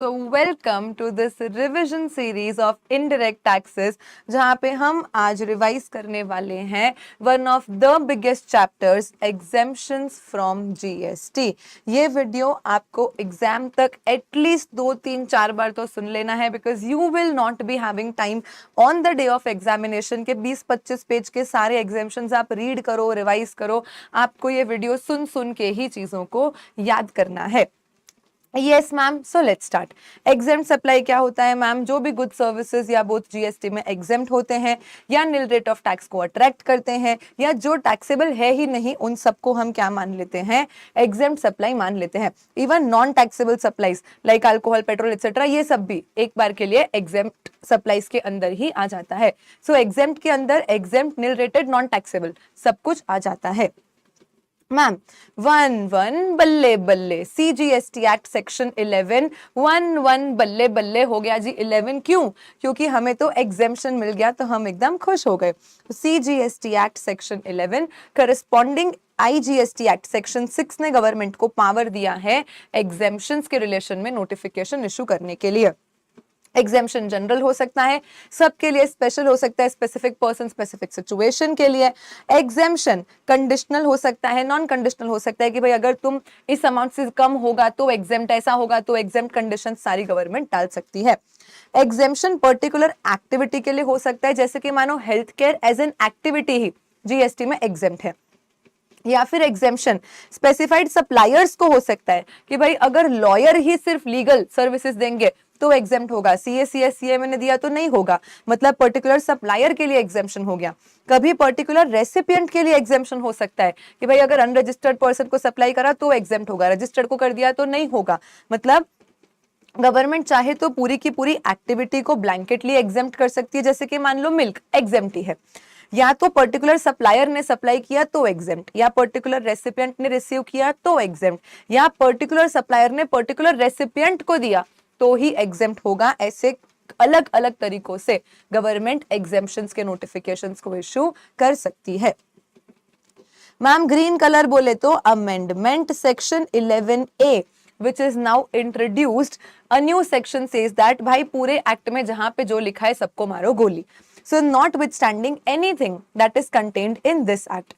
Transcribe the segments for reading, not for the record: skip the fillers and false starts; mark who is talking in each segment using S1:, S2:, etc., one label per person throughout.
S1: तो welcome to this revision series of indirect taxes, जहां पे हम आज रिवाइज करने वाले हैं one of the biggest chapters, exemptions from GST. ये वीडियो आपको एग्जाम तक एटलीस्ट 2-3-4 बार तो सुन लेना है, because you will not be having time on the day of examination के 20-25 पेज के सारे एग्जेम्पशंस आप रीड करो, रिवाइज करो। आपको ये वीडियो सुन सुन के ही चीजों को याद करना है। Yes ma'am, so let's start. Exempt supply क्या होता है मैम? जो भी गुड सर्विसेज या बोथ जीएसटी में एग्जेम्प्ट होते हैं या नील रेट ऑफ टैक्स को अट्रैक्ट करते हैं या जो टैक्सेबल है ही नहीं, उन सबको हम क्या मान लेते हैं? एग्जेम्प्ट सप्लाई मान लेते हैं। Even non taxable supplies like alcohol, petrol etcetera, ये सब भी एक बार के लिए एग्जेम्प्ट सप्लाईज के अंदर ही आ जाता है। सो एग्जेम्प्ट के अंदर exempt, nil rated, non taxable सब कुछ आ जाता है। मैम, 1-1 बल्ले बल्ले, CGST एक्ट सेक्शन 11, 1-1 बल्ले बल्ले हो गया जी 11। क्यों? क्योंकि हमें तो एग्जेम्पशन मिल गया तो हम एकदम खुश हो गए। CGST act section 11 corresponding IGST act section 6 ने गवर्नमेंट को पावर दिया है एग्जेम्पशंस के रिलेशन में नोटिफिकेशन इशू करने के लिए। एग्जेम्पशन जनरल हो सकता है, सबके लिए स्पेशल हो सकता है, स्पेसिफिक पर्सन स्पेसिफिक सिचुएशन के लिए। एग्जेम्पशन कंडीशनल हो सकता है, नॉन कंडीशनल हो सकता है कि भाई अगर तुम इस अमाउंट से कम होगा तो एग्जेम्प्ट, ऐसा होगा तो एग्जेम्प्ट, कंडीशन सारी गवर्नमेंट डाल सकती है। एग्जेम्पशन पर्टिकुलर एक्टिविटी के लिए हो सकता है, जैसे कि मानो health care as an activity ही जीएसटी में एग्जेम्प्ट है। या फिर एग्जेम्पशन स्पेसिफाइड सप्लायर्स को हो सकता है कि भाई अगर लॉयर ही सिर्फ लीगल सर्विसेज देंगे तो एग्जेम्प्ट होगा, CA मैंने दिया तो नहीं होगा, मतलब पर्टिकुलर सप्लायर के लिए एग्जेम्पशन हो गया। कभी पर्टिकुलर रेसिपिएंट के लिए एग्जेम्पशन हो सकता है कि भाई अगर अनरजिस्टर्ड पर्सन को सप्लाई करा तो एग्जेम्प्ट होगा, रजिस्टर्ड को कर दिया तो नहीं होगा। मतलब गवर्नमेंट चाहे तो पूरी की पूरी एक्टिविटी को ब्लैंकेटली एग्जेम्प्ट कर सकती है, जैसे कि मान लो मिल्क एग्जेम्प्ट ही है, या तो पर्टिकुलर सप्लायर ने सप्लाई किया तो एग्जेम्प्ट, या पर्टिकुलर रेसिपिएंट ने रिसीव किया तो एग्जेम्प्ट, या पर्टिकुलर सप्लायर ने पर्टिकुलर रेसिपिएंट को दिया तो ही एग्जेम्प्ट होगा। ऐसे अलग अलग तरीकों से गवर्नमेंट एग्जेम्पशंस के नोटिफिकेशंस को इशू कर सकती है। मैम, ग्रीन कलर बोले तो amendment section 11A which is now introduced, a new section says that भाई पूरे एक्ट में जहां पे जो लिखा है सबको मारो गोली। So notwithstanding anything that is contained in this act,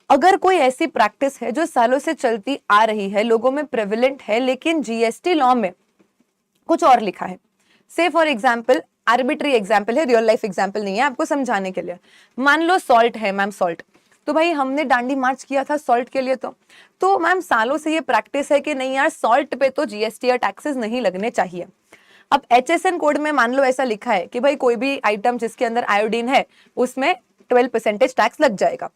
S1: अगर कोई ऐसी प्रैक्टिस है जो सालों से चलती आ रही है, लोगों में प्रेवलेंट है, लेकिन जीएसटी लॉ में कुछ और लिखा है, से फॉर एग्जाम्पल, आर्बिट्री एग्जाम्पल है, रियल लाइफ एग्जाम्पल नहीं है, आपको समझाने के लिए। मान लो सॉल्ट है मैम, सॉल्ट तो भाई हमने डांडी मार्च किया था सॉल्ट के लिए, तो मैम सालों से ये प्रैक्टिस है कि नहीं यार सॉल्ट पे तो जीएसटी या टैक्सेस नहीं लगने चाहिए। अब HSN कोड में मान लो ऐसा लिखा है कि भाई कोई भी आइटम जिसके अंदर आयोडीन है उसमें 12% टैक्स लग जाएगा।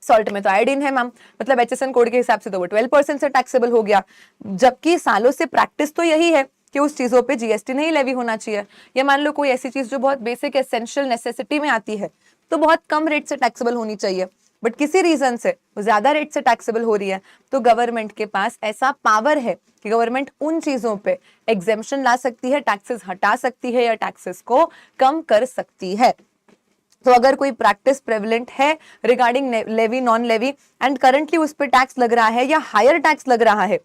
S1: सॉल्ट में तो आयोडीन है मैम, मतलब HSN कोड के हिसाब से तो वो 12% से टैक्सेबल हो गया, जबकि सालों से प्रैक्टिस तो यही है कि उस चीजों पे जीएसटी नहीं लेवी होना चाहिए। या मान लो कोई ऐसी चीज जो बहुत बेसिक एसेंशियल नेसेसिटी में आती है तो बहुत कम रेट से टैक्सेबल होनी चाहिए, बट किसी रीजन से वो ज्यादा रेट से टैक्सेबल हो रही है, तो गवर्नमेंट के पास ऐसा पावर है कि गवर्नमेंट उन चीजों पे एग्जेम्पशन ला सकती है, टैक्सेस हटा सकती है या टैक्सेस को कम कर सकती है। तो अगर कोई प्रैक्टिस प्रेवलेंट है regarding levy non levy and currently उस पर टैक्स लग रहा है या हायर टैक्स लग रहा है,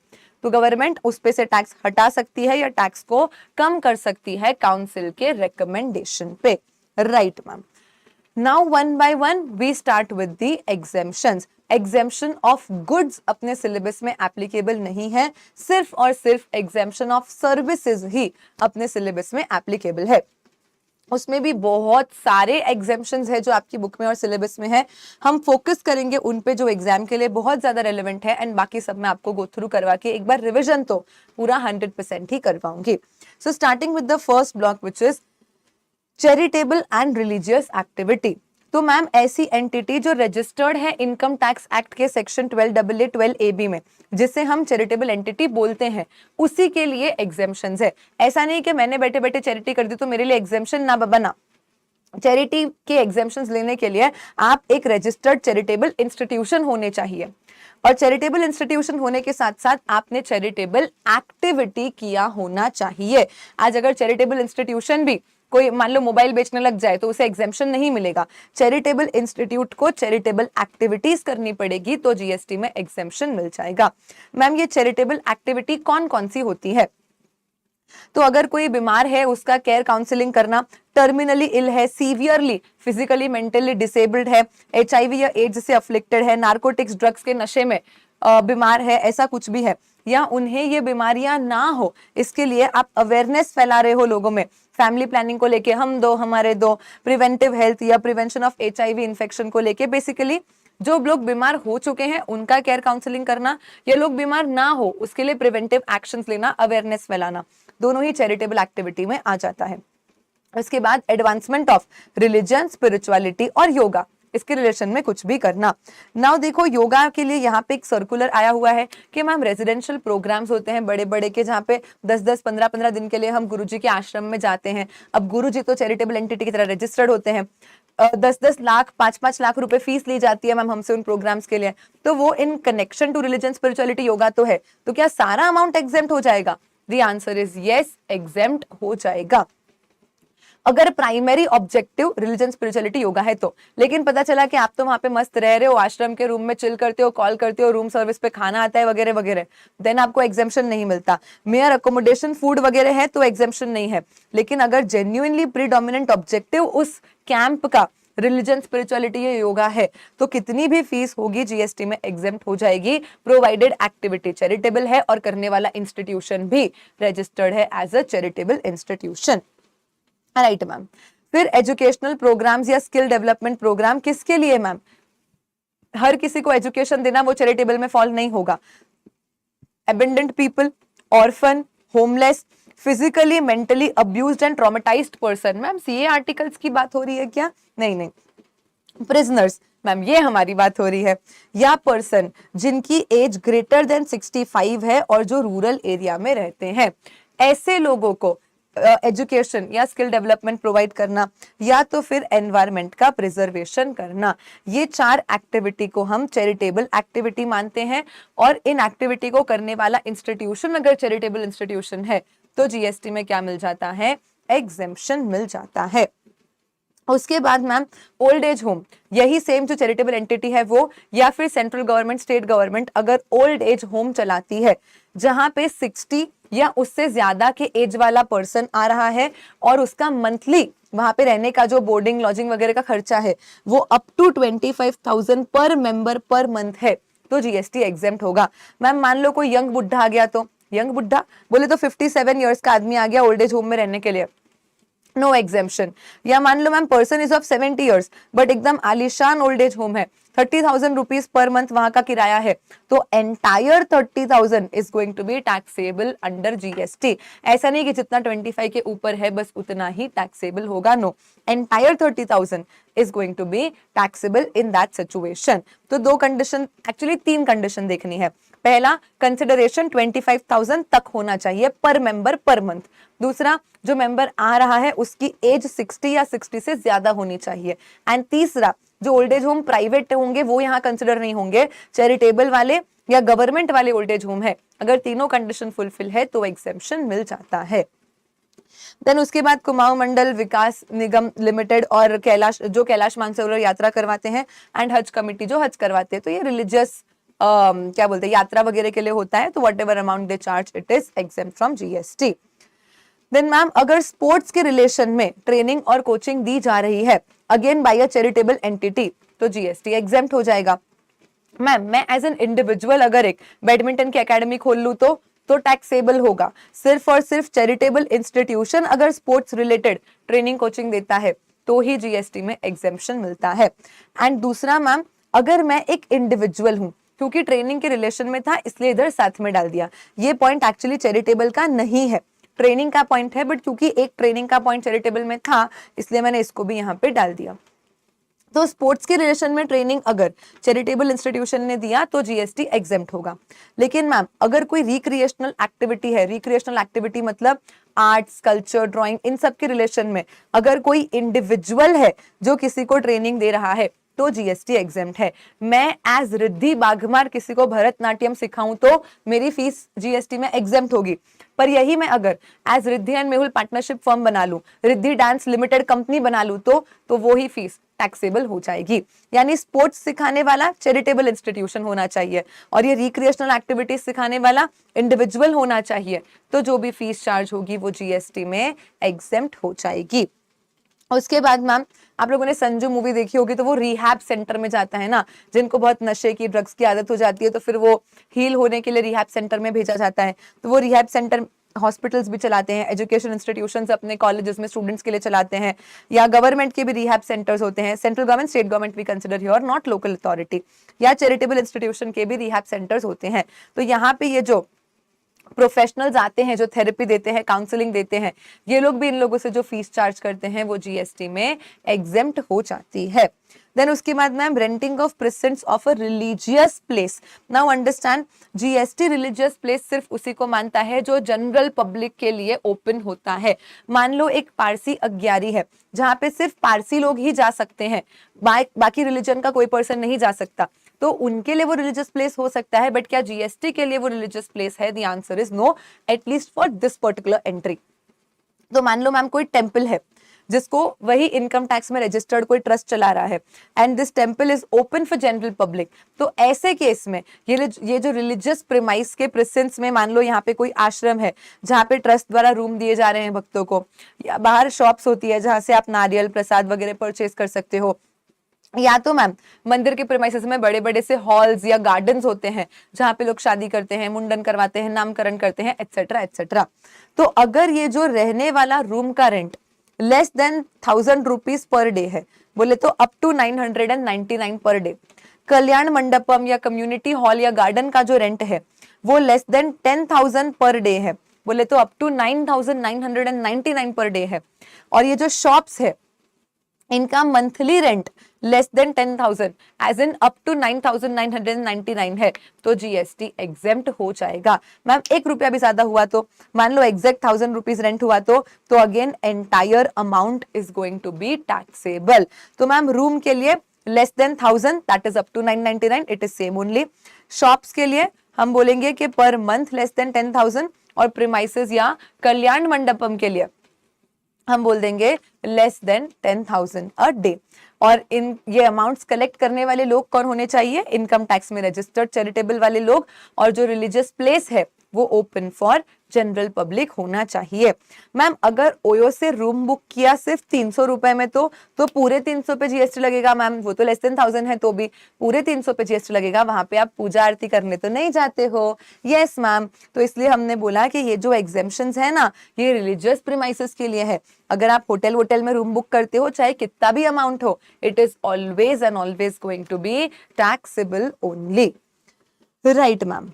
S1: तो गवर्नमेंट उस पे से टैक्स हटा सकती है या टैक्स को कम कर सकती है काउंसिल के रिकमेंडेशन पे। Right ma'am. Now one by one we start with the exemptions. Exemption of goods अपने सिलेबस में एप्लीकेबल नहीं है, सिर्फ और सिर्फ एग्जेम्पशन ऑफ सर्विसेज ही अपने सिलेबस में एप्लीकेबल है। उसमें भी बहुत सारे एग्जेम्पशंस है जो आपकी बुक में और सिलेबस में है, हम फोकस करेंगे उन पे जो एग्जाम के लिए बहुत ज्यादा रेलेवेंट है, एंड बाकी सब मैं आपको गो थ्रू करवा के एक बार रिविजन तो पूरा 100% ही करवाऊंगी। So starting with the first block which is charitable and religious activity. तो मैम ऐसी एंटिटी जो रजिस्टर्ड है इनकम टैक्स एक्ट के सेक्शन 12AA 12AB में, जिसे हम चैरिटेबल एंटिटी बोलते हैं, उसी के लिए एग्जेम्पशंस है। ऐसा नहीं कि मैंने बैठे बैठे चैरिटी कर दी तो मेरे लिए एग्जेम्पशन ना बना। चैरिटी के एग्जेम्पशंस लेने के लिए आप एक रजिस्टर्ड चैरिटेबल इंस्टीट्यूशन होने चाहिए, और चैरिटेबल इंस्टीट्यूशन होने के साथ साथ आपने चैरिटेबल एक्टिविटी किया होना चाहिए। आज अगर चैरिटेबल इंस्टीट्यूशन भी कोई मान लो मोबाइल बेचने लग जाए तो उसे एग्जेम्पशन नहीं मिलेगा, चैरिटेबल इंस्टीट्यूट को चैरिटेबल एक्टिविटीज करनी पड़ेगी तो जीएसटी में एग्जेम्पशन मिल जाएगा। मैम ये चैरिटेबल एक्टिविटी कौन कौन सी होती है? तो अगर कोई बीमार है उसका केयर काउंसलिंग करना, टर्मिनली इल है, सीवियरली फिजिकली मेंटली डिसेबल्ड है, HIV या एड्स से अफ्लिक्टेड है, नार्कोटिक्स ड्रग्स के नशे में बीमार है, ऐसा कुछ भी है, या उन्हें ये बीमारियां ना हो, इसके लिए आप अवेयरनेस फैला रहे हो लोगों में, फैमिली प्लानिंग को लेके, हम दो हमारे दो, प्रिवेंटिव हेल्थ या प्रिवेंशन ऑफ HIV इन्फेक्शन को लेके, बेसिकली जो लोग बीमार हो चुके हैं उनका केयर काउंसलिंग करना, या लोग बीमार ना हो उसके लिए प्रिवेंटिव एक्शंस लेना, अवेयरनेस फैलाना, दोनों ही चैरिटेबल एक्टिविटी में आ जाता है। उसके बाद एडवांसमेंट ऑफ रिलीजन, स्पिरिचुअलिटी और योगा, इसके रिलेशन में कुछ भी करना। नाउ देखो योगा के लिए यहाँ पे एक सर्कुलर आया हुआ है कि मैम रेजिडेंशियल प्रोग्राम्स होते हैं बड़े बड़े के, जहाँ पे 10-10, 15-15 दिन के लिए हम गुरुजी के आश्रम में जाते हैं। अब गुरुजी तो चैरिटेबल एंटिटी की तरह रजिस्टर्ड होते हैं, 10-10 लाख 5-5 लाख रुपए फीस ली जाती है मैम हमसे उन प्रोग्राम्स के लिए, तो वो in connection to religion, spirituality, yoga तो है, तो क्या सारा अमाउंट एग्जेम्प्ट हो जाएगा? The answer is yes, exempt हो जाएगा अगर primary objective religion, spirituality, yoga है तो। लेकिन पता चला कि आप तो वहां पे मस्त रह रहे हो, आश्रम के रूम में चिल करते हो, कॉल करते हो, रूम सर्विस पे खाना आता है वगैरह वगैरह, देन आपको एग्जेम्पशन नहीं मिलता। मेयर अकोमोडेशन, फूड वगैरह है तो एग्जेम्पशन नहीं है। लेकिन अगर जेन्युइनली प्रीडोमिनेंट ऑब्जेक्टिव उस कैंप का रिलीजन, स्पिरिचुअलिटी या योगा है तो कितनी भी फीस होगी जीएसटी में एग्जेम्प्ट हो जाएगी, प्रोवाइडेड एक्टिविटी चैरिटेबल है और करने वाला इंस्टीट्यूशन भी रजिस्टर्ड है as a charitable institution. Right ma'am. फिर एजुकेशनल प्रोग्राम्स या स्किल डेवलपमेंट प्रोग्राम किसके लिए मैम? हर किसी को एजुकेशन देना वो चैरिटेबल में फॉल नहीं होगा। Abandoned people, orphan, homeless, physically mentally abused and traumatised person, ma'am CA articles की बात हो रही है क्या? नहीं नहीं, प्रिजनर्स मैम ये हमारी बात हो रही है, या पर्सन जिनकी एज ग्रेटर देन 65 है और जो रूरल एरिया में रहते हैं, ऐसे लोगों को एजुकेशन या स्किल डेवलपमेंट प्रोवाइड करना, या तो फिर एनवायरमेंट का प्रिजर्वेशन करना, ये 4 एक्टिविटी को हम चैरिटेबल एक्टिविटी मानते हैं। और इन एक्टिविटी को करने वाला इंस्टीट्यूशन अगर चैरिटेबल इंस्टीट्यूशन है तो जीएसटी में क्या मिल जाता है? एग्जेम्पशन मिल जाता है। उसके बाद मैम ओल्ड एज होम, यही सेम जो चैरिटेबल एंटिटी है वो, या फिर सेंट्रल गवर्नमेंट, स्टेट गवर्नमेंट अगर ओल्ड एज होम चलाती है जहां पे 60 या उससे ज्यादा के एज वाला पर्सन आ रहा है और उसका मंथली वहां पे रहने का जो बोर्डिंग, लॉजिंग वगैरह का खर्चा है वो अप टू 25,000 पर मेंबर पर मंथ है, तो जीएसटी एग्जेम्प्ट होगा। मैम मान लो कोई यंग बुढ़ा आ गया, तो यंग बुढ़ा बोले तो 57 ईयर्स का आदमी आ गया ओल्ड एज होम में रहने के लिए, नो एग्जेम्पशन। या मान लो ma'am person is of 70 years but एकदम आलिशान ओल्ड एज होम है, 30,000 रुपीज पर मंथ वहां का किराया है, तो entire 30,000 is going to be taxable under GST. ऐसा नहीं कि जितना 25 के ऊपर है बस उतना ही टैक्सेबल होगा, no, entire 30,000 is going to be taxable in that situation. तो 2 कंडीशन, एक्चुअली 3 कंडीशन देखनी है। पहला, कंसिडरेशन 25,000 तक होना चाहिए पर मेंबर पर मंथ। दूसरा, जो मेंबर आ रहा है उसकी एज 60 या 60 से ज्यादा होनी चाहिए। एंड तीसरा, जो ओल्ड एज होम प्राइवेट होंगे वो यहाँ कंसिडर नहीं होंगे, चैरिटेबल वाले या गवर्नमेंट वाले ओल्ड एज होम है, अगर तीनों कंडीशन फुलफिल है तो एग्जेम्पशन मिल जाता है। देन उसके बाद कुमाऊं मंडल विकास निगम लिमिटेड और कैलाश, जो कैलाश मानसरोवर यात्रा करवाते हैं, एंड हज कमिटी जो हज करवाते हैं, तो ये रिलीजियस क्या बोलते हैं यात्रा वगैरह के लिए होता है, तो whatever amount they charge it is exempt from GST. Then ma'am अगर स्पोर्ट्स के रिलेशन में ट्रेनिंग और कोचिंग दी जा रही है again by a charitable entity तो जीएसटी एग्जेम्प्ट हो जाएगा। मैम मैं एज एन इंडिविजुअल अगर एक बैडमिंटन की एकेडमी खोल लूं तो टैक्सेबल होगा। सिर्फ और सिर्फ चैरिटेबल इंस्टीट्यूशन अगर स्पोर्ट्स रिलेटेड ट्रेनिंग कोचिंग देता है तो ही जीएसटी में एग्जेम्पशन मिलता है। एंड दूसरा मैम, अगर मैं एक इंडिविजुअल हूं, क्योंकि ट्रेनिंग के रिलेशन में था इसलिए इधर साथ में डाल दिया, ये पॉइंट एक्चुअली चैरिटेबल का नहीं है, ट्रेनिंग का पॉइंट है, बट क्योंकि एक ट्रेनिंग का पॉइंट चैरिटेबल में था इसलिए मैंने इसको भी यहाँ पे डाल दिया। तो स्पोर्ट्स के रिलेशन में ट्रेनिंग अगर चैरिटेबल इंस्टीट्यूशन ने दिया तो जीएसटी एग्जेम्प्ट होगा। लेकिन मैम अगर कोई रिक्रिएशनल एक्टिविटी है, रिक्रिएशनल एक्टिविटी मतलब आर्ट्स, कल्चर, ड्राइंग, इन सब के रिलेशन में अगर कोई इंडिविजुअल है जो किसी को ट्रेनिंग दे रहा है तो जीएसटी एग्जेम्प्ट है। मैं एज रिद्धि बाघमार किसी को भरतनाट्यम सिखाऊं तो मेरी फीस जीएसटी में एग्जेम्प्ट होगी। पर यही मैं अगर as Riddhi and Mehul partnership firm बना लूं, रिद्धि डांस लिमिटेड कंपनी बना लूं, तो वो ही फीस टैक्सेबल हो जाएगी। यानी स्पोर्ट्स सिखाने वाला चैरिटेबल इंस्टीट्यूशन होना चाहिए और ये रिक्रिएशनल एक्टिविटीज सिखाने वाला इंडिविजुअल होना चाहिए, तो जो भी फीस चार्ज होगी वो जीएसटी में एग्जेम्प्ट हो जाएगी। उसके बाद मैम आप लोगों ने संजू मूवी देखी होगी, तो वो रिहैब सेंटर में जाता है ना, जिनको बहुत नशे की ड्रग्स की आदत हो जाती है, तो फिर वो हील होने के लिए रिहैब सेंटर में भेजा जाता है। तो वो रिहैब सेंटर हॉस्पिटल्स भी चलाते हैं, एजुकेशन इंस्टीट्यूशंस अपने कॉलेजेस में स्टूडेंट्स के लिए चलाते हैं, या गवर्नमेंट के भी रिहैब सेंटर्स होते हैं, central government state government we consider here, not local authority, या चैरिटेबल इंस्टीट्यूशन के भी रिहैब सेंटर्स होते हैं। तो यहाँ पे ये जो प्रोफेशनल्स आते हैं जो थेरेपी देते हैं, काउंसलिंग देते हैं, ये लोग भी इन लोगों से जो फीस चार्ज करते हैं वो जीएसटी में एग्जेम्प्ट हो जाती है। देन उसके बाद ma'am renting of presence of a religious place. Now understand, GST religious place सिर्फ उसी को मानता है जो जनरल पब्लिक के लिए ओपन होता है। मान लो एक पारसी अग्यारी है जहां पे सिर्फ पारसी लोग ही जा सकते हैं, बाकी रिलीजन का कोई पर्सन नहीं जा सकता, तो उनके लिए वो रिलीजियस प्लेस हो सकता है, बट क्या जीएसटी के लिए वो रिलीजियस प्लेस है? The answer is no, at least for this particular entry. तो मान लो मैम कोई टेम्पल है जिसको वही इनकम टैक्स में रजिस्टर्ड कोई ट्रस्ट चला रहा है, and this temple is open for general public, तो ऐसे केस में ये जो रिलीजियस प्रीमाइस के प्रेजेंस में, मान लो यहाँ पे कोई आश्रम है जहाँ पे ट्रस्ट द्वारा रूम दिए जा रहे हैं भक्तों को, या बाहर शॉप्स होती है जहां से आप नारियल प्रसाद वगैरह परचेज कर सकते हो, या तो मैम मंदिर के प्रीमाइसेस में बड़े बड़े से हॉल्स या गार्डन्स होते हैं जहां पे लोग शादी करते हैं, मुंडन करवाते हैं, नामकरण करते हैं, एटसेट्रा एटसेट्रा। तो अगर ये जो रहने वाला रूम का rent less than 1000 rupees per day है, बोले तो अप टू 999 पर डे, कल्याण मंडपम या कम्युनिटी हॉल या गार्डन का जो रेंट है वो लेस देन 10,000 पर डे है, बोले तो अप टू 9,999 पर डे है, और ये जो शॉप्स है इनका monthly rent less than 10,000 as in up to 9,999 है, तो जीएसटी एग्जेम्प्ट हो जाएगा। मैम 1 रुपया भी ज्यादा हुआ तो, मान लो एग्जैक्ट 1000 रुपीज रेंट हुआ तो again entire amount is going to be taxable. तो मैम रूम के लिए less than 1000 that is up to 999, it is same only. Shops के लिए हम बोलेंगे कि पर मंथ लेस देन 10,000, और प्रीमाइसेस या कल्याण मंडपम के लिए हम बोल देंगे लेस देन 10,000 अ डे। और ये अमाउंट्स कलेक्ट करने वाले लोग कौन होने चाहिए? इनकम टैक्स में रजिस्टर्ड चैरिटेबल वाले लोग, और जो रिलीजियस प्लेस है वो ओपन फॉर जनरल पब्लिक होना चाहिए। मैम अगर ओयो से रूम बुक किया सिर्फ 300 रुपए में तो पूरे 300 पे जीएसटी लगेगा मैम, वो तो लेस देन 1000 है तो भी पूरे 300 पे जीएसटी लगेगा, वहां पे आप पूजा आरती करने तो नहीं जाते हो। यस मैम, तो इसलिए हमने बोला कि ये जो एग्जेम्पशंस है ना, ये रिलीजियस प्रीमाइसेस के लिए है। अगर आप होटल में रूम बुक करते हो चाहे कितना भी अमाउंट हो, it is always and always going to be taxable only. Right ma'am,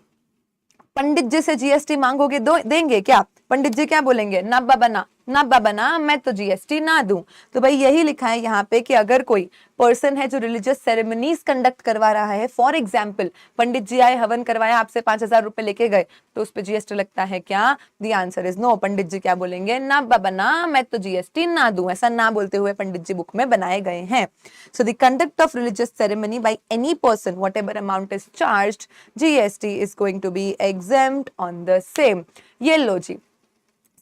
S1: Pandit ji से जीएसटी मांगोगे देंगे क्या? पंडित जी क्या बोलेंगे? ना बाबा ना, ना बाबा ना, मैं तो जीएसटी ना दूं। तो भाई यही लिखा है यहाँ पे कि अगर कोई पर्सन है जो रिलीजियस सेरेमनीज कंडक्ट करवा रहा है, फॉर एग्जाम्पल पंडित जी आए, हवन करवाया, आपसे 5,000 रुपए लेके गए, तो उस पर जीएसटी लगता है क्या? The answer is no. Pandit ji क्या बोलेंगे? ना बाबा ना, मैं तो जीएसटी ना दूं। ऐसा ना बोलते हुए पंडित जी बुक में बनाए गए हैं। So the conduct of religious ceremony by any person, whatever amount is charged, GST is going to be exempt on the same. ये लो जी,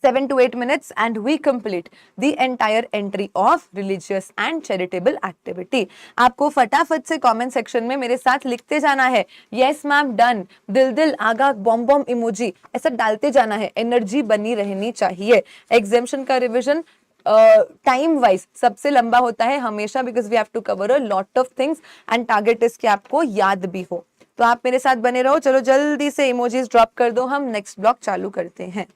S1: 7 to 8 minutes and we complete the entire entry of religious and charitable activity। आपको फटाफट से comment section में मेरे साथ लिखते जाना है, यस मैम डन, दिल दिल, आगा, बॉम बॉम इमोजी, ऐसा डालते जाना है, एनर्जी बनी रहनी चाहिए। एग्जेम्पशन का रिविजन टाइम वाइज सबसे लंबा होता है हमेशा, because we have to cover a lot of things and target is कि आपको याद भी हो। तो आप मेरे साथ बने रहो। चलो जल्दी से इमोजीज ड्रॉप कर दो, हम नेक्स्ट ब्लॉक चालू करते हैं।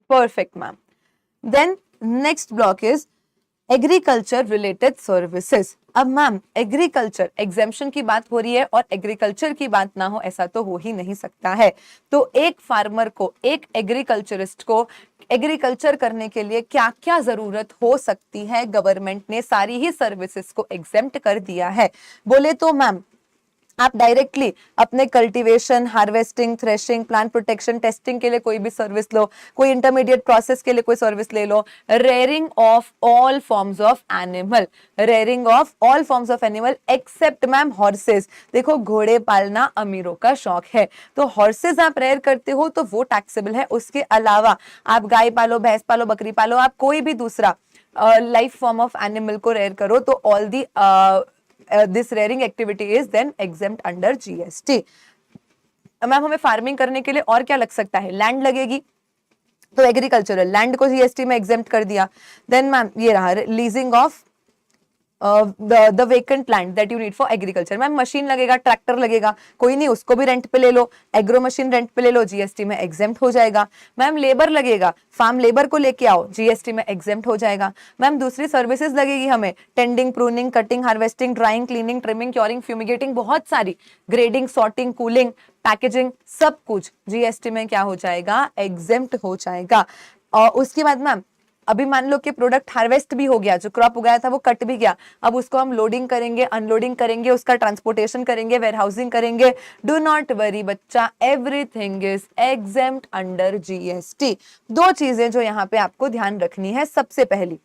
S1: Perfect, ma'am. Then next block is agriculture related services. अब मैम एग्रीकल्चर एग्जेम्पशन की बात हो रही है और एग्रीकल्चर की बात ना हो, ऐसा तो हो ही नहीं सकता है। तो एक फार्मर को, एक एग्रीकल्चरिस्ट को एग्रीकल्चर करने के लिए क्या क्या जरूरत हो सकती है, गवर्नमेंट ने सारी ही सर्विसेज को एग्जेम्प्ट कर दिया है। बोले तो मैम आप डायरेक्टली अपने cultivation, harvesting, threshing, plant protection, testing के लिए कोई भी सर्विस लो, कोई इंटरमीडिएट प्रोसेस के लिए कोई सर्विस ले लो। Rearing of all forms of animal, rearing of all forms of animal except ma'am horses. देखो घोड़े पालना अमीरों का शौक है, तो हॉर्सेस आप रेयर करते हो तो वो टैक्सेबल है। उसके अलावा आप गाय पालो, भैंस पालो, बकरी पालो, आप कोई भी दूसरा लाइफ फॉर्म ऑफ एनिमल को रेयर करो तो all the this rearing activity is then exempt under GST. Ma'am हमें फार्मिंग करने के लिए और क्या लग सकता है? लैंड लगेगी, तो एग्रीकल्चरल लैंड को जीएसटी में एग्जेम्प्ट कर दिया। देन मैम ये रहा leasing of the vacant land that you need for agriculture। Ma'am machine लगेगा, ट्रैक्टर लगेगा, कोई नहीं उसको भी रेंट पे ले लो, एग्रो मशीन रेंट पे ले लो, जीएसटी में एग्जेम्प्ट हो जाएगा। मैम लेबर लगेगा, फार्म लेबर को लेके आओ, जीएसटी में एग्जेम्प्ट हो जाएगा। मैम दूसरी सर्विसेज लगेगी हमें, tending, pruning, cutting, harvesting, drawing, cleaning, trimming, curing, fumigating, बहुत सारी, ग्रेडिंग, सॉर्टिंग, कूलिंग, पैकेजिंग, सब कुछ जीएसटी में क्या हो जाएगा? एग्जेम्प्ट हो जाएगा। और उसके बाद मैम अभी मान लो कि प्रोडक्ट हार्वेस्ट भी हो गया, जो क्रॉप उगाया था वो कट भी गया, अब उसको हम लोडिंग करेंगे, अनलोडिंग करेंगे, उसका ट्रांसपोर्टेशन करेंगे, वेयरहाउसिंग करेंगे। डू नॉट वरी बच्चा, everything is exempt under GST. दो चीजें जो यहाँ पे आपको ध्यान रखनी है, सबसे पहली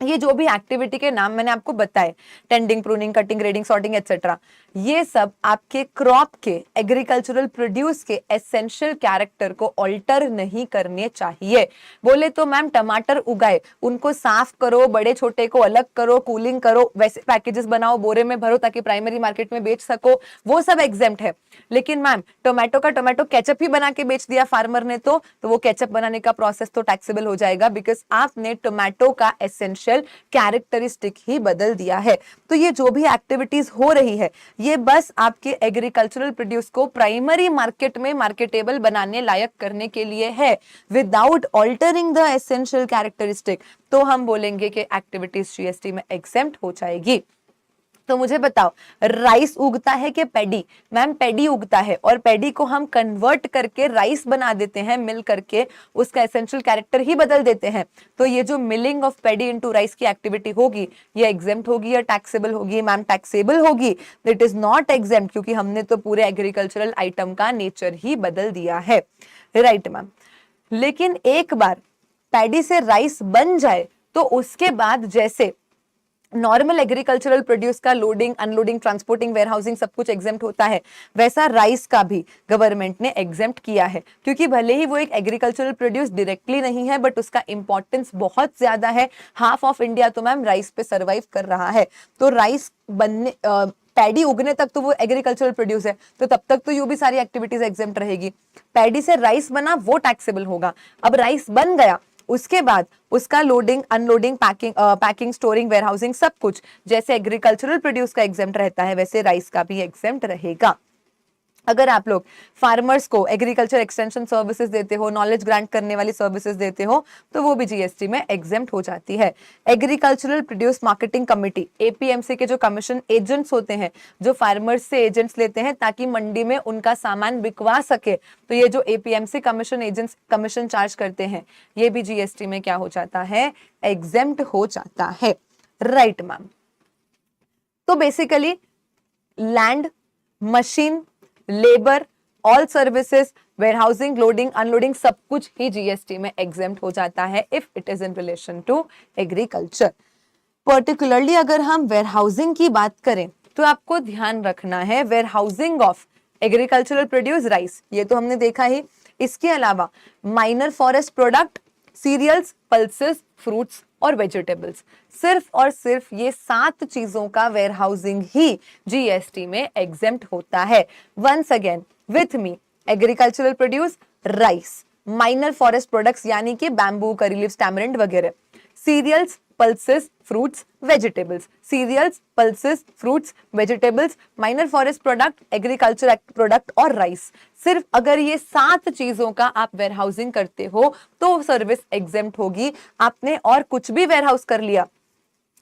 S1: ये जो भी एक्टिविटी के नाम मैंने आपको बताए, tending, pruning, cutting, grading, sorting etcetera, ये सब आपके क्रॉप के, एग्रीकल्चरल प्रोड्यूस के एसेंशियल कैरेक्टर को ऑल्टर नहीं करने चाहिए। बोले तो मैम टमाटर उगाए, उनको साफ करो, बड़े छोटे को अलग करो, कूलिंग करो, वैसे पैकेजेस बनाओ, बोरे में भरो ताकि प्राइमरी मार्केट में बेच सको, वो सब एग्जेम्प्ट है। लेकिन मैम टोमेटो का टोमेटो केचप ही बना के बेच दिया फार्मर ने, तो वो केचप बनाने का प्रोसेस तो टैक्सेबल हो जाएगा, बिकॉज आपने टोमेटो का एसेंशियल कैरेक्टरिस्टिक ही बदल दिया है। तो ये जो भी एक्टिविटीज हो रही है, ये बस आपके एग्रीकल्चरल प्रोड्यूस को प्राइमरी मार्केट में मार्केटेबल बनाने लायक करने के लिए है, without altering the essential characteristic. तो हम बोलेंगे कि एक्टिविटीज जीएसटी में एग्जेम्प्ट हो जाएगी। तो मुझे बताओ, राइस उगता है कि पैडी? मैम पैडी उगता है, और पैडी को हम कन्वर्ट करके राइस बना देते हैं, मिल करके उसका एसेंशियल कैरेक्टर ही बदल देते हैं। तो ये जो milling of paddy into rice की एक्टिविटी होगी, ये एग्जेम्प्ट होगी या टैक्सेबल होगी? मैम टैक्सेबल होगी, इट इज नॉट एग्जेम्प्ट, क्योंकि हमने तो पूरे एग्रीकल्चरल आइटम का नेचर ही बदल दिया है। राइट मैम, लेकिन एक बार पैडी से राइस बन जाए तो उसके बाद जैसे नॉर्मल एग्रीकल्चरल प्रोड्यूस का लोडिंग, अनलोडिंग, ट्रांसपोर्टिंग, वेयरहाउसिंग सब कुछ एग्जेम्प्ट होता है, वैसा राइस का भी गवर्नमेंट ने एग्जेम्प्ट किया है। क्योंकि भले ही वो एक एग्रीकल्चरल प्रोड्यूस डायरेक्टली नहीं है, बट उसका इंपॉर्टेंस बहुत ज्यादा है। हाफ ऑफ इंडिया तो मैम राइस पे सर्वाइव कर रहा है, तो राइस बनने पैडी उगने तक तो वो एग्रीकल्चरल प्रोड्यूस है, तो तब तक तो ये भी सारी एक्टिविटीज एग्जेम्प्ट रहेगी। पैडी से राइस बना, वो टैक्सेबल होगा। अब राइस बन गया, उसके बाद उसका loading, unloading, packing, storing, warehousing सब कुछ जैसे एग्रीकल्चरल प्रोड्यूस का एग्जेम्प्ट रहता है, वैसे राइस का भी एग्जेम्प्ट रहेगा। अगर आप लोग फार्मर्स को एग्रीकल्चर एक्सटेंशन सर्विसेज देते हो, नॉलेज ग्रांट करने वाली सर्विसेज देते हो, तो वो भी जीएसटी में एग्जेम्प्ट हो जाती है। Agricultural produce marketing committee, APMC के जो कमीशन एजेंट्स होते हैं, जो फार्मर्स से एजेंट्स लेते हैं ताकि मंडी में उनका सामान बिकवा सके, तो ये जो APMC commission agents commission charge करते हैं, ये भी जीएसटी में क्या हो जाता है? एग्जेम्प्ट हो जाता है। राइट मैम, तो basically land, machine, labour, all services, warehousing, loading, unloading सब कुछ ही जीएसटी में एग्जेम्प्ट हो जाता है if it is in relation to agriculture. Particularly अगर हम वेयरहाउसिंग की बात करें तो आपको ध्यान रखना है, warehousing of agricultural produce rice, ये तो हमने देखा ही। इसके अलावा minor forest product, cereals, pulses, fruits और वेजिटेबल्स, सिर्फ और सिर्फ ये 7 चीजों का वेयरहाउसिंग ही जीएसटी में एग्जेम्प्ट होता है। Once again with me, agricultural produce rice, minor forest products यानी कि बैम्बू, करी लीव्स, टैमरिंड वगैरह, cereals, pulses, fruits, vegetables, cereals, pulses, fruits, vegetables, minor forest product, agriculture product और राइस। सिर्फ अगर ये 7 चीजों का आप वेयरहाउसिंग करते हो तो सर्विस एग्जेम्प्ट होगी। आपने और कुछ भी वेयरहाउस कर लिया,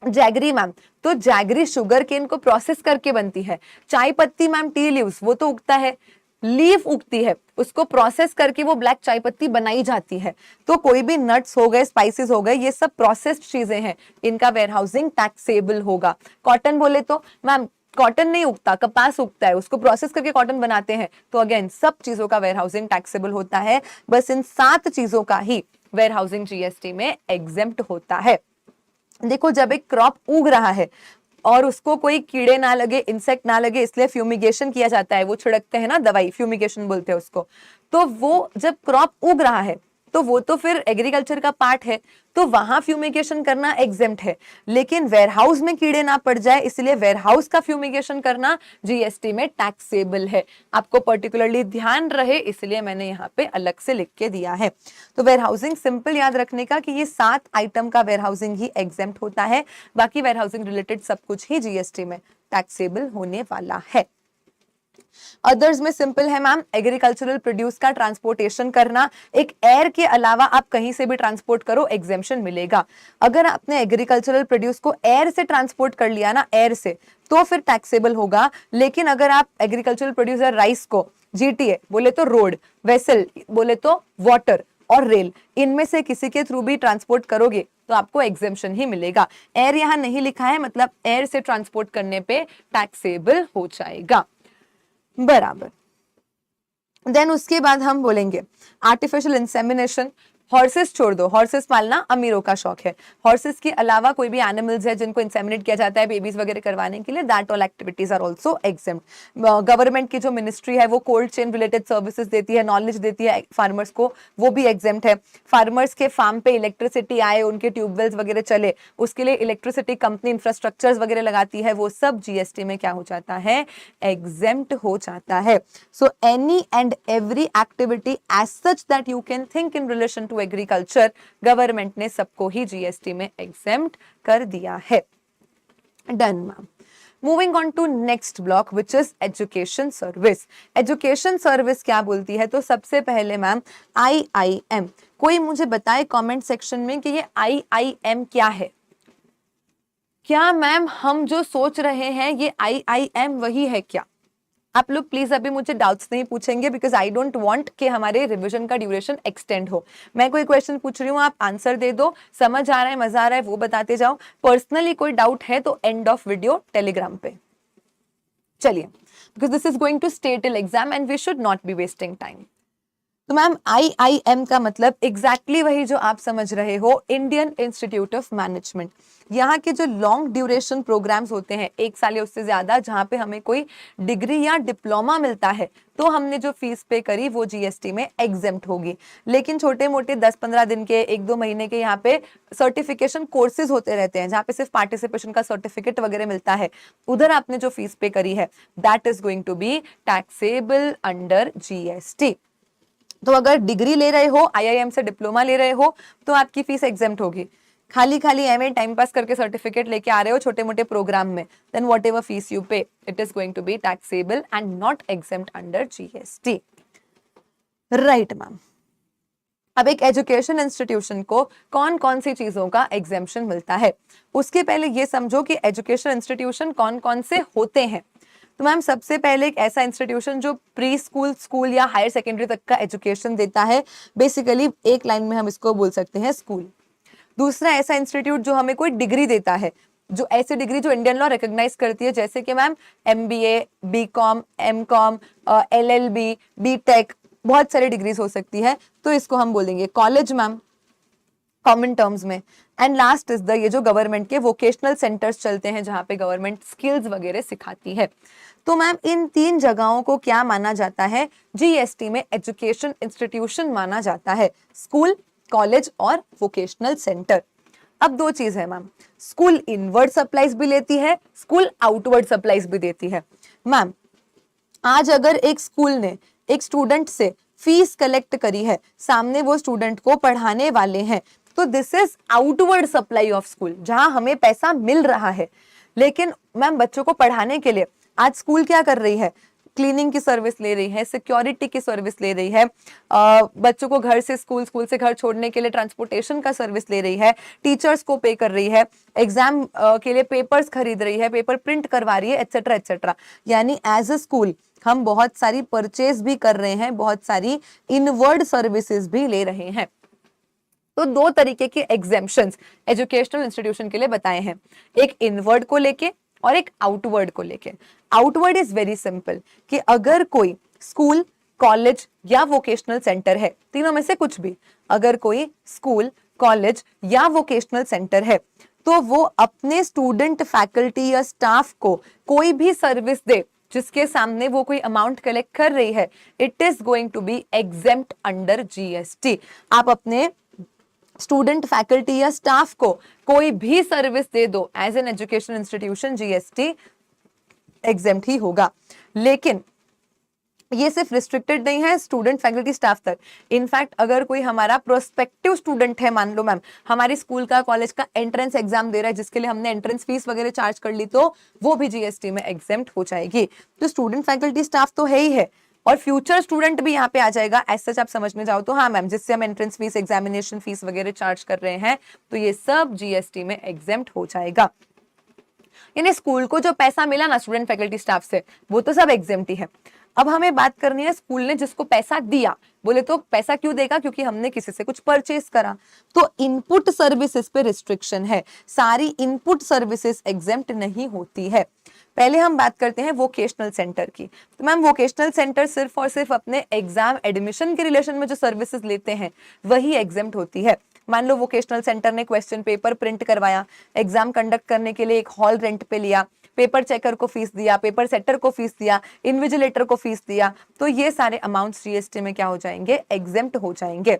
S1: जैगरी मैम, तो जैगरी शुगर केन को प्रोसेस करके बनती है। चाय पत्ती मैम, टी लीव्स, वो तो उगता है, लीफ उगती है, उसको प्रोसेस करके वो ब्लैक चाय पत्ती बनाई जाती है। तो कोई भी नट्स हो गए, स्पाइसेस हो गए, ये सब प्रोसेस्ड चीजें हैं, इनका वेयरहाउसिंग टैक्सेबल होगा। कॉटन बोले तो मैम कॉटन नहीं उगता, कपास उगता है, उसको प्रोसेस करके कॉटन बनाते हैं, तो अगेन सब चीजों का वेयर हाउसिंग टैक्सेबल होता है। बस इन 7 चीजों का ही वेयर हाउसिंग जीएसटी में एग्जेम्प्ट होता है। देखो, जब एक क्रॉप उग रहा है और उसको कोई कीड़े ना लगे, इंसेक्ट ना लगे, इसलिए फ्यूमिगेशन किया जाता है, वो छिड़कते हैं ना दवाई, फ्यूमिगेशन बोलते हैं उसको। तो वो जब क्रॉप उग रहा है तो वो तो फिर एग्रीकल्चर का पार्ट है, तो वहां फ्यूमिगेशन करना एग्जेम्प्ट है। लेकिन वेयरहाउस में कीड़े ना पड़ जाए, इसलिए वेयरहाउस का फ्यूमिगेशन करना जीएसटी में टैक्सेबल है। आपको पर्टिकुलरली ध्यान रहे इसलिए मैंने यहाँ पे अलग से लिख के दिया है। तो वेयरहाउसिंग सिंपल याद रखने का कि ये 7 आइटम का वेयरहाउसिंग ही एग्जेम्प्ट होता है, बाकी वेयरहाउसिंग रिलेटेड सब कुछ ही जीएसटी में टैक्सेबल होने वाला है। अदर्स में सिंपल है मैम, एग्रीकल्चरल प्रोड्यूस का ट्रांसपोर्टेशन करना, एक एयर के अलावा आप कहीं से भी ट्रांसपोर्ट करो, एग्जेम्पशन मिलेगा। अगर आपने एग्रीकल्चरल प्रोड्यूस को एयर से ट्रांसपोर्ट कर लिया ना, एयर से, तो फिर टैक्सेबल होगा। लेकिन अगर आप एग्रीकल्चरल प्रोड्यूसर राइस को जीटीए बोले तो रोड, वेसल बोले तो वाटर और रेल, इनमें से किसी के थ्रू भी ट्रांसपोर्ट करोगे तो आपको एग्जेम्पशन ही मिलेगा। एयर यहां नहीं लिखा है, मतलब एयर से ट्रांसपोर्ट करने पे टैक्सेबल हो जाएगा, बराबर। देन उसके बाद हम बोलेंगे आर्टिफिशियल इंसेमिनेशन। हॉर्सेस छोड़ दो, हॉर्सेस पालना अमीरों का शौक है। हॉर्सेस के अलावा कोई भी एनिमल्स है जिनको इंसेमिनेट किया जाता है बेबीज वगैरह करवाने के लिए, that all activities are also exempt. Government की जो मिनिस्ट्री है वो कोल्ड चेन रिलेटेड सर्विसेज देती है, नॉलेज देती है फार्मर्स को, वो भी एग्जेम्प्ट है। फार्मर्स के फार्म पे इलेक्ट्रिसिटी आए, उनके ट्यूबवेल्स वगैरह चले, उसके लिए इलेक्ट्रिसिटी कंपनी इंफ्रास्ट्रक्चर्स वगैरह लगाती है, वो सब जीएसटी में क्या हो जाता है, एग्जेम्प्ट हो जाता है। So any and every activity as such that you can think in relation to agriculture, government ने सबको ही जीएसटी में एग्जेम्प्ट कर दिया है। Done ma'am. Moving on to next block which is education service. Education service क्या बोलती है, तो सबसे पहले मैम IIM, कोई मुझे बताए कमेंट सेक्शन में कि ये IIM क्या है। क्या मैम हम जो सोच रहे हैं ये IIM वही है क्या? आप लोग प्लीज अभी मुझे डाउट्स नहीं पूछेंगे, बिकॉज आई डोंट वांट कि हमारे रिवीजन का ड्यूरेशन एक्सटेंड हो। मैं कोई क्वेश्चन पूछ रही हूँ, आप आंसर दे दो, समझ आ रहा है, मजा आ रहा है वो बताते जाओ। पर्सनली कोई डाउट है तो एंड ऑफ वीडियो टेलीग्राम पे। चलिए, because this is going to stay till exam and we should not be wasting time. तो मैम IIM का मतलब एग्जैक्टली वही जो आप समझ रहे हो, इंडियन इंस्टीट्यूट ऑफ मैनेजमेंट। यहाँ के जो लॉन्ग ड्यूरेशन प्रोग्राम्स होते हैं, 1 साल या उससे ज्यादा, जहाँ पे हमें कोई डिग्री या डिप्लोमा मिलता है, तो हमने जो फीस पे करी वो जीएसटी में एग्जेम्प्ट होगी। लेकिन छोटे मोटे 10-15 दिन के, 1-2 महीने के यहाँ पे सर्टिफिकेशन कोर्सेज होते रहते हैं, जहाँ पे सिर्फ पार्टिसिपेशन का सर्टिफिकेट वगैरह मिलता है, उधर आपने जो फीस पे करी है that is going to be taxable under GST. तो अगर डिग्री ले रहे हो, IIM से डिप्लोमा ले रहे हो, तो आपकी फीस एग्जेम्प्ट होगी। खाली एमए टाइम पास करके सर्टिफिकेट लेके आ रहे हो छोटे मोटे प्रोग्राम में, then whatever fees you pay, it is going to be taxable and not exempt under GST. Right ma'am. अब एक एजुकेशन इंस्टीट्यूशन को कौन कौन सी चीजों का एग्जेम्पशन मिलता है, उसके पहले ये समझो कि एजुकेशन इंस्टीट्यूशन कौन कौन से होते हैं। तो मैम सबसे पहले एक ऐसा इंस्टीट्यूशन जो प्री स्कूल, स्कूल या हायर सेकेंडरी तक का एजुकेशन देता है, बेसिकली एक लाइन में हम इसको बोल सकते हैं स्कूल। दूसरा ऐसा इंस्टीट्यूट जो हमें कोई डिग्री देता है, जो ऐसी डिग्री जो इंडियन लॉ रिकॉग्नाइज करती है, जैसे कि ma'am MBA, BCom, MCom, LLB, BTech, बहुत सारी डिग्रीज हो सकती है, तो इसको हम बोलेंगे कॉलेज मैम, कॉमन टर्म्स में। एंड लास्ट इज द, ये जो गवर्नमेंट के वोकेशनल सेंटर्स चलते हैं जहाँ पे गवर्नमेंट स्किल्स वगैरह सिखाती है। तो मैम इन 3 जगहों को क्या माना जाता है, जीएसटी में एजुकेशन इंस्टीट्यूशन माना जाता है, स्कूल, कॉलेज और वोकेशनल सेंटर। अब 2 चीज है मैम, स्कूल इनवर्ड सप्लाईज भी लेती है, स्कूल आउटवर्ड सप्लाईज भी देती है। मैम आज अगर एक स्कूल ने एक स्टूडेंट से फीस कलेक्ट करी है, सामने वो स्टूडेंट को पढ़ाने वाले हैं, तो this is outward supply of school, जहां हमें पैसा मिल रहा है। लेकिन मैम बच्चों को पढ़ाने के लिए आज स्कूल क्या कर रही है, क्लीनिंग की सर्विस ले रही है, सिक्योरिटी की सर्विस ले रही है, बच्चों को घर से स्कूल, स्कूल से घर छोड़ने के लिए ट्रांसपोर्टेशन का सर्विस ले रही है, टीचर्स को पे कर रही है, एग्जाम के लिए पेपर्स खरीद रही है, पेपर प्रिंट करवा रही है, एटसेट्रा एटसेट्रा। यानी एज अ स्कूल हम बहुत सारी परचेज भी कर रहे हैं, बहुत सारी इनवर्ड सर्विसेज भी ले रहे हैं। तो 2 तरीके के एग्जेम्पशंस एजुकेशनल इंस्टीट्यूशन के लिए बताए हैं, एक इनवर्ड को लेके और एक आउटवर्ड को लेके। आउटवर्ड इज वेरी सिंपल कि अगर कोई स्कूल, कॉलेज या वोकेशनल सेंटर है, तीनों में से कुछ भी, अगर कोई स्कूल, कॉलेज या वोकेशनल सेंटर है, तो वो अपने स्टूडेंट, फैकल्टी या स्टाफ को कोई भी सर्विस दे जिसके सामने वो कोई अमाउंट कलेक्ट कर रही है, it is going to be exempt under GST. आप अपने स्टूडेंट, फैकल्टी या स्टाफ को कोई भी सर्विस दे दो as an education institution, GST exempt ही होगा। लेकिन ये सिर्फ रिस्ट्रिक्टेड नहीं है स्टूडेंट, फैकल्टी, स्टाफ तक। इनफैक्ट अगर कोई हमारा प्रोस्पेक्टिव स्टूडेंट है, मान लो मैम हमारी स्कूल का, कॉलेज का एंट्रेंस एग्जाम दे रहा है जिसके लिए हमने एंट्रेंस फीस वगैरह चार्ज कर ली, तो वो भी जीएसटी में एग्जेम्प्ट हो जाएगी। तो स्टूडेंट, फैकल्टी, स्टाफ तो है ही है, और फ्यूचर स्टूडेंट भी यहाँ पे आ जाएगा। ऐसा आप समझने जाओ तो हाँ मैम, जिससे हम एंट्रेंस फीस, एग्जामिनेशन फीस वगैरह चार्ज कर रहे हैं, तो ये सब जीएसटी में एग्जेम्प्ट हो जाएगा। यानी स्कूल को जो पैसा मिला ना स्टूडेंट, फैकल्टी, स्टाफ से, वो तो सब एग्जेम्प्ट ही है। अब हमें बात करनी है स्कूल ने जिसको पैसा दिया। बोले तो पैसा क्यों देगा? क्योंकि हमने किसी से कुछ परचेस करा। तो इनपुट सर्विसेज पे रिस्ट्रिक्शन है, सारी इनपुट सर्विसेज एग्जेम्प्ट नहीं होती है। पहले हम बात करते हैं वोकेशनल सेंटर की। तो मैम वोकेशनल सेंटर सिर्फ और सिर्फ अपने एग्जाम एडमिशन के रिलेशन में जो सर्विसेज लेते हैं वही एग्जेम्प्ट होती है। मान लो वोकेशनल सेंटर ने क्वेश्चन पेपर प्रिंट करवाया, एग्जाम कंडक्ट करने के लिए एक हॉल रेंट पे लिया, पेपर चेकर को फीस दिया, पेपर सेटर को फीस दिया, इन्विजिलेटर को फीस दिया, तो ये सारे अमाउंट्स जीएसटी में क्या हो जाएंगे? एग्जेम्प्ट हो जाएंगे।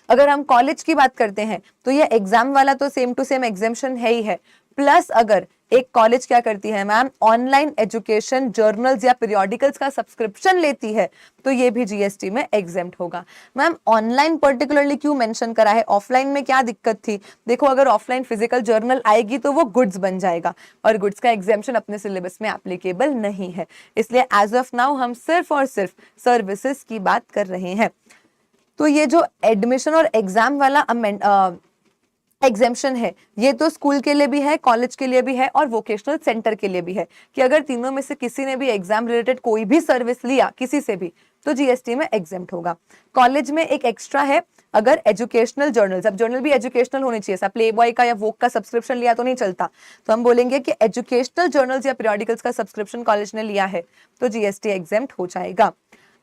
S1: अगर हम कॉलेज की बात करते हैं तो ये एग्जाम वाला तो सेम टू सेम एग्जेम्पशन है ही है, प्लस अगर एक कॉलेज क्या करती है मैम, ऑनलाइन एजुकेशन जर्नल्स या पीरियोडिकल्स का सब्सक्रिप्शन लेती है, तो ये भी जीएसटी में एग्जेम्प्ट होगा। मैम ऑनलाइन पर्टिकुलरली क्यों मेंशन करा है? ऑफलाइन में क्या दिक्कत थी? देखो अगर ऑफलाइन फिजिकल जर्नल आएगी तो वो गुड्स बन जाएगा, और गुड्स का एग्जेम्पशन अपने सिलेबस में एप्लीकेबल नहीं है, इसलिए एज ऑफ नाउ हम सिर्फ और सिर्फ सर्विसेज की बात कर रहे हैं। तो ये जो एडमिशन और एग्जाम वाला एग्जेम्पशन है, ये तो स्कूल के लिए भी है, कॉलेज के लिए भी है और वोकेशनल सेंटर के लिए भी है, कि अगर तीनों में से किसी ने भी एग्जाम रिलेटेड कोई भी सर्विस लिया किसी से भी, तो जीएसटी में एग्जेम्प्ट होगा। कॉलेज में एक एक्स्ट्रा है, अगर एजुकेशनल जर्नल्स, अब जर्नल भी एजुकेशनल होनी चाहिए, प्ले बॉय का या वोक का सब्सक्रिप्शन लिया तो नहीं चलता, तो हम बोलेंगे कि एजुकेशनल जर्नल्स या पीरियोडिकल्स का सब्सक्रिप्शन कॉलेज ने लिया है तो जीएसटी एग्जेम्प्ट हो जाएगा।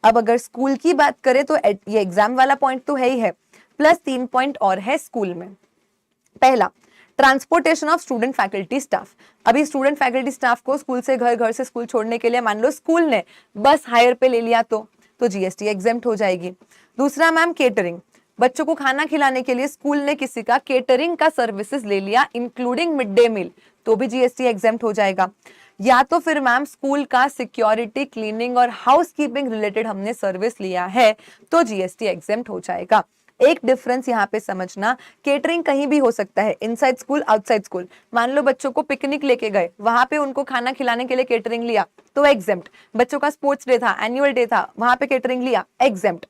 S1: अब अगर स्कूल की बात करें तो ये एग्जाम वाला पॉइंट तो है ही है, प्लस 3 पॉइंट और है स्कूल में। पहला, transportation of student, faculty, staff. अभी स्टूडेंट, फैकल्टी, स्टाफ को स्कूल से घर, घर से स्कूल छोड़ने के लिए मान लो स्कूल ने बस हायर पे ले लिया तो जीएसटी एग्जेम्प्ट हो जाएगी। दूसरा मैम केटरिंग, बच्चों को खाना खिलाने के लिए स्कूल ने किसी का केटरिंग का सर्विसेज ले लिया इंक्लूडिंग मिड डे मील, तो भी जीएसटी एग्जेम्प्ट हो जाएगा। या तो फिर मैम स्कूल का सिक्योरिटी, क्लीनिंग और हाउसकीपिंग रिलेटेड हमने सर्विस लिया है तो जीएसटी एग्जेम्प्ट हो जाएगा। एक डिफरेंस यहाँ पे समझना, केटरिंग कहीं भी हो सकता है, इनसाइड स्कूल, आउटसाइड स्कूल। मान लो बच्चों को पिकनिक लेके गए, वहां पे उनको खाना खिलाने के लिए केटरिंग लिया तो एग्जेम्प्ट। बच्चों का स्पोर्ट्स डे था, एनुअल डे था, वहां पे केटरिंग लिया, एग्जेम्प्ट।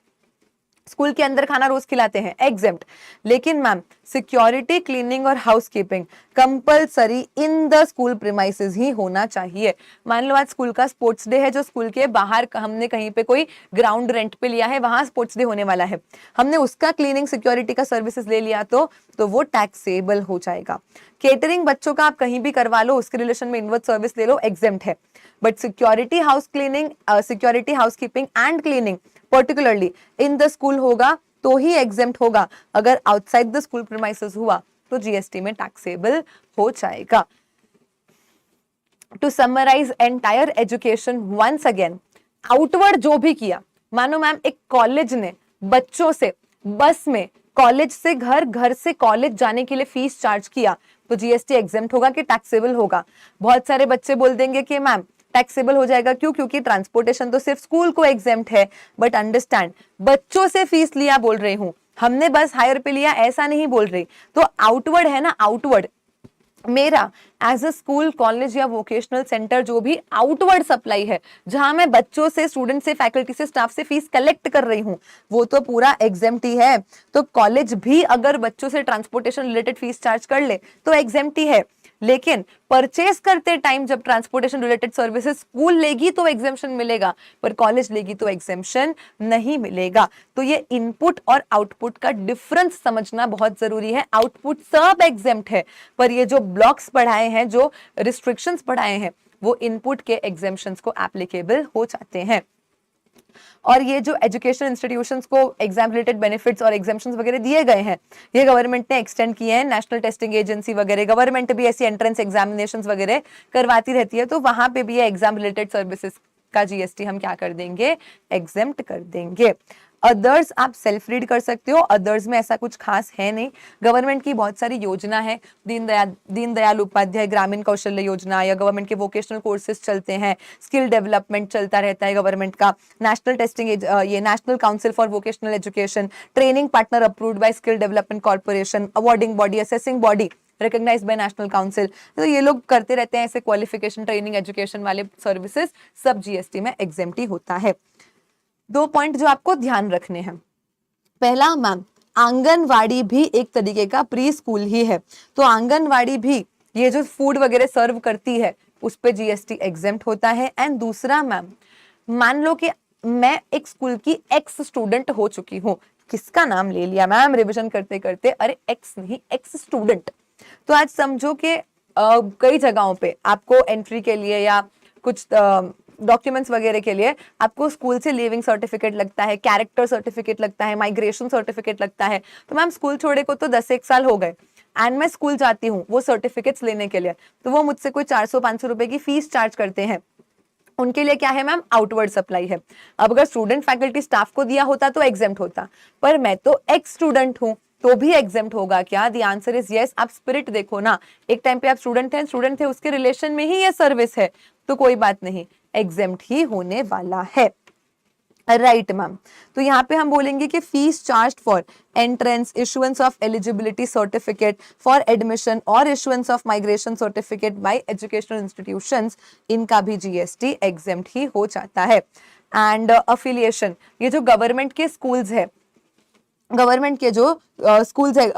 S1: स्कूल के अंदर खाना रोज खिलाते हैं, एग्जेम्प्ट। लेकिन मैम सिक्योरिटी, क्लीनिंग और housekeeping compulsory in the school premises ही होना चाहिए। मान लो आज स्कूल का स्पोर्ट्स डे है, जो स्कूल के बाहर हमने कहीं पे कोई ग्राउंड रेंट पे लिया है, वहां स्पोर्ट्स डे होने वाला है, हमने उसका क्लीनिंग, सिक्योरिटी का सर्विसेज ले लिया तो वो टैक्सेबल हो जाएगा। केटरिंग बच्चों का आप कहीं भी करवा लो, उसके रिलेशन में इनवर्ट सर्विस ले लो, एग्जेम्प्ट है। But security, house cleaning, security, housekeeping and cleaning particularly in the school होगा तो ही एग्जेम्प्ट होगा। अगर आउटसाइड द स्कूल प्रीमाइसेस हुआ तो जीएसटी में टैक्सेबल हो जाएगा। To summarise entire education once again, outward जो भी किया, मानो मैम एक कॉलेज ने बच्चों से बस में कॉलेज से घर, घर से कॉलेज जाने के लिए फीस चार्ज किया तो जीएसटी एग्जेम्प्ट होगा कि टैक्सेबल होगा। बहुत सारे बच्चे बोल देंगे कि मैम टैक्सेबल हो जाएगा, क्यों? क्योंकि ट्रांसपोर्टेशन तो सिर्फ स्कूल को एग्जेम्प्ट है। बट अंडरस्टैंड, बच्चों से फीस लिया बोल रही हूं, हमने बस हायर पे लिया ऐसा नहीं बोल रही। तो आउटवर्ड है ना, आउटवर्ड मेरा एज अ स्कूल, कॉलेज या वोकेशनल सेंटर जो भी आउटवर्ड सप्लाई है, जहां मैं बच्चों से, स्टूडेंट से, फैकल्टी से, स्टाफ से फीस कलेक्ट कर रही हूं, वो तो पूरा एग्जेम्प्ट ही है। तो कॉलेज भी अगर बच्चों से ट्रांसपोर्टेशन रिलेटेड फीस चार्ज कर ले तो एग्जेम्प्ट ही है। लेकिन परचेस करते टाइम जब ट्रांसपोर्टेशन रिलेटेड सर्विसेज स्कूल लेगी तो एग्जेम्पशन मिलेगा, पर कॉलेज लेगी तो एग्जेम्पशन नहीं मिलेगा। तो ये इनपुट और आउटपुट का डिफरेंस समझना बहुत जरूरी है। आउटपुट सब एग्जेम्प्ट है, पर ये जो ब्लॉक्स पढ़ाए हैं, जो रिस्ट्रिक्शंस पढ़ाए हैं, वो इनपुट के एग्जेम्पशंस को एप्लीकेबल हो जाते हैं। और ये जो एजुकेशन इंस्टीट्यूशंस को एग्जाम रिलेटेड बेनिफिट्स और एग्जाम्शंस वगैरह दिए गए हैं, ये गवर्नमेंट ने एक्सटेंड किए हैं। नेशनल टेस्टिंग एजेंसी वगैरह, गवर्नमेंट भी ऐसी एंट्रेंस एग्जामिनेशंस वगैरह करवाती रहती है, तो वहां पे भी ये एग्जाम रिलेटेड सर्विसेज का जीएसटी हम क्या कर देंगे, एग्जेम्प्ट कर देंगे। अदर्स आप सेल्फ रीड कर सकते हो, अदर्स में ऐसा कुछ खास है नहीं। गवर्नमेंट की बहुत सारी योजना है, दीनदयाल उपाध्याय ग्रामीण कौशल्य योजना, या गवर्नमेंट के वोकेशनल कोर्सेज चलते हैं, स्किल डेवलपमेंट चलता रहता है गवर्नमेंट का, नेशनल टेस्टिंग ये national council for vocational education, training partner approved by skill development corporation, awarding body, assessing body recognised by national council, तो ये लोग करते रहते हैं ऐसे क्वालिफिकेशन ट्रेनिंग एजुकेशन वाले सर्विसेज, सब जीएसटी में एग्जेम्प्ट ही होता है। 2 पॉइंट जो आपको ध्यान रखने हैं। पहला मैम, आंगनवाड़ी भी एक तरीके का प्री स्कूल ही है, तो आंगनवाड़ी भी ये जो फूड वगैरह सर्व करती है उस पे जीएसटी एग्जेम्प्ट होता है। एंड दूसरा मैम, मान लो कि मैं एक स्कूल की एक्स स्टूडेंट हो चुकी हूँ, किसका नाम ले लिया मैम रिविजन करते करते, अरे एक्स नहीं, एक्स स्टूडेंट। तो आज समझो कि कई जगहों पे आपको एंट्री के लिए या कुछ डॉक्यूमेंट्स वगैरह के लिए आपको स्कूल से लीविंग सर्टिफिकेट लगता है, कैरेक्टर सर्टिफिकेट लगता है, माइग्रेशन सर्टिफिकेट लगता है। तो मैम स्कूल छोड़े को तो 10-1 साल हो गए एंड मैं स्कूल जाती हूँ वो सर्टिफिकेट्स लेने के लिए, तो वो मुझसे कोई 400-500 रुपए की फीस चार्ज करते हैं। उनके लिए क्या है मैम, आउटवर्ड सप्लाई है। अब अगर स्टूडेंट फैकल्टी स्टाफ को दिया होता तो एग्जेम्प्ट होता, पर मैं तो एक्स स्टूडेंट हूँ तो भी एग्जेम्प्ट होगा क्या? The answer is yes. आप स्पिरिट देखो ना, एक टाइम पे आप स्टूडेंट थे, उसके रिलेशन में ही ये सर्विस है, तो कोई बात नहीं, एग्जेम्प्ट ही होने वाला है। राइट मैम, तो यहाँ पे हम बोलेंगे कि fees charge for entrance, issuance of eligibility certificate for admission और issuance of migration certificate by educational institutions, इनका भी जीएसटी एग्जेम्प्ट ही हो जाता है। एंड अफिलिएशन, ये जो गवर्नमेंट के स्कूल्स है, गवर्नमेंट के जो स्कूल्स है,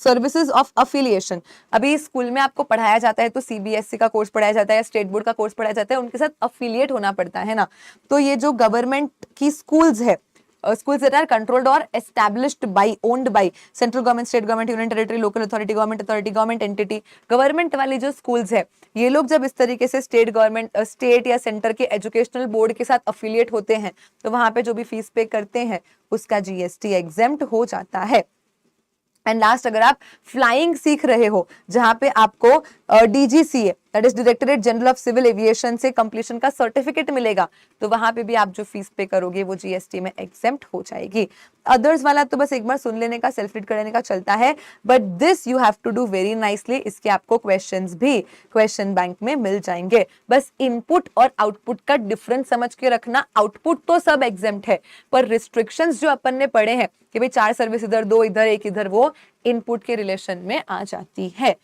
S1: सर्विसेज ऑफ अफिलिएशन, अभी स्कूल में आपको पढ़ाया जाता है तो सीबीएसई का कोर्स पढ़ाया जाता है, स्टेट बोर्ड का कोर्स पढ़ाया जाता है, उनके साथ अफिलिएट होना पड़ता है ना। तो ये जो गवर्नमेंट की स्कूल्स है, schools that are controlled or established by, owned by central government, state government, union territory, local authority, government entity, government वाली जो स्कूल्स है, ये लोग जब इस तरीके से स्टेट गवर्नमेंट, स्टेट या सेंटर के एजुकेशनल बोर्ड के साथ अफिलिएट होते हैं, तो वहां पे जो भी फीस पे करते हैं उसका जीएसटी एग्जेम्प्ट हो जाता है। एंड लास्ट, अगर आप फ्लाइंग सीख रहे हो, जहां पे आपको DGCA, that is directorate general of civil aviation से कंप्लीशन का सर्टिफिकेट मिलेगा, तो वहां पे भी आप जो फीस पे करोगे वो जीएसटी में एग्जेम्प्ट हो जाएगी। अदर्स वाला तो बस एक बार सुन लेने का, सेल्फ रीड कर लेने का चलता है, but this you have to do very nicely. इसके आपको क्वेश्चंस भी क्वेश्चन बैंक में मिल जाएंगे। बस इनपुट और आउटपुट का डिफरेंस समझ के रखना। आउटपुट तो सब एग्जेम्प्ट है, पर रिस्ट्रिक्शंस जो अपन ने पढ़े हैं कि भाई 4 सर्विस इधर, 2 इधर, 1 इधर, वो इनपुट के रिलेशन में आ जाती है।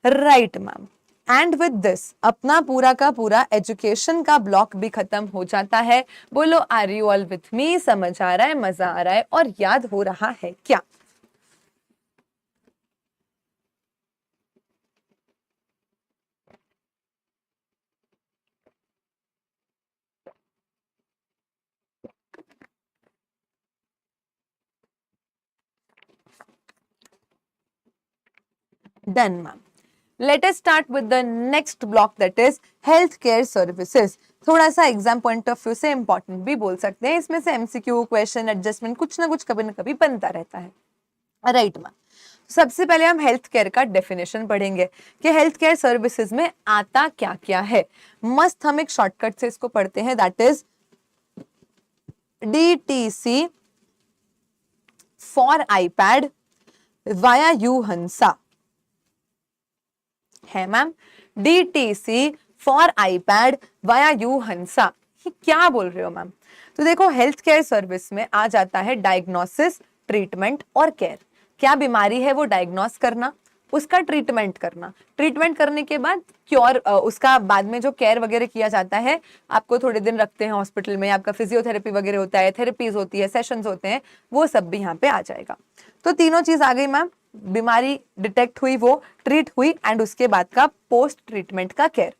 S1: Right ma'am, and with this अपना पूरा का पूरा एजुकेशन का ब्लॉक भी खत्म हो जाता है। बोलो, are you all with me? समझ आ रहा है, मजा आ रहा है और याद हो रहा है क्या? Done ma'am. Let us start with the next block, that is healthcare services. थोड़ा सा एग्जाम पॉइंट ऑफ व्यू से इंपॉर्टेंट भी बोल सकते हैं। इसमें से एमसीक्यू, क्वेश्चन, एडजस्टमेंट कुछ ना कुछ कभी ना कभी बनता रहता है। राइट मैम, सबसे पहले हम हेल्थ केयर का डेफिनेशन पढ़ेंगे कि हेल्थ केयर सर्विसेज में आता क्या क्या है। मस्त हम एक शॉर्टकट से इसको पढ़ते हैं, that is DTC for iPad via यू हंसा है ma'am. DTC for iPad via यू हंसा, ये क्या बोल रहे हो मैम? तो देखो, हेल्थ केयर सर्विस में आ जाता है डायग्नोसिस, ट्रीटमेंट और केयर। क्या बीमारी है वो डायग्नोस करना, उसका ट्रीटमेंट करना, ट्रीटमेंट करने के बाद क्योर, उसका बाद में जो केयर वगैरह किया जाता है, आपको थोड़े दिन रखते हैं हॉस्पिटल में, आपका फिजियोथेरेपी वगैरह होता है, थेरेपीज होती है, सेशंस होते हैं, वो सब भी यहाँ पे आ जाएगा। तो तीनों चीज आ गई मैम। बीमारी डिटेक्ट हुई वो ट्रीट हुई एंड उसके बाद का पोस्ट ट्रीटमेंट का केयर।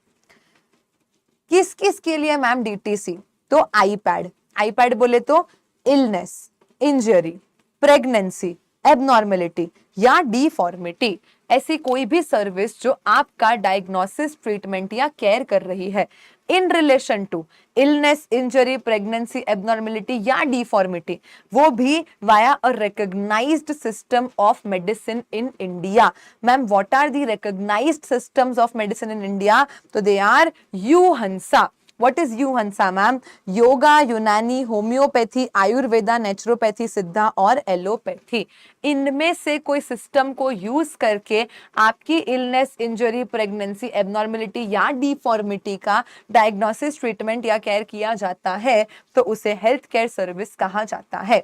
S1: किस किस के लिए मैम डीटीसी? तो आईपैड बोले तो इलनेस, इंजरी, प्रेगनेंसी, एबनॉर्मेलिटी या डिफॉर्मिटी, ऐसी कोई भी सर्विस जो आपका डायग्नोसिस, ट्रीटमेंट या केयर कर रही है in relation to illness, injury, pregnancy, abnormality या डिफॉर्मिटी, वो भी via a recognized system of medicine in India. Ma'am what are the recognized systems of medicine in India? तो दे आर यूहंसा। What is यूहंसा ma'am? Yoga, Unani, homeopathy, Ayurveda, naturopathy, सिद्धा और allopathy, इनमें से कोई सिस्टम को यूज करके आपकी इलनेस, इंजरी, प्रेगनेंसी, एबनॉर्मेलिटी या डिफॉर्मिटी का डायग्नोसिस, ट्रीटमेंट या केयर किया जाता है तो उसे हेल्थ केयर सर्विस कहा जाता है।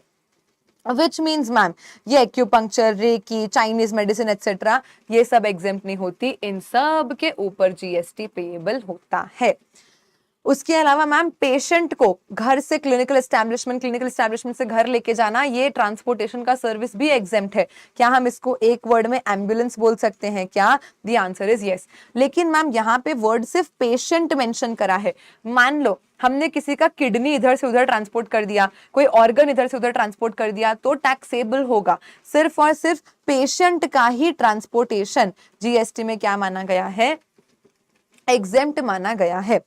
S1: विच मीन्स मैम ये acupuncture, reiki, Chinese medicine etcetera ये सब एग्जेम्प्ट नहीं होती, इन सब के ऊपर जीएसटी पेएबल होता है। उसके अलावा मैम पेशेंट को घर से क्लिनिकल एस्टैब्लिशमेंट से घर लेके जाना, ये ट्रांसपोर्टेशन का सर्विस भी एग्जेम्प्ट है। क्या हम इसको एक वर्ड में एम्बुलेंस बोल सकते हैं क्या? The answer is yes. लेकिन मैम यहाँ पे वर्ड सिर्फ पेशेंट मेंशन करा है। मान लो हमने किसी का किडनी इधर से उधर ट्रांसपोर्ट कर दिया, कोई ऑर्गन इधर से उधर ट्रांसपोर्ट कर दिया तो टैक्सेबल होगा। सिर्फ और सिर्फ पेशेंट का ही ट्रांसपोर्टेशन जीएसटी में क्या माना गया है? एग्जेम्प्ट माना गया है।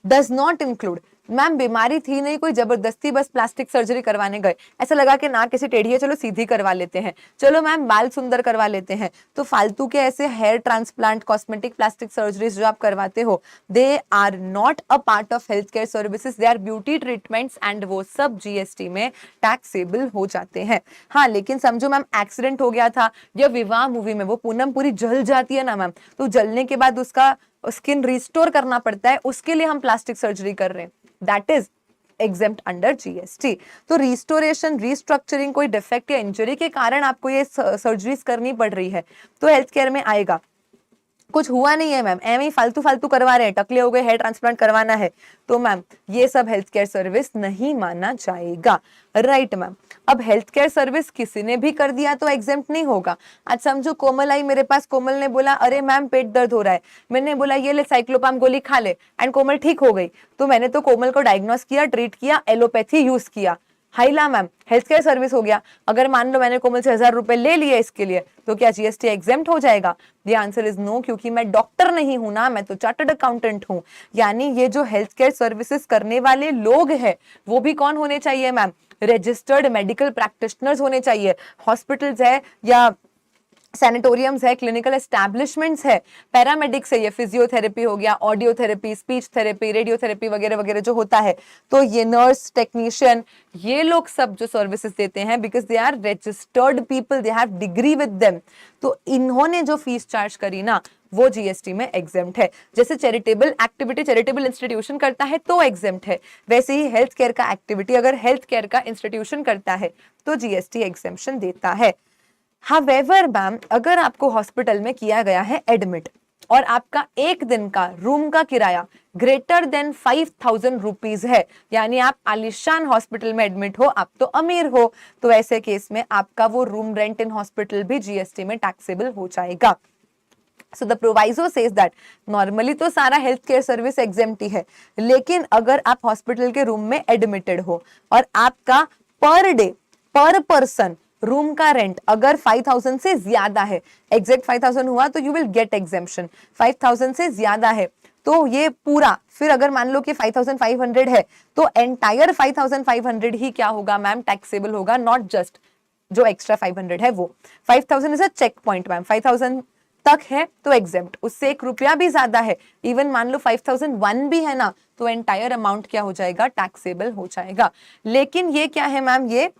S1: डज नॉट इंक्लूड, मैम बीमारी थी नहीं कोई, जबरदस्ती बस प्लास्टिक सर्जरी करवाने गए, ऐसा लगा कि नाक कैसी टेढ़ी है चलो सीधी करवा लेते हैं, चलो मैम बाल सुंदर करवा लेते हैं, तो फालतू के ऐसे hair transplant, cosmetic plastic surgeries जो आप करवाते हो, they are not a part of health care services, they are beauty treatments and वो सब जीएसटी में टैक्सेबल हो जाते हैं। हाँ लेकिन समझो मैम एक्सीडेंट हो गया था, या विवाह मूवी में वो पूनम पूरी जल जाती है ना मैम, तो जलने के बाद उसका स्किन रिस्टोर करना पड़ता है, उसके लिए हम प्लास्टिक सर्जरी कर रहे हैं, that is exempt under GST. तो रिस्टोरेशन, रिस्ट्रक्चरिंग, कोई डिफेक्ट या इंजरी के कारण आपको ये सर्जरीज करनी पड़ रही है तो हेल्थ केयर में आएगा। कुछ हुआ नहीं है मैम, एम ही फालतू फालतू करवा रहे हैं, टकले हो गए, हेयर ट्रांसप्लांट करवाना है, तो मैम ये सब हेल्थ केयर सर्विस नहीं माना जाएगा। Right ma'am. अब हेल्थ केयर सर्विस किसी ने भी कर दिया तो एग्जेम्प्ट नहीं होगा। आज समझो कोमल आई मेरे पास, कोमल ने बोला अरे मैम पेट दर्द हो रहा है, मैंने बोला ये ले साइक्लोपाम गोली खा ले, एंड कोमल ठीक हो गई, तो मैंने तो कोमल को डायग्नोस किया, ट्रीट किया, एलोपैथी यूज किया, हाइला मैम हेल्थ केयर सर्विस हो गया। अगर मान लो मैंने कोमल से 1000 रुपए ले लिए इसके लिए, तो क्या जीएसटी एग्जेम्प्ट हो जाएगा? द आंसर इज नो, क्योंकि मैं डॉक्टर नहीं हूं ना, मैं तो चार्टर्ड अकाउंटेंट हूं। यानी ये जो हेल्थ केयर सर्विसेज करने वाले लोग हैं वो भी कौन होने चाहिए मैम? रजिस्टर्ड मेडिकल प्रैक्टिशनर्स होने चाहिए। हॉस्पिटल्स है या सैनिटोरियम्स है, क्लिनिकल एस्टैब्लिशमेंट्स है, पैरामेडिक्स है, ये फिजियोथेरेपी हो गया, audio therapy, speech therapy, radiotherapy वगैरह वगैरह जो होता है, तो ये नर्स, टेक्नीशियन, ये लोग सब जो सर्विसेज देते हैं because they are registered people, they have degree with them, तो इन्होंने जो फीस चार्ज करी ना वो जीएसटी में एग्जेम्प्ट है। जैसे चैरिटेबल एक्टिविटी चैरिटेबल इंस्टीट्यूशन करता है तो एग्जेम्प्ट है, वैसे ही हेल्थ केयर का एक्टिविटी अगर हेल्थ केयर का इंस्टीट्यूशन करता है तो जीएसटी एग्जेम्पशन देता है। हावेवर मैम अगर आपको हॉस्पिटल में किया गया है एडमिट और आपका एक दिन का रूम का किराया ग्रेटर देन 5000 रुपीज है, यानी आप आलिशान हॉस्पिटल में एडमिट हो, आप तो अमीर हो, तो ऐसे केस में आपका वो रूम रेंट इन हॉस्पिटल भी जीएसटी में टैक्सेबल हो जाएगा। So the proviso says that normally तो सारा हेल्थ केयर सर्विस एग्जेम्प्ट ही है, लेकिन अगर आप हॉस्पिटल के रूम में एडमिटेड हो और आपका पर डे पर पर्सन रूम का रेंट अगर 5000 से ज्यादा है, एग्जैक्ट 5000 हुआ तो यू विल गेट एग्जेम्पशन, 5000 से ज्यादा है तो ये पूरा, फिर अगर मान लो कि 5500 है तो एंटायर 5500 ही क्या होगा मैम? टैक्सेबल होगा, नॉट जस्ट जो एक्स्ट्रा 500 है वो। 5000 is a check point ma'am, 5000 तक है तो एग्जेम्प्ट, उससे 1 रुपया भी ज्यादा है, इवन मान लो 5001 भी है ना, तो एंटायर अमाउंट क्या हो जाएगा? टैक्सेबल हो जाएगा। लेकिन ये क्या है मैम? ये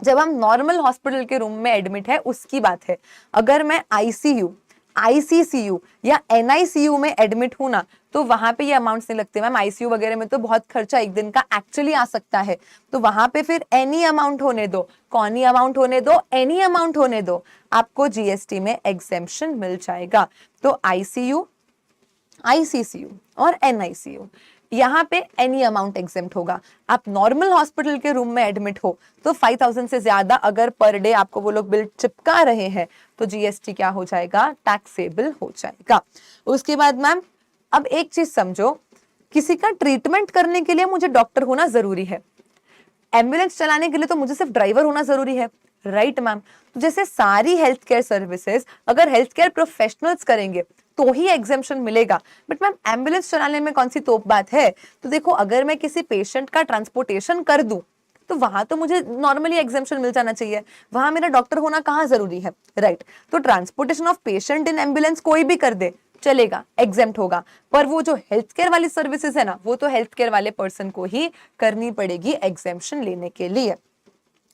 S1: जब हम नॉर्मल हॉस्पिटल के रूम में एडमिट है उसकी बात है। अगर मैं आईसीयू, आईसीसीयू या एनआईसीयू में एडमिट हूं ना, तो वहां पे ये अमाउंट्स नहीं लगते मैम। आईसीयू वगैरह में तो बहुत खर्चा एक दिन का एक्चुअली आ सकता है, तो वहां पे फिर एनी अमाउंट होने दो, कौन ही अमाउंट होने दो, एनी अमाउंट होने दो, आपको जीएसटी में एग्जेम्पशन मिल जाएगा। तो आईसीयू, आईसीसीयू और एनआईसीयू यहाँ पे एनी अमाउंट एग्जेम्प्ट होगा। आप नॉर्मल हॉस्पिटल के रूम में एडमिट हो तो 5,000 से ज्यादा अगर पर डे आपको वो लोग बिल चिपका रहे हैं तो जीएसटी क्या हो जाएगा, टैक्सेबल हो जाएगा। उसके बाद मैम अब एक चीज समझो, किसी का ट्रीटमेंट करने के लिए मुझे डॉक्टर होना जरूरी है, एम्बुलेंस चलाने के लिए तो मुझे सिर्फ ड्राइवर होना जरूरी है, राइट मैम। तो जैसे सारी हेल्थ केयर सर्विसेज अगर हेल्थ केयर प्रोफेशनल्स करेंगे तो ही एग्जेम्पशन मिलेगा। बट मैम एम्बुलेंस चलाने में कौन सी तोप बात है। तो देखो अगर मैं किसी पेशेंट का ट्रांसपोर्टेशन कर दूं तो वहां तो मुझे नॉर्मली एग्जेम्पशन मिल जाना चाहिए, वहां मेरा डॉक्टर होना कहाँ जरूरी है, राइट। तो transportation of patient in ambulance कोई भी कर दे चलेगा, एग्जेम्प्ट होगा। पर वो जो हेल्थ केयर वाली सर्विसेज है ना, वो तो हेल्थ केयर वाले पर्सन को ही करनी पड़ेगी एग्जेम्पशन लेने के लिए।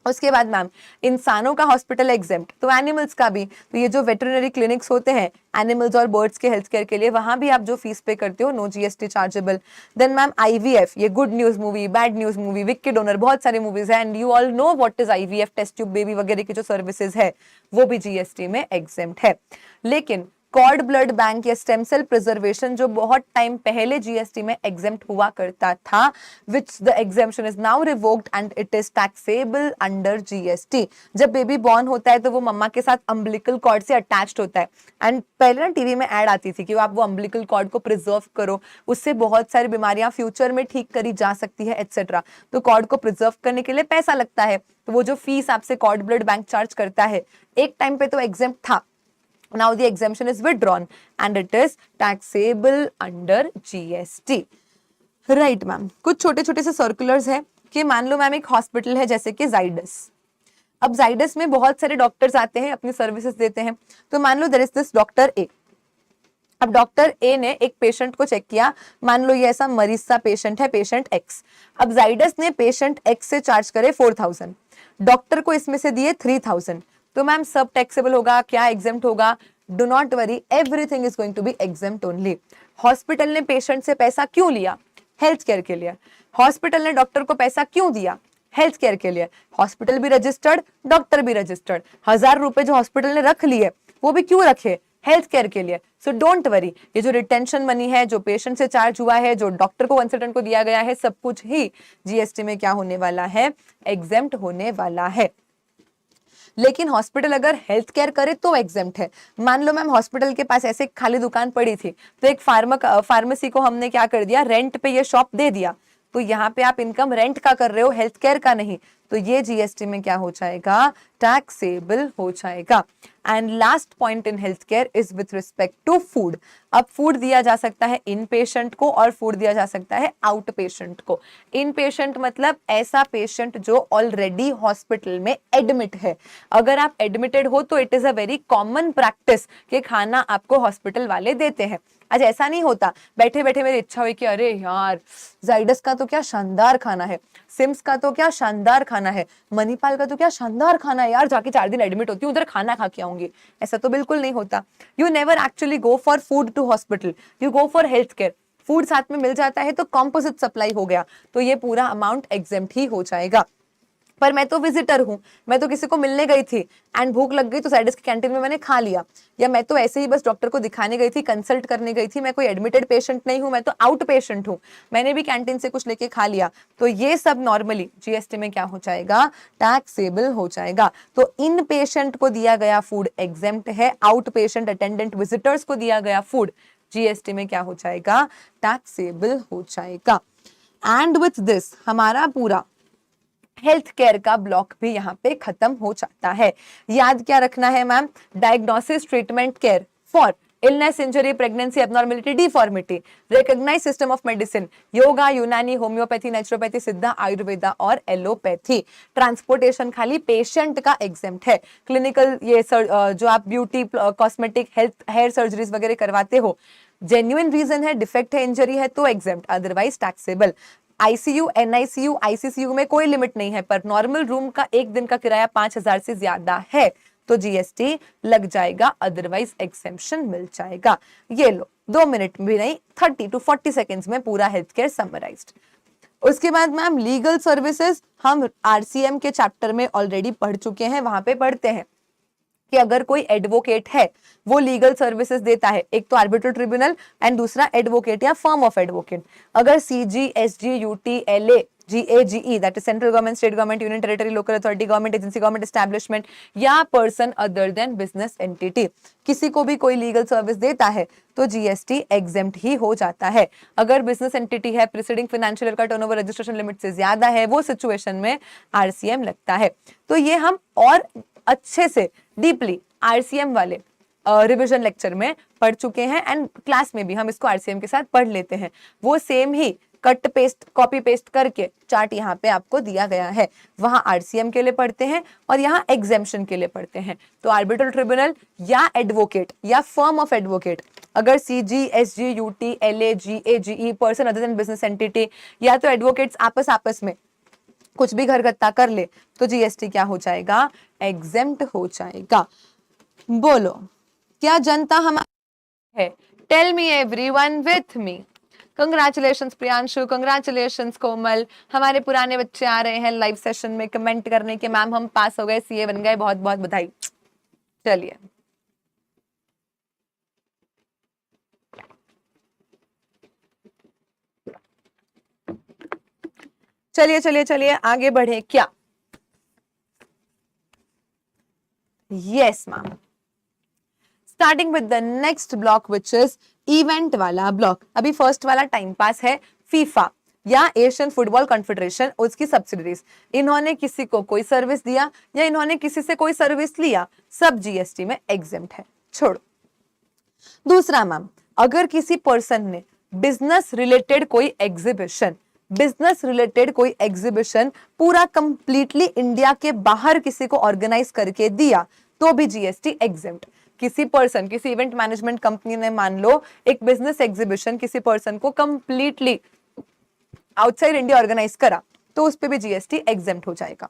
S1: उसके बाद मैम इंसानों का हॉस्पिटल एग्जेम्प्ट, तो एनिमल्स का भी। तो ये जो वेटरनरी क्लिनिक्स होते हैं एनिमल्स और बर्ड्स के हेल्थ केयर के लिए, वहां भी आप जो फीस पे करते हो no GST chargeable. Then ma'am IVF, ये good news movie, bad news movie, Vicky donor, बहुत सारी मूवीज है and you all know what is IVF, test tube baby वगैरह की जो सर्विसेज है वो भी जीएसटी में एग्जेम्प्ट है। लेकिन कॉर्ड ब्लड बैंक या स्टेम सेल प्रिजर्वेशन जो बहुत टाइम पहले जीएसटी में एग्जेम्प्ट हुआ करता था, which the exemption is now revoked and it is taxable under GST. जब बेबी बॉर्न होता है तो वो मम्मा के साथ अम्बिलिकल कॉर्ड से अटैच्ड होता है एंड पहले ना टीवी में ऐड आती थी कि आप वो अम्बिलिकल कॉर्ड को प्रिजर्व करो, उससे बहुत सारी बीमारियां फ्यूचर में ठीक करी जा सकती है एटसेट्रा। तो कॉर्ड को प्रिजर्व करने के लिए पैसा लगता है, तो वो जो फीस आपसे कॉर्ड ब्लड बैंक चार्ज करता है एक टाइम पे तो एग्जेम्प्ट था, now the exemption is withdrawn and it is taxable under GST, right ma'am. कुछ छोटे छोटे से सर्कुलर्स है कि मान लो मैम एक हॉस्पिटल है जैसे कि जाइडस, अब जाइडस में बहुत सारे डॉक्टर्स आते हैं अपनी सर्विसेज देते हैं। तो मान लो there is this doctor A, अब डॉक्टर ए ने एक पेशेंट को चेक किया, मान लो ये ऐसा मरीज सा पेशेंट है, पेशेंट एक्स। अब जाइडस ने पेशेंट एक्स से चार्ज करे 4,000, डॉक्टर को इसमें से दिए 3,000, तो मैम सब टैक्सेबल होगा, क्या एग्जेम्प्ट होगा, do not worry, everything is going to be exempt only. Hospital ने पेशेंट से पैसा क्यों लिया, हेल्थ केयर के लिए। हॉस्पिटल ने डॉक्टर को पैसा क्यों दिया, हेल्थ केयर के लिए। हॉस्पिटल भी रजिस्टर्ड, डॉक्टर भी रजिस्टर्ड। 1,000 रुपए जो हॉस्पिटल ने रख लिए वो भी क्यों रखे, हेल्थ केयर के लिए। सो डोंट वरी, ये जो रिटेंशन मनी है, जो पेशेंट से चार्ज हुआ है, जो डॉक्टर को कंसल्टेंट को दिया गया है, सब कुछ ही जीएसटी में क्या होने वाला है, एग्जेम्प्ट होने वाला है। लेकिन हॉस्पिटल अगर हेल्थ केयर करे तो एग्जेम्प्ट है। मान लो मैम हॉस्पिटल के पास ऐसे खाली दुकान पड़ी थी, तो एक फार्मेसी को हमने क्या कर दिया, रेंट पे ये शॉप दे दिया, तो यहाँ पे आप इनकम रेंट का कर रहे हो, हेल्थ केयर का नहीं, तो ये जीएसटी में क्या हो जाएगा, टैक्सेबल हो जाएगा। And last point in health care is with respect to food. अब फूड दिया जा सकता है इन पेशेंट को और फूड दिया जा सकता है आउट पेशेंट को। इन पेशेंट मतलब ऐसा पेशेंट जो ऑलरेडी हॉस्पिटल में एडमिट है। अगर आप एडमिटेड हो तो it is a very common practice कि खाना आपको हॉस्पिटल वाले देते हैं। आज ऐसा नहीं होता बैठे बैठे मेरी इच्छा हुई कि अरे यार जाइडस का तो क्या शानदार खाना है, सिम्स का तो क्या शानदार खाना है, मणिपाल का तो क्या शानदार खाना है, यार जाके 4 दिन एडमिट होती हूँ उधर खाना खा के आऊंगी। ऐसा तो बिल्कुल नहीं होता। You never actually go for food to hospital, you go for health care. Food साथ में मिल जाता है तो कॉम्पोजिट सप्लाई हो गया, तो ये पूरा अमाउंट एग्जेम्प्ट ही हो जाएगा। पर मैं तो विजिटर हूं, मैं तो किसी को मिलने गई थी एंड भूख लग गई तो साइडस की कैंटीन में मैंने खा लिया, या मैं तो ऐसे ही बस डॉक्टर को दिखाने गई थी, कंसल्ट करने गई थी, मैं कोई एडमिटेड पेशेंट नहीं हूं, मैं तो आउट पेशेंट हूं, मैंने भी कैंटीन से कुछ लेके खा लिया, तो ये सब नॉर्मली जीएसटी में क्या हो जाएगा, टैक्सेबल हो जाएगा। तो इन पेशेंट को दिया गया फूड एग्जेम्प्ट है, आउट पेशेंट अटेंडेंट विजिटर्स को दिया गया फूड जीएसटी में क्या हो जाएगा, टैक्सेबल हो जाएगा। एंड विथ दिस हमारा पूरा हेल्थ केयर का ब्लॉक भी यहाँ पे खत्म हो जाता है। याद क्या रखना है ma'am, diagnosis, treatment, care for illness, injury, pregnancy, abnormality, deformity, recognize system of medicine, yoga, Unani, homeopathy, naturopathy, Siddha, Ayurveda और एलोपैथी। ट्रांसपोर्टेशन खाली पेशेंट का एग्जेम्प्ट है। क्लिनिकल ये जो आप beauty, cosmetic, health, hair surgeries वगैरह करवाते हो, जेन्युइन रीजन है, डिफेक्ट है, इंजरी है तो exempt, otherwise taxable. ICU, NICU, ICCU में कोई लिमिट नहीं है, पर नॉर्मल रूम का एक दिन का किराया 5,000 से ज्यादा है तो जीएसटी लग जाएगा, अदरवाइज एग्जेम्पशन मिल जाएगा। ये लो 2 मिनट भी नहीं, 30 to 40 सेकेंड्स में पूरा हेल्थ केयर समराइज्ड। उसके बाद मैम लीगल सर्विसेज हम आरसीएम के चैप्टर में ऑलरेडी पढ़ चुके हैं, वहां पे पढ़ते हैं कि अगर कोई एडवोकेट है वो लीगल सर्विसेज देता है, एक तो आर्बिट्रल ट्रिब्यूनल एंड दूसरा एडवोकेट या फर्म ऑफ एडवोकेट। अगर CG, SG, UT, LA, GAGE, that is central government, state government, union territory, local authority, government agency, government establishment या person other than business entity, किसी को भी कोई legal service देता है तो जीएसटी एग्जेम्प्ट ही हो जाता है। अगर बिजनेस एंटिटी है, प्रीसीडिंग फाइनेंशियल ईयर का टर्नओवर रजिस्ट्रेशन लिमिट से ज्यादा है, वो सिचुएशन में आरसीएम लगता है। तो ये हम और अच्छे से डीपली आरसीएम वाले रिविजन लेक्चर में पढ़ चुके हैं एंड क्लास में भी हम इसको आरसीएम के साथ पढ़ लेते हैं। वो सेम ही कट पेस्ट कॉपी पेस्ट करके चार्ट यहाँ पे आपको दिया गया है, वहां आरसीएम के लिए पढ़ते हैं और यहाँ एग्जेम्पशन के लिए पढ़ते हैं। तो आर्बिट्रल ट्रिब्यूनल या एडवोकेट या फर्म ऑफ एडवोकेट, अगर CG, SG, UT, LA, GA, person other than business entity या तो एडवोकेट्स आपस में कुछ भी घरगत्ता कर ले तो जीएसटी क्या हो जाएगा, एग्जेम्प्ट हो जाएगा। बोलो क्या जनता हमारी है? Tell me everyone with me. Congratulations Priyanshu, congratulations Komal, हमारे पुराने बच्चे आ रहे हैं लाइव सेशन में कमेंट करने के मैम हम पास हो गए, सीए बन गए, बहुत बहुत बधाई। चलिए चलिए चलिए चलिए आगे बढ़े क्या? Yes ma'am, starting with the next block which is event वाला ब्लॉक। अभी फर्स्ट वाला टाइम पास है, फीफा या एशियन फुटबॉल कॉन्फेडरेशन, उसकी सब्सिडरीज, इन्होंने किसी को कोई सर्विस दिया या इन्होंने किसी से कोई सर्विस लिया, सब जीएसटी में एग्जेम्प्ट है, छोड़ो। दूसरा मैम, अगर किसी पर्सन ने बिजनेस रिलेटेड कोई एग्जीबिशन, बिजनेस रिलेटेड कोई एग्जीबिशन पूरा कंप्लीटली इंडिया के बाहर किसी को ऑर्गेनाइज करके दिया तो भी जीएसटी एग्जेम्प्ट। किसी पर्सन, किसी इवेंट मैनेजमेंट कंपनी ने मान लो एक बिजनेस एग्जीबिशन किसी पर्सन को कंप्लीटली आउटसाइड इंडिया ऑर्गेनाइज करा तो उस पे भी जीएसटी एग्जेम्प्ट हो जाएगा।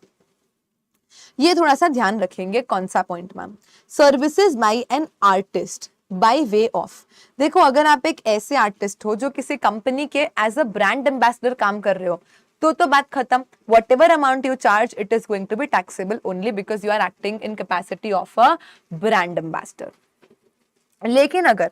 S1: ये थोड़ा सा ध्यान रखेंगे। कौन सा point ma'am? Services by an artist by way of. देखो अगर आप एक ऐसे आर्टिस्ट हो जो किसी कंपनी के एज अ ब्रांड एम्बेसडर काम कर रहे हो तो बात खत्म। Whatever amount you charge it is going to be taxable only because you are acting in capacity of a brand ambassador. लेकिन अगर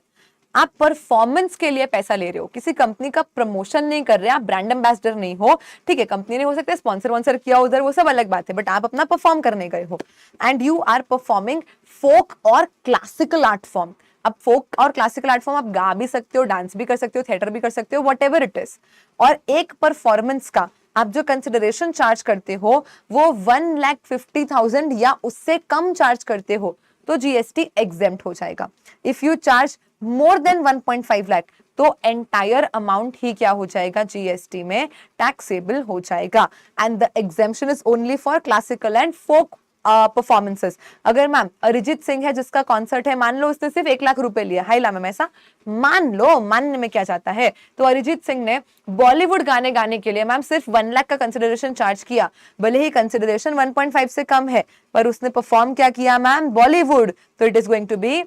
S1: आप परफॉर्मेंस के लिए पैसा ले रहे हो, किसी कंपनी का प्रमोशन नहीं कर रहे, आप ब्रांड एम्बेसडर नहीं हो, ठीक है, कंपनी ने हो सकता है स्पॉन्सर वॉन्सर किया उधर, वो सब अलग बात है, बट आप अपना परफॉर्म करने गए हो एंड यू आर परफॉर्मिंग फोक और क्लासिकल आर्ट फॉर्म। अब फोक और क्लासिकल आर्ट फॉर्म आप गा भी सकते हो, डांस भी कर सकते हो, थिएटर भी कर सकते हो, वट एवर इट इज, और एक परफॉर्मेंस का आप जो कंसिडरेशन चार्ज करते हो वो 1,50,000 या उससे कम चार्ज करते हो तो जीएसटी एग्जेम्प्ट हो जाएगा। If you charge more than 1.5 lakh तो एंटायर अमाउंट ही क्या हो जाएगा, जीएसटी में टैक्सेबल हो जाएगा। And the exemption is only for classical and folk performances. अगर मैम अरिजीत सिंह है जिसका कॉन्सर्ट है, मान लो उसने सिर्फ 1 लाख रुपए लिया, हाई ला मैम, ऐसा मान लो, मानने में क्या जाता है, तो अरिजीत सिंह ने बॉलीवुड गाने गाने के लिए मैम सिर्फ 1 लाख का कंसिडरेशन चार्ज किया, भले ही कंसिडरेशन 1.5 से कम है पर उसने परफॉर्म क्या किया मैम, बॉलीवुड, तो it is going to be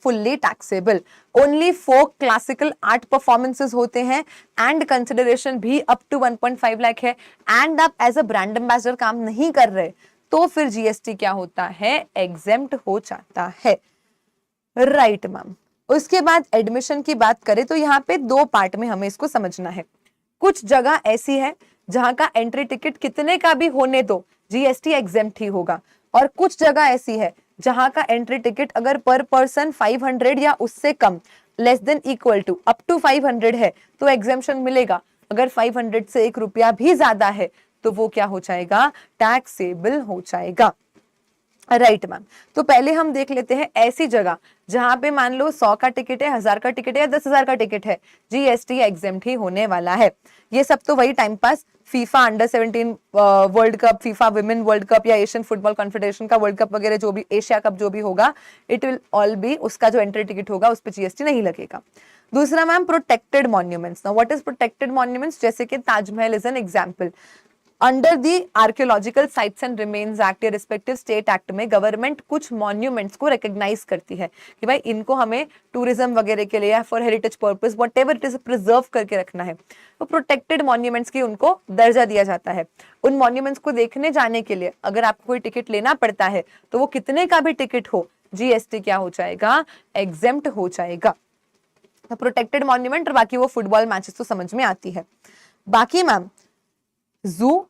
S1: fully taxable. Only folk classical art performances होते हैं एंड कंसिडरेशन भी अप टू 1.5 लाख है एंड आप एज अ ब्रांड एम्बेसडर काम नहीं कर रहे तो फिर जीएसटी क्या होता है, एग्जेम्प्ट हो जाता है। Right ma'am. उसके बाद एडमिशन की बात करें तो यहाँ पे 2 पार्ट में हमें इसको समझना है। कुछ जगह ऐसी है जहां का एंट्री टिकट कितने का भी होने दो जीएसटी एग्जेम्प्ट ही होगा, और कुछ जगह ऐसी है जहां का एंट्री टिकट अगर पर पर्सन 500 या उससे कम, less than equal to up to 500 है तो एग्जेम्पशन मिलेगा, अगर 500 से 1 रुपया भी ज्यादा है तो वो क्या हो जाएगा, टैक्सेबल हो जाएगा। Right ma'am. तो पहले हम देख लेते हैं ऐसी जगह जहां पे मान लो 100 का टिकट है, 1000 का टिकट है या 10,000 का टिकट है, जीएसटी एग्जेम्प्ट ही होने वाला है। ये सब तो वही time pass, FIFA under 17 world cup, FIFA women world cup या एशियन फुटबॉल कॉन्फेडरेशन का वर्ल्ड कप वगैरह जो भी, एशिया कप जो भी होगा, इट विल ऑल बी, उसका जो एंट्री टिकट होगा उस पर जीएसटी नहीं लगेगा। दूसरा ma'am protected monuments. Now what is protected monuments? जैसे कि Taj Mahal is an example. Under the archaeological sites and remains act या रिस्पेक्टिव स्टेट एक्ट में गवर्नमेंट कुछ मॉन्यूमेंट्स को रिकॉग्नाइज करती है कि भाई इनको हमें टूरिज्म वगैरह के लिए या for heritage purpose what ever it is preserve करके रखना है, तो प्रोटेक्टेड मॉन्यूमेंट्स की उनको दर्जा दिया जाता है। उन मॉन्यूमेंट्स को देखने जाने के लिए अगर आपको कोई टिकट लेना पड़ता है तो वो कितने का भी टिकट हो, जीएसटी क्या हो जाएगा, एग्जेम्प्ट हो जाएगा। तो प्रोटेक्टेड मॉन्यूमेंट और बाकी वो फुटबॉल मैचेस तो समझ में आती है। बाकी मैम जू,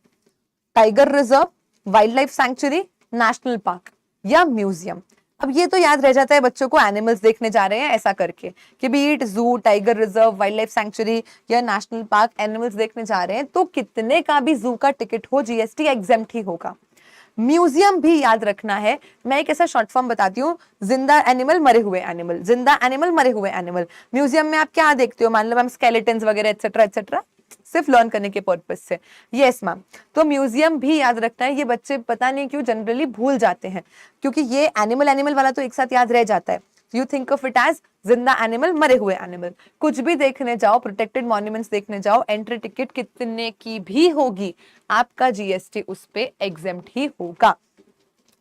S1: tiger reserve, wild life sanctuary, national park या म्यूजियम। अब ये तो याद रह जाता है बच्चों को एनिमल्स देखने जा रहे हैं ऐसा करके कि बीट जू, tiger reserve, wild life sanctuary या नेशनल पार्क एनिमल्स देखने जा रहे हैं तो कितने का भी जू का टिकट हो जीएसटी एग्जेम्प्ट ही होगा। म्यूजियम भी याद रखना है, मैं एक ऐसा शॉर्ट फॉर्म बताती हूँ, जिंदा एनिमल मरे हुए एनिमल, जिंदा एनिमल मरे हुए एनिमल। म्यूजियम में आप क्या देखते हो, मान लो मैम स्केलेटन्स वगैरह एटसेट्रा एटसेट्रा, सिर्फ लर्न करने के पर्पज से। यस मैम, तो म्यूजियम भी याद रखना है, ये बच्चे पता नहीं क्यों जनरली भूल जाते हैं क्योंकि ये एनिमल एनिमल वाला तो एक साथ याद रह जाता है। You think of it as जिंदा एनिमल, मरे हुए एनिमल। कुछ भी देखने जाओ, प्रोटेक्टेड मॉन्यूमेंट्स देखने जाओ, एंट्री टिकट कितने की भी होगी आपका जीएसटी उस पे एग्जेम्प्ट ही होगा।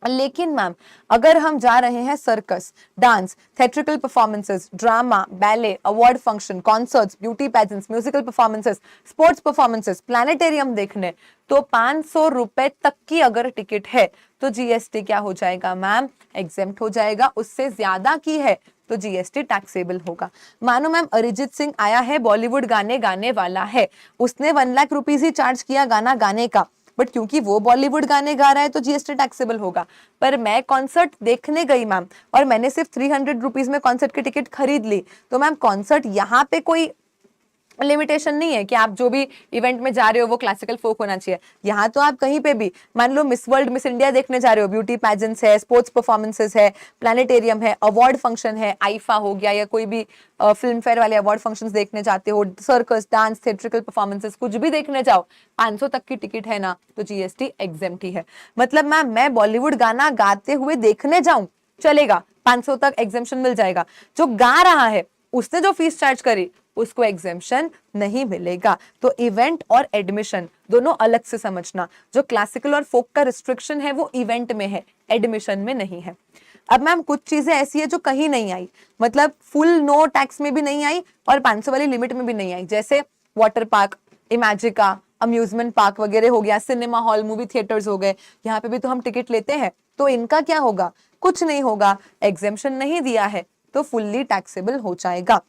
S1: लेकिन मैम अगर हम जा रहे हैं circus, dance, theatrical performances, drama, ballet, award function, concerts, beauty pageants, musical performances, sports performances, planetarium देखने, तो 500 रुपए तक की अगर टिकट है तो जीएसटी क्या हो जाएगा मैम, एग्जेम्प्ट हो जाएगा। उससे ज्यादा की है तो जीएसटी टैक्सेबल होगा। मानो मैम अरिजीत सिंह आया है, बॉलीवुड गाने गाने वाला है, उसने 1 लाख रुपीज ही चार्ज किया गाना गाने का, बट क्योंकि वो बॉलीवुड गाने गा रहा है तो जीएसटी टैक्सेबल होगा। पर मैं कॉन्सर्ट देखने गई मैम और मैंने सिर्फ 300 रुपीज में कॉन्सर्ट की टिकट खरीद ली, तो मैम कॉन्सर्ट यहाँ पे कोई लिमिटेशन नहीं है कि आप जो भी इवेंट में जा रहे हो वो क्लासिकल फोक होना चाहिए। यहाँ तो आप कहीं पे भी, मान लो मिस वर्ल्ड, मिस इंडिया देखने जा रहे हो, ब्यूटी पैजेंट्स है, स्पोर्ट्स परफॉर्मेंसेस है, प्लैनेटेरियम है, अवार्ड फंक्शन है, आईफा हो गया या कोई भी फिल्म फेयर वाले अवार्ड फंक्शंस देखने जाते हो, सर्कस, डांस, थिएट्रिकल परफॉर्मेंसेस कुछ भी देखने जाओ, 500 तक की टिकट है ना तो जीएसटी एग्जेम्प्ट ही है। मतलब मैम मैं बॉलीवुड गाना गाते हुए देखने जाऊं चलेगा, 500 तक एग्जेम्पशन मिल जाएगा। जो गा रहा है उसने जो फीस चार्ज करी उसको एग्जेम्पशन नहीं मिलेगा। तो इवेंट और एडमिशन दोनों अलग से समझना। जो क्लासिकल और फोक का रिस्ट्रिक्शन है वो इवेंट में है, एडमिशन में नहीं है। अब मैम कुछ चीजें ऐसी है जो कहीं नहीं आई, मतलब फुल नो टैक्स में भी नहीं आई और 500 वाली लिमिट में भी नहीं आई, जैसे water park, Imagica, amusement park वगैरह हो गया, सिनेमा हॉल, मूवी थिएटर्स हो गए, यहाँ पे भी तो हम टिकट लेते हैं, तो इनका क्या होगा, कुछ नहीं होगा, एग्जेम्पशन नहीं दिया है तो फुल्ली टैक्सेबल हो जाएगा।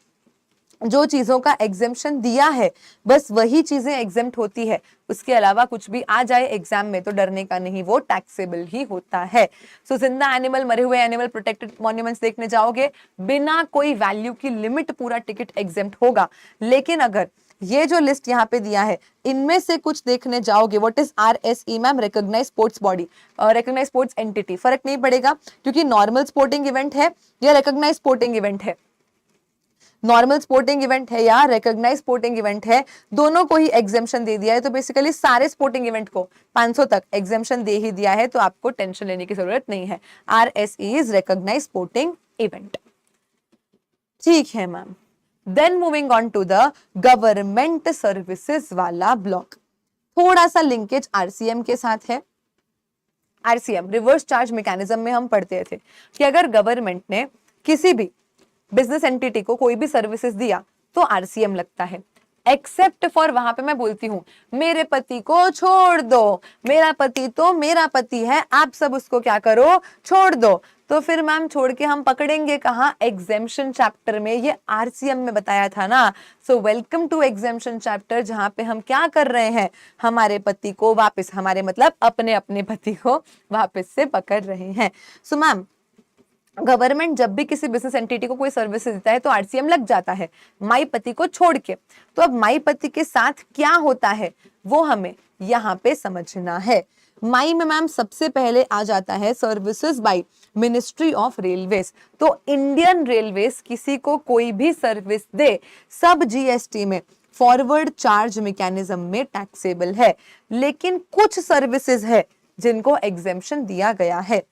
S1: जो चीजों का एग्जेम्पशन दिया है बस वही चीजें एग्जेम्प्ट होती है, उसके अलावा कुछ भी आ जाए एग्जाम में तो डरने का नहीं, वो टैक्सेबल ही होता है। सो जिंदा एनिमल, मरे हुए एनिमल, प्रोटेक्टेड मॉन्यूमेंट्स देखने जाओगे बिना कोई वैल्यू की लिमिट पूरा टिकट एग्जेम्प्ट होगा। लेकिन अगर ये जो लिस्ट यहाँ पे दिया है इनमें से कुछ देखने जाओगे, what is RSE ma'am, recognise sports body, recognise sports entity, फर्क नहीं पड़ेगा क्योंकि नॉर्मल स्पोर्टिंग इवेंट है या रिकॉग्नाइज स्पोर्टिंग इवेंट है, नॉर्मल स्पोर्टिंग इवेंट है या रिकॉग्नाइज स्पोर्टिंग इवेंट है, दोनों को ही एग्जेम्पशन दे दिया है। तो बेसिकली सारे स्पोर्टिंग इवेंट को 500 तक एग्जेम्पशन दे ही दिया है, तो आपको टेंशन लेने की जरूरत नहीं है। RSE is recognise sporting event. ठीक है ma'am, then moving on to the government services वाला ब्लॉक। थोड़ा सा लिंकेज आरसीएम के साथ है। आरसीएम रिवर्स चार्ज मैकेनिज्म में हम पढ़ते थे कि अगर गवर्नमेंट ने किसी भी बिजनेस एंटिटी को कोई भी सर्विसेज दिया तो आरसीएम लगता है, एक्सेप्ट फॉर, वहां पे मैं बोलती हूँ मेरे पति को छोड़ दो, मेरा पति तो मेरा पति है, आप सब उसको क्या करो, छोड़ दो। तो फिर मैम छोड़ के हम पकड़ेंगे कहाँ, एग्जेम्पशन चैप्टर में, ये आरसीएम में बताया था ना। So welcome to exemption chapter, जहां पे हम क्या कर रहे हैं, हमारे पति को वापस, हमारे मतलब अपने अपने पति को वापस से पकड़ रहे हैं। सो मैम गवर्नमेंट जब भी किसी बिजनेस एंटिटी को कोई सर्विस देता है तो आरसीएम लग जाता है माई पति को छोड़ के। तो अब माई पति के साथ क्या होता है वो हमें यहाँ पे समझना है। माई में मैम सबसे पहले आ जाता है services by ministry of railways. तो इंडियन रेलवेज किसी को कोई भी सर्विस दे सब जीएसटी में फॉरवर्ड चार्ज मैकेनिज्म में टैक्सेबल है, लेकिन कुछ सर्विसेज है जिनको एग्जेम्पशन दिया गया है,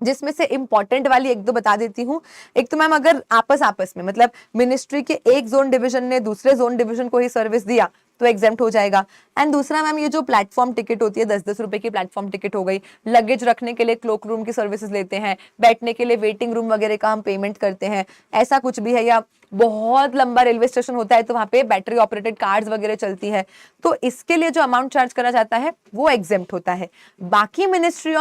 S1: जिसमें से इंपॉर्टेंट वाली एक दो बता देती हूँ। एक तो मैम अगर आपस में मतलब मिनिस्ट्री के एक जोन डिवीजन ने दूसरे जोन डिवीजन को ही सर्विस दिया तो एग्जेम्प्ट हो जाएगा। एंड दूसरा मैम ये जो प्लेटफॉर्म टिकट होती है 10-10 रुपए की प्लेटफॉर्म टिकट हो गई, लगेज रखने के लिए क्लोक रूम की सर्विसेज लेते हैं, बैठने के लिए वेटिंग रूम वगैरह का हम पेमेंट करते हैं, ऐसा कुछ भी है, या बहुत लंबा रेलवे स्टेशन होता है तो वहां पे बैटरी ऑपरेटेड कार्स वगैरह चलती है, तो इसके लिए जो अमाउंट चार्ज करा जाता है वो एग्जेम्प्ट होता है। बाकी मिनिस्ट्री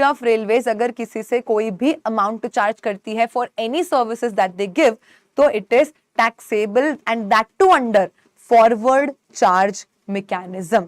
S1: ऑफ रेलवेज अगर किसी से कोई भी अमाउंट चार्ज करती है for any services that they give, तो it is taxable and that too under forward charge mechanism.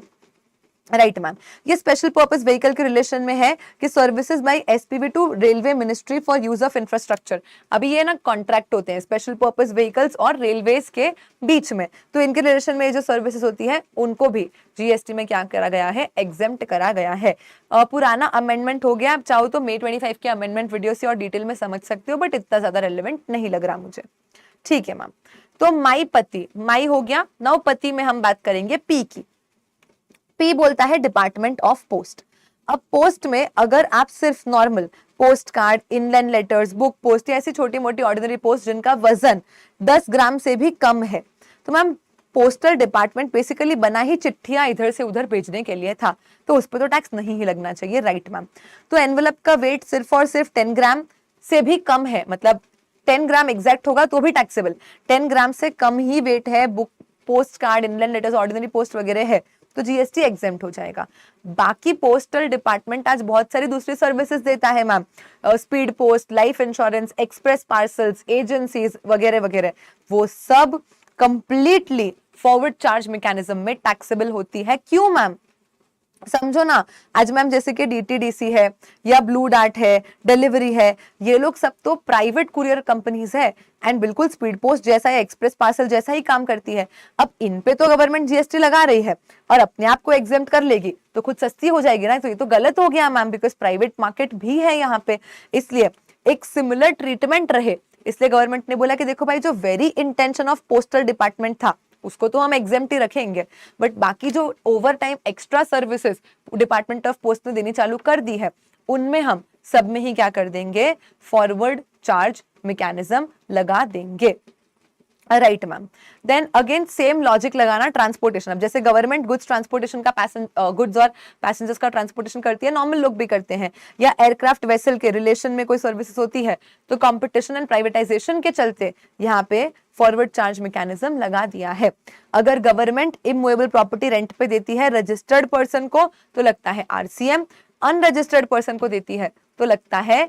S1: Right ma'am, ये स्पेशल पर्पस व्हीकल के रिलेशन में है कि services by SPV to railway ministry for use of infrastructure. अभी ये ना contract होते हैं स्पेशल पर्पस व्हीकल्स और रेलवेज के बीच में, तो इनके रिलेशन में जो सर्विसेज होती है उनको भी जीएसटी में क्या करा गया है, एग्जेम्प्ट करा गया है। पुराना अमेंडमेंट हो गया, आप चाहो तो May 25 के अमेंडमेंट वीडियो से और डिटेल में समझ सकते हो, बट इतना ज्यादा रेलिवेंट नहीं लग रहा मुझे। ठीक है मैम, तो माई पति, माई हो गया। नाउ पति में हम बात करेंगे पी की। पी बोलता है डिपार्टमेंट ऑफ पोस्ट। अब पोस्ट में अगर आप सिर्फ normal post card, inland letters, book post या ऐसी छोटी मोटी ऑर्डिनरी पोस्ट जिनका वजन 10 ग्राम से भी कम है, तो मैम पोस्टल डिपार्टमेंट बेसिकली बना ही चिट्ठियां इधर से उधर भेजने के लिए था, तो उस पर तो टैक्स नहीं ही लगना चाहिए। राइट मैम, तो एनवलप का वेट सिर्फ और सिर्फ 10 ग्राम से भी कम है, मतलब 10 ग्राम एग्जैक्ट होगा तो भी टैक्सेबल, 10 ग्राम से कम ही वेट है, book, post card, inland letters, ordinary post वगैरह है, तो जीएसटी एग्जेम्प्ट हो जाएगा। बाकी पोस्टल डिपार्टमेंट आज बहुत सारी दूसरी सर्विसेज देता है ma'am, speed post, life insurance, express parcels, agencies वगैरह वगैरह, वो सब कंप्लीटली फॉरवर्ड चार्ज मैकेनिज्म में टैक्सेबल होती है। क्यों मैम, समझो ना, आज मैम जैसे कि डीटीडीसी है या ब्लू डार्ट है, डिलीवरी है, ये लोग सब तो प्राइवेट कुरियर कंपनीज है एंड बिल्कुल स्पीड पोस्ट जैसा या एक्सप्रेस पार्सल जैसा ही काम करती है। अब इन पे तो गवर्नमेंट जीएसटी लगा रही है और अपने आप को एग्जेम्प्ट कर लेगी तो खुद सस्ती हो जाएगी ना, तो ये तो गलत हो गया मैम, बिकॉज प्राइवेट मार्केट भी है यहाँ पे, इसलिए एक सिमिलर ट्रीटमेंट रहे, इसलिए गवर्नमेंट ने बोला कि देखो भाई जो very intention of postal department था उसको तो हम एग्जेम्प्ट ही रखेंगे, बट बाकी जो over time extra services department of post ने देनी चालू कर दी है उनमें हम सब में ही क्या कर देंगे, फॉरवर्ड चार्ज मैकेनिज्म लगा देंगे। Right ma'am, then again same logic लगाना ट्रांसपोर्टेशन। अब जैसे गवर्नमेंट गुड्स ट्रांसपोर्टेशन का गुड्स और पैसेंजर्स का ट्रांसपोर्टेशन करती है, नॉर्मल लोग भी करते हैं, या एयरक्राफ्ट वेसल के रिलेशन में कोई सर्विसेज होती है, तो कंपटीशन एंड प्राइवेटाइजेशन के चलते यहाँ पे फॉरवर्ड चार्ज मैकेनिज्म लगा दिया है। अगर गवर्नमेंट इमूवेबल प्रॉपर्टी रेंट पे देती है रजिस्टर्ड पर्सन को तो लगता है आरसीएम, अनरजिस्टर्ड पर्सन को देती है तो लगता है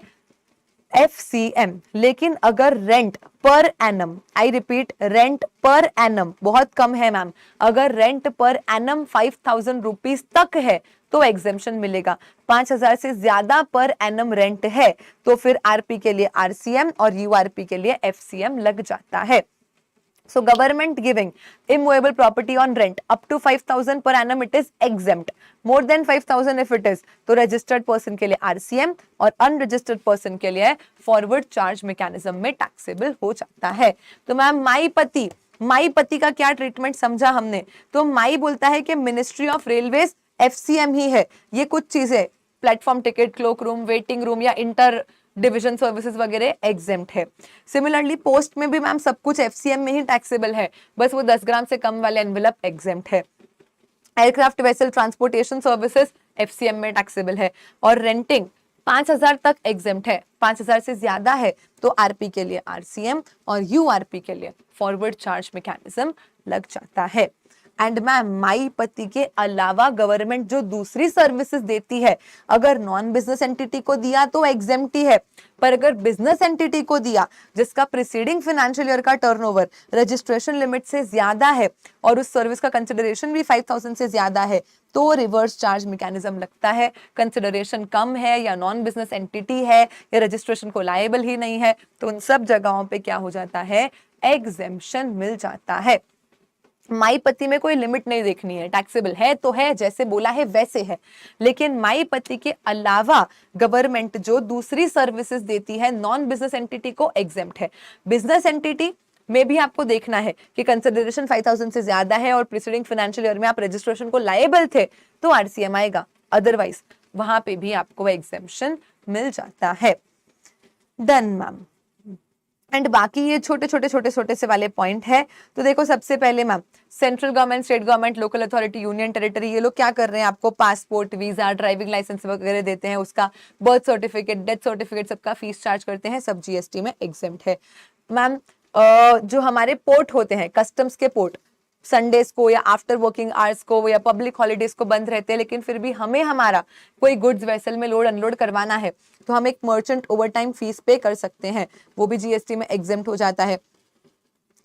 S1: FCM। लेकिन अगर rent per annum, I repeat rent per annum बहुत कम है मैम, अगर रेंट पर एनम 5000 रुपीज तक है तो एग्जेम्पशन मिलेगा, 5000 से ज्यादा पर एनम रेंट है तो फिर आरपी के लिए RCM और यूआरपी के लिए FCM लग जाता है। So government giving immovable property on rent up to 5000 per annum, it is exempt. More than 5000 if it is, तो registered person के लिए RCM और unregistered person के लिए forward charge mechanism में taxable हो जाता है। तो मैम माई पति का क्या ट्रीटमेंट समझा हमने, तो माई बोलता है कि मिनिस्ट्री ऑफ रेलवेज FCM ही है, ये कुछ चीजें platform ticket, cloak room, waiting room या इंटर डिविजन सर्विसेज वगैरह एग्जेम्प्ट है। सिमिलरली पोस्ट में भी मैम सब कुछ FCM में ही टैक्सेबल है, बस वो 10 ग्राम से कम वाले एनवेलप एग्जेम्प्ट है। Aircraft vessel transportation services FCM में टैक्सेबल है, और रेंटिंग 5000 तक एग्जेम्प्ट है, 5000 से ज्यादा है तो आरपी के लिए RCM और यूआरपी के लिए फॉरवर्ड चार्ज मैकेनिज्म लग जाता है। एंड मैम माई पति के अलावा गवर्नमेंट जो दूसरी सर्विसेज देती है, अगर नॉन बिजनेस एंटिटी को दिया तो एग्जेम्प्ट ही है, पर अगर बिजनेस एंटिटी को दिया जिसका प्रीसीडिंग फाइनेंशियल ईयर का टर्नओवर रजिस्ट्रेशन लिमिट से ज्यादा है और उस सर्विस का कंसिडरेशन भी 5000 से ज्यादा है तो रिवर्स चार्ज मैकेनिज्म लगता है। कंसिडरेशन कम है या नॉन बिजनेस एंटिटी है या रजिस्ट्रेशन को लायबल ही नहीं है तो उन सब जगहों पे क्या हो जाता है, एग्जेम्पशन मिल जाता है। माई पति में कोई लिमिट नहीं देखनी है, टैक्सेबल है तो है, जैसे बोला है वैसे है, लेकिन माई पति के अलावा गवर्नमेंट जो दूसरी सर्विसेज देती है नॉन बिजनेस एंटिटी को एग्जेम्प्ट है। बिजनेस एंटिटी में भी आपको देखना है कि कंसिडरेशन 5000 से ज्यादा है और प्रीसीडिंग फाइनेंशियल ईयर में आप रजिस्ट्रेशन को लायबल थे तो RCM आएगा, अदरवाइज वहां पे भी आपको एग्जेम्पशन मिल जाता है। Done ma'am. एंड बाकी ये छोटे से वाले पॉइंट है। तो देखो सबसे पहले ma'am, central government, state government, local authority, union territory, ये लोग क्या कर रहे हैं, आपको पासपोर्ट, वीजा, ड्राइविंग लाइसेंस वगैरह देते हैं, उसका बर्थ सर्टिफिकेट, डेथ सर्टिफिकेट, सबका फीस चार्ज करते हैं, सब जीएसटी में एग्जेम्प्ट है। मैम जो हमारे पोर्ट होते हैं, कस्टम्स के पोर्ट, संडेज को या आफ्टर वर्किंग आवर्स को या पब्लिक हॉलीडेज को बंद रहते हैं, लेकिन फिर भी हमें हमारा कोई गुड्स वेसल में लोड अनलोड करवाना है तो हम एक मर्चेंट ओवरटाइम फीस पे कर सकते हैं, वो भी जीएसटी में एग्जेम्प्ट हो जाता है।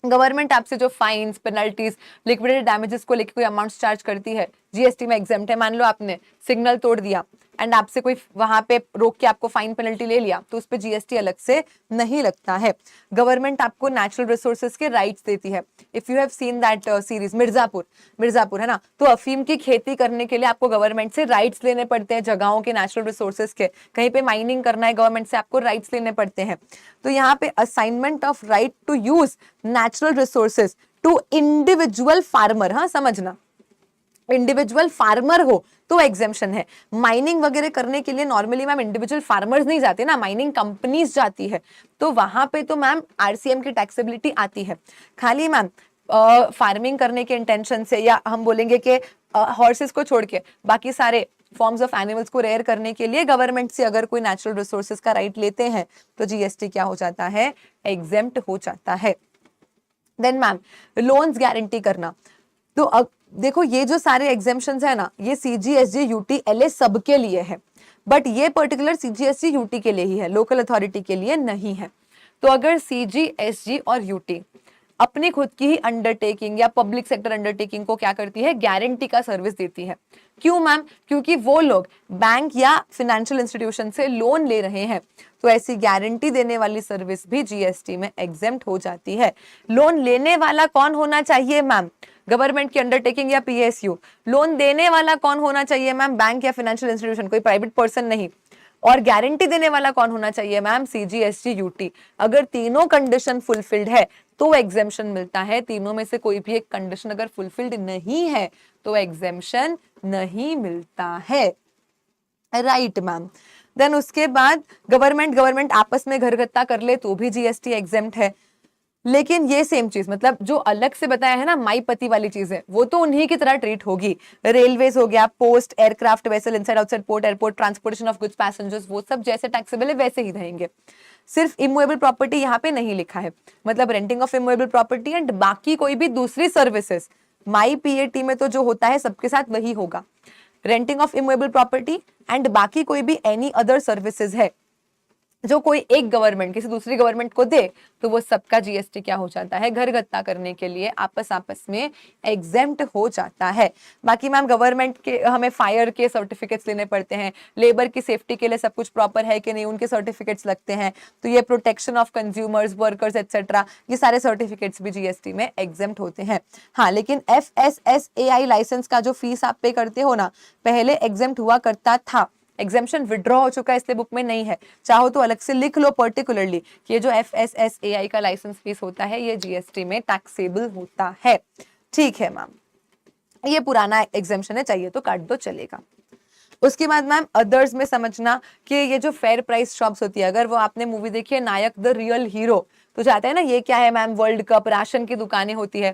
S1: गवर्नमेंट आपसे जो फाइन्स, पेनल्टीज, लिक्विडेटेड डैमेजेस को लेकर कोई अमाउंट चार्ज करती है, जीएसटी में एग्जेम्प्ट है। मान लो आपने सिग्नल तोड़ दिया एंड आपसे कोई वहां पे रोक के आपको फाइन पेनल्टी ले लिया, तो उस पे जीएसटी अलग से नहीं लगता है। गवर्नमेंट आपको नेचुरल रिसोर्सेज के राइट्स देती है। If you have seen that series Mirzapur है ना, तो अफीम की खेती करने के लिए आपको गवर्नमेंट से राइट्स लेने पड़ते हैं, जगहों के नेचुरल रिसोर्सेज के। कहीं पे माइनिंग करना है, गवर्नमेंट से आपको राइट्स लेने पड़ते हैं। तो यहाँ पे assignment of right to use natural resources to individual farmer, हाँ समझना, इंडिविजुअल फार्मर हो तो एग्जेम्पशन है। माइनिंग वगैरह करने के लिए नॉर्मली मैम इंडिविजुअल फार्मर्स नहीं जाते ना, माइनिंग कंपनीज जाती है, तो वहां पे तो मैम आरसीएम की टैक्सेबिलिटी आती है। खाली मैम फार्मिंग करने के इंटेंशन से, या हम बोलेंगे कि हॉर्सेस को छोड़ के बाकी सारे फॉर्म्स ऑफ एनिमल्स को रेयर करने के लिए गवर्नमेंट से अगर कोई नेचुरल रिसोर्सेज का राइट लेते हैं तो जीएसटी क्या हो जाता है, एग्जेम्प्ट हो जाता है। देन मैम लोन्स गारंटी करना, तो अब देखो ये जो सारे एग्जेम्पशंस है ना, ये सीजीएसजी, यूटी, एलए सबके लिए है, बट ये पर्टिकुलर सीजीएसजी यूटी के लिए ही है, लोकल अथॉरिटी के लिए नहीं है। तो अगर सीजीएसजी और यूटी अपनी खुद की ही अंडरटेकिंग या पब्लिक सेक्टर अंडरटेकिंग को क्या करती है, गारंटी का सर्विस देती है। क्यों मैम, क्योंकि वो लोग बैंक या फिनेंशियल इंस्टीट्यूशन से लोन ले रहे हैं, तो ऐसी गारंटी देने वाली सर्विस भी जीएसटी में एग्जेम्प्ट हो जाती है। लोन लेने वाला कौन होना चाहिए मैम, गवर्नमेंट की अंडरटेकिंग या पीएसयू। लोन देने वाला कौन होना चाहिए मैम, बैंक या फाइनेंशियल इंस्टीट्यूशन, कोई प्राइवेट पर्सन नहीं। और गारंटी देने वाला कौन होना चाहिए मैम, सीजीएसटी, यूटी। अगर तीनों कंडीशन फुलफिल्ड है तो एग्जेम्पशन मिलता है, तीनों में से कोई भी एक कंडीशन अगर फुलफिल्ड नहीं है तो एग्जेम्पशन नहीं मिलता है। Right ma'am. देन उसके बाद गवर्नमेंट आपस में घरगत्ता कर ले तो भी जीएसटी एग्जेम्प्ट है। लेकिन ये सेम चीज, मतलब जो अलग से बताया है ना माई पति वाली चीजें, वो तो उन्हीं की तरह ट्रीट होगी। रेलवेज हो गया, post, aircraft, vessel, inside outside port, airport, transportation of goods, passengers, वो सब जैसे टैक्सेबल है वैसे ही रहेंगे। सिर्फ इमूवेबल प्रॉपर्टी यहाँ पे नहीं लिखा है, मतलब renting of immovable property and बाकी कोई भी दूसरी सर्विसेज, माई पीएटी में तो जो होता है सबके साथ वही होगा। Renting of immovable property and बाकी कोई भी एनी अदर सर्विसेज है जो कोई एक गवर्नमेंट किसी दूसरी गवर्नमेंट को दे, तो वो सबका जीएसटी क्या हो जाता है, घरगत्ता करने के लिए आपस में एग्जेम्प्ट हो जाता है। बाकी मैम गवर्नमेंट के हमें फायर के सर्टिफिकेट्स लेने पड़ते हैं, लेबर की सेफ्टी के लिए सब कुछ प्रॉपर है कि नहीं उनके सर्टिफिकेट्स लगते हैं, तो ये protection of consumers, workers etcetera, ये सारे सर्टिफिकेट्स भी जीएसटी में एग्जेम्प्ट होते हैं। हाँ, लेकिन FSSAI लाइसेंस का जो फीस आप पे करते हो ना, पहले एग्जेम्प्ट हुआ करता था, एग्जेम्पशन विड्रॉ हो चुका है इसलिए बुक में नहीं है। चाहो तो अलग से लिख लो पर्टिकुलरली कि ये जो FSSAI का लाइसेंस फीस होता है ये जीएसटी में टैक्सेबल होता है। ठीक है मैम, ये पुराना एग्जेम्पशन है, चाहिए तो काट दो, चलेगा। उसके बाद मैम अदर्स में समझना कि ये जो फेयर प्राइस शॉप्स होती है, अगर वो आपने मूवी देखी है नायक द रियल हीरो, तो जाते हैं ना, ये क्या है मैम, वर्ल्ड कप, राशन की दुकानें होती है,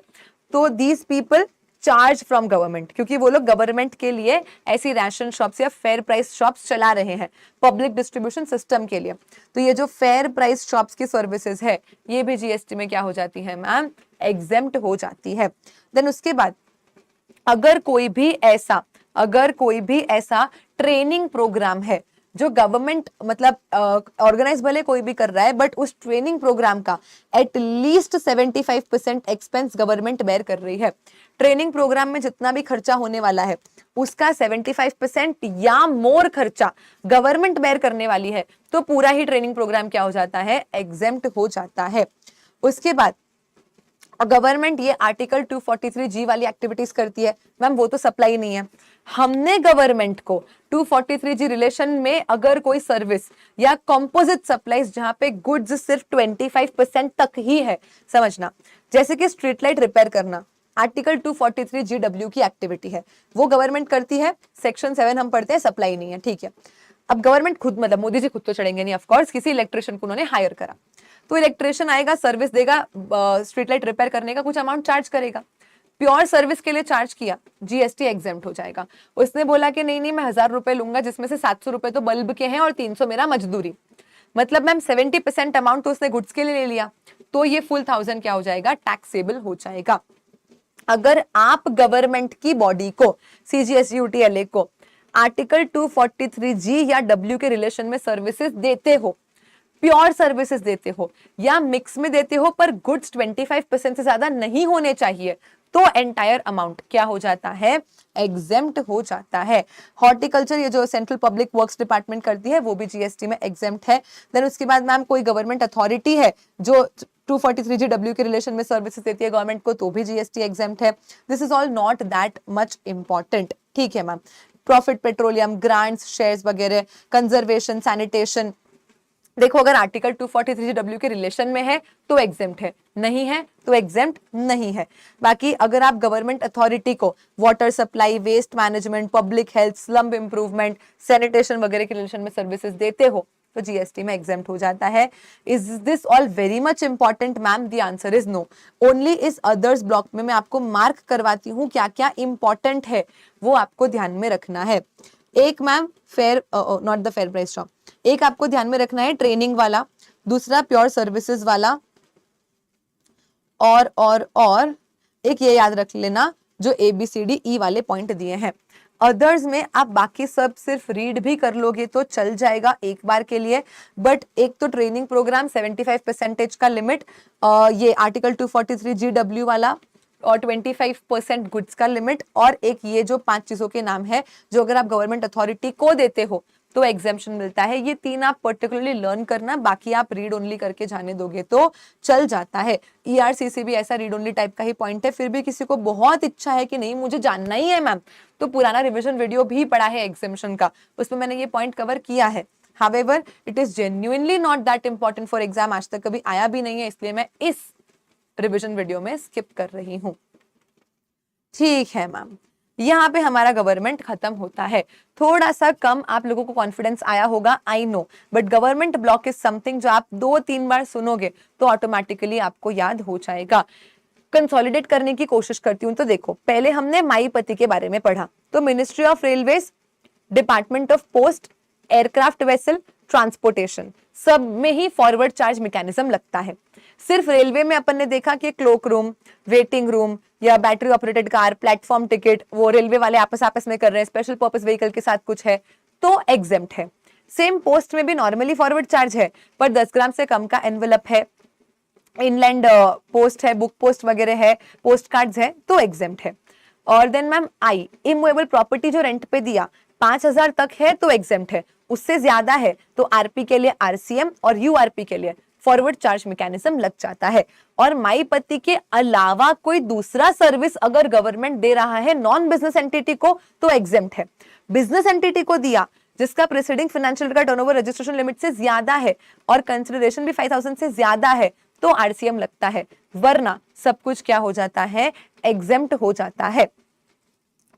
S1: तो these people charge from government, क्योंकि वो लोग गवर्नमेंट के लिए ऐसी राशन शॉप्स या फेयर प्राइस शॉप्स चला रहे हैं पब्लिक डिस्ट्रीब्यूशन सिस्टम के लिए। तो ये जो फेयर प्राइस शॉप्स की सर्विसेज है ये भी जीएसटी में क्या हो जाती है मैम, एग्जेम्प्ट हो जाती है। देन उसके बाद अगर कोई भी ऐसा ट्रेनिंग प्रोग्राम है जो गवर्नमेंट मतलब ऑर्गेनाइज भले कोई भी कर रहा है, बट उस ट्रेनिंग प्रोग्राम का एटलीस्ट 75% एक्सपेंस गवर्नमेंट बेयर कर रही है। ट्रेनिंग प्रोग्राम में जितना भी खर्चा होने वाला है उसका 75% या मोर खर्चा गवर्नमेंट बेयर करने वाली है, तो पूरा ही ट्रेनिंग प्रोग्राम क्या हो जाता है, एग्जेम्प्ट हो जाता है। उसके बाद गवर्नमेंट ये आर्टिकल 243G वाली एक्टिविटीज करती है, मैम वो तो सप्लाई नहीं है। हमने गवर्नमेंट को 243G रिलेशन में अगर कोई सर्विस या कंपोजिट सप्लाईज जहां पे गुड्स सिर्फ 25% तक ही है, समझना, जैसे कि स्ट्रीट लाइट रिपेयर करना, आर्टिकल 243GW की एक्टिविटी है, वो गवर्नमेंट करती है, सेक्शन 7 हम पढ़ते हैं, सप्लाई नहीं है, ठीक है। अब गवर्नमेंट खुद, मतलब मोदी जी खुद तो चढ़ेंगे नहीं, ऑफ कोर्स किसी इलेक्ट्रिशियन को उन्होंने हायर करा, तो इलेक्ट्रिशियन आएगा, सर्विस देगा, स्ट्रीट लाइट रिपेयर करने का कुछ अमाउंट चार्ज करेगा, प्योर सर्विस के लिए चार्ज किया, जीएसटी एग्जेम्प्ट हो जाएगा। उसने बोला कि नहीं नहीं मैं 1000 रुपए लूंगा, जिसमें से 700 रुपए तो बल्ब के हैं और 300 मेरा मजदूरी, मतलब मैम 70% अमाउंट तो उसने गुड्स के लिए ले लिया, तो ये फुल 1000 क्या हो जाएगा, टैक्सेबल हो जाएगा। अगर आप गवर्नमेंट की बॉडी को, सीजीएसटी को आर्टिकल 243G या W के रिलेशन में सर्विसेज देते हो, प्योर सर्विसेज देते हो या मिक्स में देते हो, पर गुड्स 25% से ज्यादा नहीं होने चाहिए, तो एंटायर अमाउंट क्या हो जाता है, एग्जेम्प्ट हो जाता है। हॉर्टिकल्चर, ये जो सेंट्रल पब्लिक वर्क्स डिपार्टमेंट करती है, वो भी जीएसटी में एग्जेम्प्ट है। देन उसके बाद मैम कोई गवर्नमेंट अथॉरिटी है जो 243G के रिलेशन में सर्विसेज देती है गवर्नमेंट को, तो भी जीएसटी एग्जेम्प्ट है। This is all not that much important, ठीक है ma'am. Profit petroleum, grants, shares वगैरह, कंजर्वेशन, सैनिटेशन, देखो अगर आर्टिकल 243G के रिलेशन में है तो एग्जेम्प्ट है, नहीं है तो एग्जेम्प्ट नहीं है। बाकी अगर आप गवर्नमेंट अथॉरिटी को water supply, waste management, public health, slum improvement, sanitation वगैरह के रिलेशन में सर्विसेज देते हो तो जीएसटी में एग्जेम्प्ट हो जाता है। Is this all very much important ma'am? The answer is no. Only इस अदर्स ब्लॉक में मैं आपको मार्क करवाती हूँ क्या क्या इंपॉर्टेंट है, वो आपको ध्यान में रखना है। एक ma'am fair, not the fair price shop, एक आपको ध्यान में रखना है ट्रेनिंग वाला, दूसरा प्योर सर्विसेज वाला, और एक ये याद रख लेना जो ABCDE वाले पॉइंट दिए हैं। अदर्स में आप बाकी सब सिर्फ रीड भी कर लोगे तो चल जाएगा एक बार के लिए, बट एक तो ट्रेनिंग प्रोग्राम 75% का लिमिट, ये आर्टिकल 243GW वाला, और 25% गुड्स का लिमिट, और एक ये जो 5 चीजों के नाम है जो अगर आप गवर्नमेंट अथॉरिटी को देते हो तो एग्जेम्पशन मिलता है। ये 3 आप पर्टिकुलरली लर्न करना, बाकी आप रीड ओनली करके जाने दोगे तो चल जाता है। ERCC भी ऐसा रीड ओनली टाइप का ही पॉइंट है। फिर भी किसी को बहुत इच्छा है कि नहीं मुझे जानना ही है मैम, तो पुराना रिविजन वीडियो भी पड़ा है एग्जेम्पशन का, उसमें मैंने ये पॉइंट कवर किया है। However, it is genuinely not that important for exam, आज तक कभी आया भी नहीं है, इसलिए मैं इस रिविजन वीडियो में स्किप कर रही हूं। ठीक है मैम, यहाँ पे हमारा गवर्नमेंट खत्म होता है। थोड़ा सा कम आप लोगों को कॉन्फिडेंस आया होगा, I know, but government block is something जो आप 2-3 बार सुनोगे तो ऑटोमेटिकली आपको याद हो जाएगा। कंसोलिडेट करने की कोशिश करती हूँ तो देखो, पहले हमने माईपति के बारे में पढ़ा, तो ministry of railways, department of post, aircraft vessel, transportation, सब में ही फॉरवर्ड चार्ज मैकेनिज्म लगता है। सिर्फ रेलवे में अपन ने देखा कि क्लोक रूम, वेटिंग रूम या battery operated car, platform ticket, वो रेलवे वाले आपस में कर रहे हैं, स्पेशल पर्पस व्हीकल के साथ कुछ है तो एग्जेम्प्ट है। सेम पोस्ट में भी नॉर्मली फॉरवर्ड चार्ज है, पर 10 ग्राम से कम का एनवेलप है, इनलैंड पोस्ट है, बुक पोस्ट वगैरह है, पोस्ट कार्ड्स है तो एग्जेम्प्ट है। और then ma'am I, immovable property जो रेंट पे दिया 5000 तक है तो एग्जेम्प्ट है, उससे ज्यादा है तो आरपी के लिए RCM और यूआरपी के लिए फॉरवर्ड चार्ज मैकेनिज्म लग जाता है। और माईपति के अलावा कोई दूसरा सर्विस अगर गवर्नमेंट दे रहा है नॉन बिजनेस एंटिटी को तो एग्जेम्प्ट है। बिजनेस एंटिटी को दिया जिसका प्रीसीडिंग फाइनेंशियल का टर्नओवर रजिस्ट्रेशन लिमिट से ज्यादा है और कंसिडरेशन भी 5000 से ज्यादा है तो RCM लगता है, वरना सब कुछ क्या हो जाता है, एग्जेम्प्ट हो जाता है।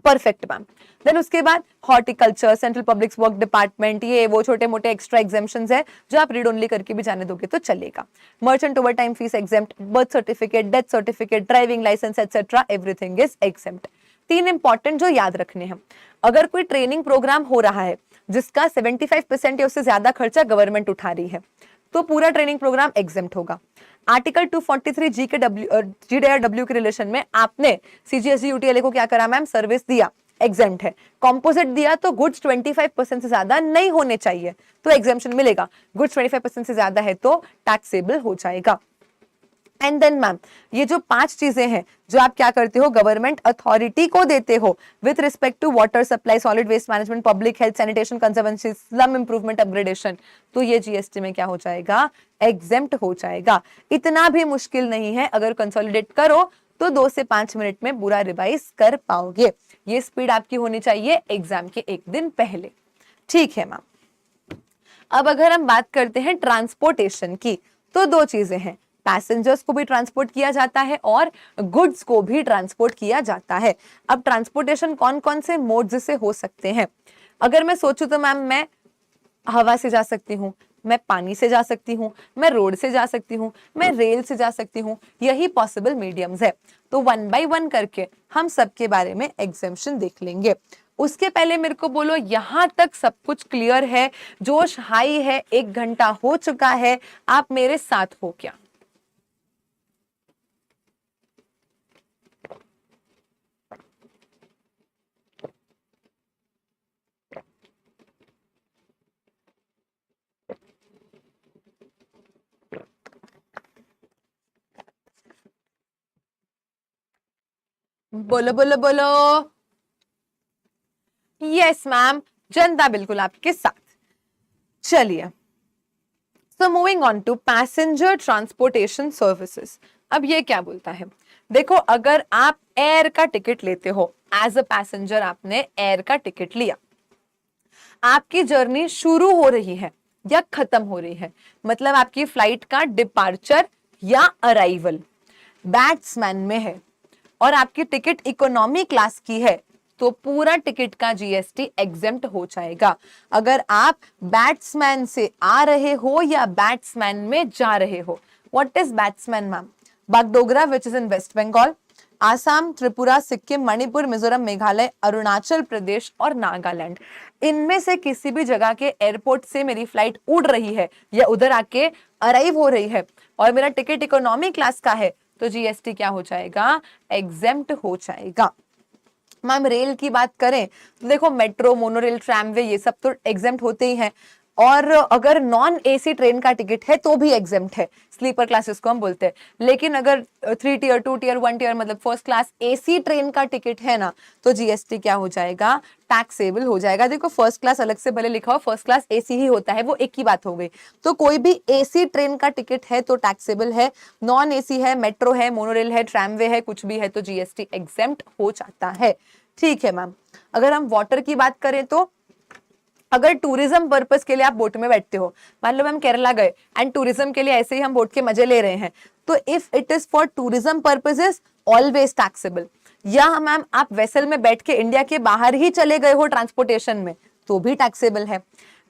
S1: Perfect ma'am. देन उसके बाद horticulture, central public work department, ये वो छोटे मोटे एक्स्ट्रा एग्जेम्पशंस है जो आप रीड ओनली करके भी जाने दोगे तो चलेगा। Merchant overtime fees exempt, birth certificate, death certificate, driving licence etcetera, everything is exempt. 3 important जो याद रखने हैं, अगर कोई ट्रेनिंग प्रोग्राम हो रहा है जिसका 75% या उससे ज्यादा खर्चा गवर्नमेंट उठा रही है तो पूरा ट्रेनिंग प्रोग्राम एग्जेम्प्ट होगा। आर्टिकल 243G के GW के रिलेशन में आपने CGST को क्या करा मैम, सर्विस दिया, एग्जेम्प्ट है। कॉम्पोजिट दिया तो गुड्स 25% से ज्यादा नहीं होने चाहिए तो एग्जेम्पशन मिलेगा, गुड्स 25% से ज्यादा है तो टैक्सेबल हो जाएगा। एंड देन मैम ये जो 5 चीजें हैं जो आप क्या करते हो, गवर्नमेंट अथॉरिटी को देते हो with respect to water supply, solid waste management, public health, sanitation, conservancy, slum improvement, upgradation, तो ये जीएसटी में क्या हो जाएगा, एग्जेम्प्ट हो जाएगा। इतना भी मुश्किल नहीं है, अगर कंसोलिडेट करो तो 2 से 5 मिनट में पूरा रिवाइज कर पाओगे। ये स्पीड आपकी होनी चाहिए एग्जाम के 1 दिन पहले। ठीक है मैम। अब अगर हम बात करते हैं ट्रांसपोर्टेशन की तो 2 चीजें हैं, पैसेंजर्स को भी ट्रांसपोर्ट किया जाता है और गुड्स को भी ट्रांसपोर्ट किया जाता है। अब ट्रांसपोर्टेशन कौन कौन से मोड्स से हो सकते हैं, अगर मैं सोचूं तो मैम मैं हवा से जा सकती हूँ, मैं पानी से जा सकती हूँ, मैं रोड से जा सकती हूँ, मैं रेल से जा सकती हूँ, यही पॉसिबल मीडियम्स है। तो 1 बाय 1 करके हम सबके बारे में एग्जेम्पशन देख लेंगे। उसके पहले मेरे को बोलो यहां तक सब कुछ क्लियर है, जोश हाई है, 1 घंटा हो चुका है, आप मेरे साथ हो क्या? बोलो बोलो बोलो। यस मैम, जनता बिल्कुल आपके साथ। चलिए, so moving on to passenger transportation services. अब ये क्या बोलता है? देखो, अगर आप एयर का टिकट लेते हो, एज अ पैसेंजर आपने एयर का टिकट लिया, आपकी जर्नी शुरू हो रही है या खत्म हो रही है, मतलब आपकी फ्लाइट का डिपार्चर या अराइवल बैट्समैन में है और आपकी टिकट इकोनॉमी क्लास की है, तो पूरा टिकट का जीएसटी एग्जेम्प्ट हो जाएगा। अगर आप बैट्समैन से आ रहे हो या बैट्समैन में जा रहे हो। What is batsman ma'am? Bagdogra which is in West Bengal, Assam, Tripura, Sikkim, Manipur, Mizoram, Meghalaya, Arunachal Pradesh और नागालैंड, इनमें से किसी भी जगह के एयरपोर्ट से मेरी फ्लाइट उड़ रही है या उधर आके अराइव हो रही है और मेरा टिकट इकोनॉमी क्लास का है, तो जीएसटी क्या हो जाएगा? एग्जेम्प्ट हो जाएगा। मैम रेल की बात करें तो देखो, मेट्रो, मोनोरेल, ट्रैमवे, ये सब तो एग्जेम्प्ट होते ही हैं। और अगर नॉन एसी ट्रेन का टिकट है तो भी एग्जेम्प्ट है, स्लीपर क्लासेस को हम बोलते हैं। लेकिन अगर 3 टियर, 2 टियर, 1 टियर मतलब फर्स्ट क्लास एसी ट्रेन का टिकट है ना, तो जीएसटी क्या हो जाएगा? टैक्सेबल हो जाएगा। देखो, फर्स्ट क्लास अलग से भले लिखा हो, फर्स्ट क्लास एसी ही होता है, वो एक ही बात हो गई। तो कोई भी एसी ट्रेन का टिकट है तो टैक्सेबल है, नॉन एसी है, मेट्रो है, मोनोरेल है, ट्रैमवे है, कुछ भी है तो जीएसटी एग्जेम्प्ट हो जाता है। ठीक है मैम। अगर हम वाटर की बात करें तो अगर टूरिज्म पर्पस के लिए आप बोट में बैठते हो, मान लो मैम केरला गए एंड टूरिज्म के लिए ऐसे ही हम बोट के मजे ले रहे हैं, तो if it is for tourism purposes always taxable. या मैम आप वेसल में बैठ के इंडिया के बाहर ही चले गए हो ट्रांसपोर्टेशन में, तो भी टैक्सेबल है।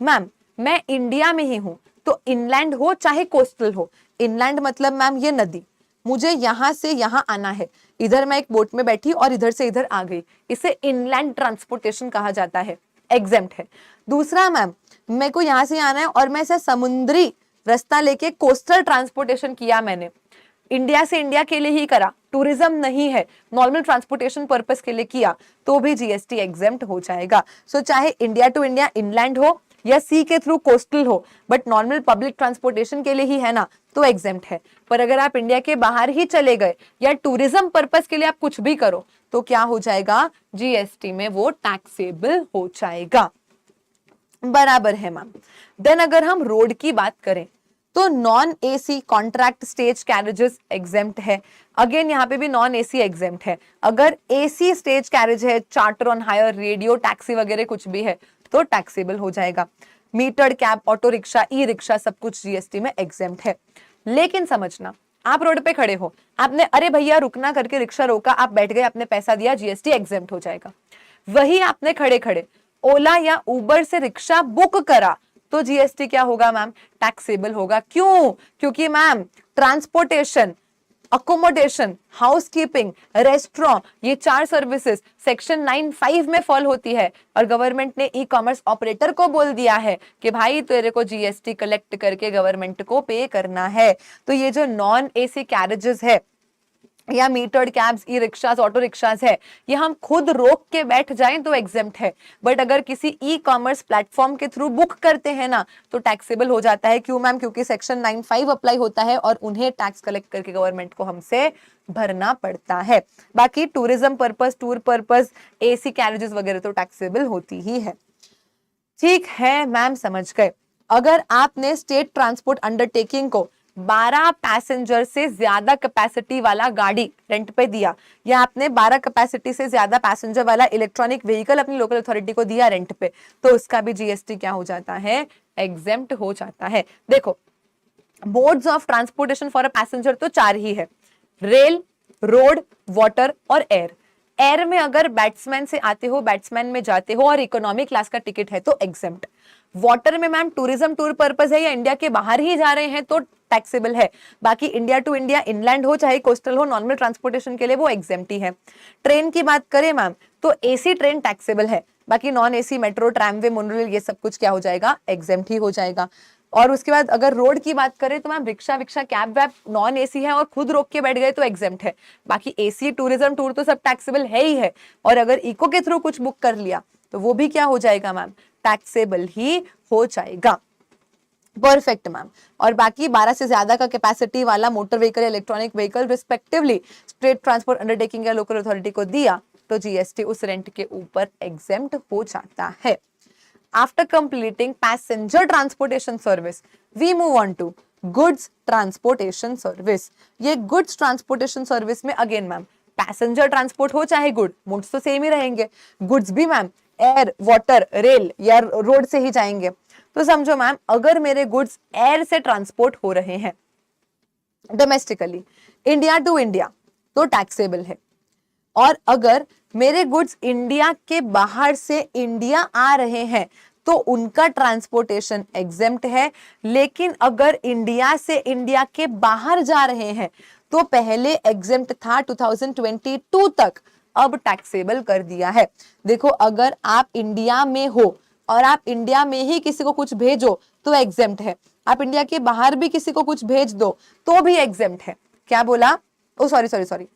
S1: मैम मैं इंडिया में ही हूं, तो इनलैंड हो चाहे कोस्टल हो, इनलैंड मतलब मैम ये नदी, मुझे यहां से यहां आना है, इधर मैं एक बोट में बैठी और इधर से इधर आ गई, इसे इनलैंड ट्रांसपोर्टेशन कहा जाता है, एग्जेम्प्ट है। दूसरा मैम, मेरे को यहां से आना है और मैं ऐसा समुद्री रास्ता लेके कोस्टल ट्रांसपोर्टेशन किया, मैंने इंडिया से इंडिया के लिए ही करा, टूरिज्म नहीं है, नॉर्मल ट्रांसपोर्टेशन पर्पस के लिए किया, तो भी जीएसटी एग्जेम्प्ट हो जाएगा। सो चाहे इंडिया टू इंडिया इनलैंड हो या सी के थ्रू कोस्टल हो, बट नॉर्मल पब्लिक ट्रांसपोर्टेशन के लिए ही है ना, तो एग्जेम्प्ट है। पर अगर आप इंडिया के बाहर ही चले गए या टूरिज्म पर्पस के लिए आप कुछ भी करो, तो क्या हो जाएगा? जीएसटी में वो टैक्सेबल हो जाएगा। बराबर है मैम। देन अगर हम रोड की बात करें तो non AC contract stage carriages exempt है। अगेन यहाँ पे भी नॉन एसी एग्जेम्प्ट है। अगर एसी स्टेज कैरेज है, charter on hire, radio taxi वगैरह कुछ भी है, तो टैक्सेबल हो जाएगा। Metered cab, auto rickshaw, e rickshaw सब कुछ जीएसटी में एग्जेम्प्ट है। लेकिन समझना, आप रोड पे खड़े हो, आपने अरे भैया रुकना करके रिक्शा रोका, आप बैठ गए, आपने पैसा दिया, जीएसटी एग्जेम्प्ट हो जाएगा। वही आपने खड़े खड़े ओला या उबर से रिक्शा बुक करा, तो जीएसटी क्या होगा मैम? टैक्सेबल होगा। क्यों? क्योंकि ma'am transportation, accommodation, housekeeping, restaurant, ये 4 सर्विसेज सेक्शन 9(5) में फॉल होती है और गवर्नमेंट ने ई कॉमर्स ऑपरेटर को बोल दिया है कि भाई तेरे को जीएसटी कलेक्ट करके गवर्नमेंट को पे करना है। तो ये जो नॉन एसी कैरेजेस है या मीटर्ड कैब्स, ई रिक्शास, ऑटो रिक्शास है, ये हम खुद रोक के बैठ जाएं तो एग्जेम्प्ट है। बट अगर किसी ई कॉमर्स प्लेटफॉर्म के थ्रू बुक करते हैं ना, तो टैक्सेबल हो जाता है। क्यों मैम? क्योंकि सेक्शन 9(5) अप्लाई होता है और उन्हें टैक्स कलेक्ट करके गवर्नमेंट को हमसे भरना पड़ता है। बाकी tourism purpose, tour purpose, AC carriages वगैरह तो टैक्सेबल होती ही है। ठीक है मैम, समझ गए। अगर आपने स्टेट ट्रांसपोर्ट अंडरटेकिंग को 12 पैसेंजर से ज्यादा कैपेसिटी वाला गाड़ी रेंट पे दिया, या आपने 12 कैपेसिटी से ज्यादा पैसेंजर वाला इलेक्ट्रॉनिक व्हीकल अपनी लोकल अथॉरिटी को दिया रेंट पे, तो उसका भी जीएसटी क्या हो जाता है? एग्जेम्प्ट हो जाता है। देखो, modes of transportation for a passenger तो 4 ही है, रेल, रोड, वाटर और एयर। एयर में अगर बैट्समैन से आते हो, बैट्समैन में जाते हो और इकोनॉमी क्लास का टिकट है तो एग्जेम्प्ट। वाटर में मैम टूरिज्म टूर पर्पस है या इंडिया के बाहर ही जा रहे हैं तो टैक्सेबल है। बाकी इंडिया टू इंडिया इनलैंड हो चाहे कोस्टल हो, नॉर्मल ट्रांसपोर्टेशन के लिए वो एग्जेम्प्ट ही है। ट्रेन की बात करें मैम तो एसी ट्रेन टैक्सेबल है, बाकी non AC metro tramway monorail ये सब कुछ क्या हो जाएगा, एग्जेम्प्ट ही हो जाएगा। और उसके बाद अगर रोड की बात करें तो मैम रिक्शा विक्शा कैब वैब नॉन एसी है और खुद रोक के बैठ गए तो एग्जेम्प्ट है। बाकी एसी टूरिज्म टूर तो सब टैक्सेबल है ही है, और अगर इको के थ्रू कुछ बुक कर लिया तो वो भी क्या हो जाएगा मैम, टैक्सेबल ही हो जाएगा। Perfect ma'am. और बाकी 12 से ज्यादा का कैपेसिटी वाला motor vehicle, electronic vehicle respectively state transport undertaking या लोकल अथॉरिटी को दिया तो जीएसटी उस रेंट के ऊपर एग्जेम्प्ट हो जाता है। After completing passenger transportation service, we move on to goods transportation service. ये goods transportation service में अगेन मैम पैसेंजर ट्रांसपोर्ट हो चाहे गुड, मूड्स तो सेम ही रहेंगे। गुड्स भी मैम एयर, वाटर, रेल या रोड से ही जाएंगे। तो समझो मैम अगर मेरे गुड्स एयर से ट्रांसपोर्ट हो रहे हैं डोमेस्टिकली इंडिया टू इंडिया तो टैक्सेबल है, और अगर मेरे गुड्स इंडिया के बाहर से इंडिया आ रहे हैं तो उनका ट्रांसपोर्टेशन एग्जेम्प्ट है। लेकिन अगर इंडिया से इंडिया के बाहर जा रहे हैं तो पहले एग्जेम्प्ट था 2022 तक, अब टैक्सेबल कर दिया है। देखो अगर आप इंडिया में हो और आप इंडिया में ही किसी को कुछ भेजो तो एग्जेम्प्ट है, आप इंडिया के बाहर भी किसी को कुछ भेज दो तो भी एग्जेम्प्ट है। क्या बोला, ओ सॉरी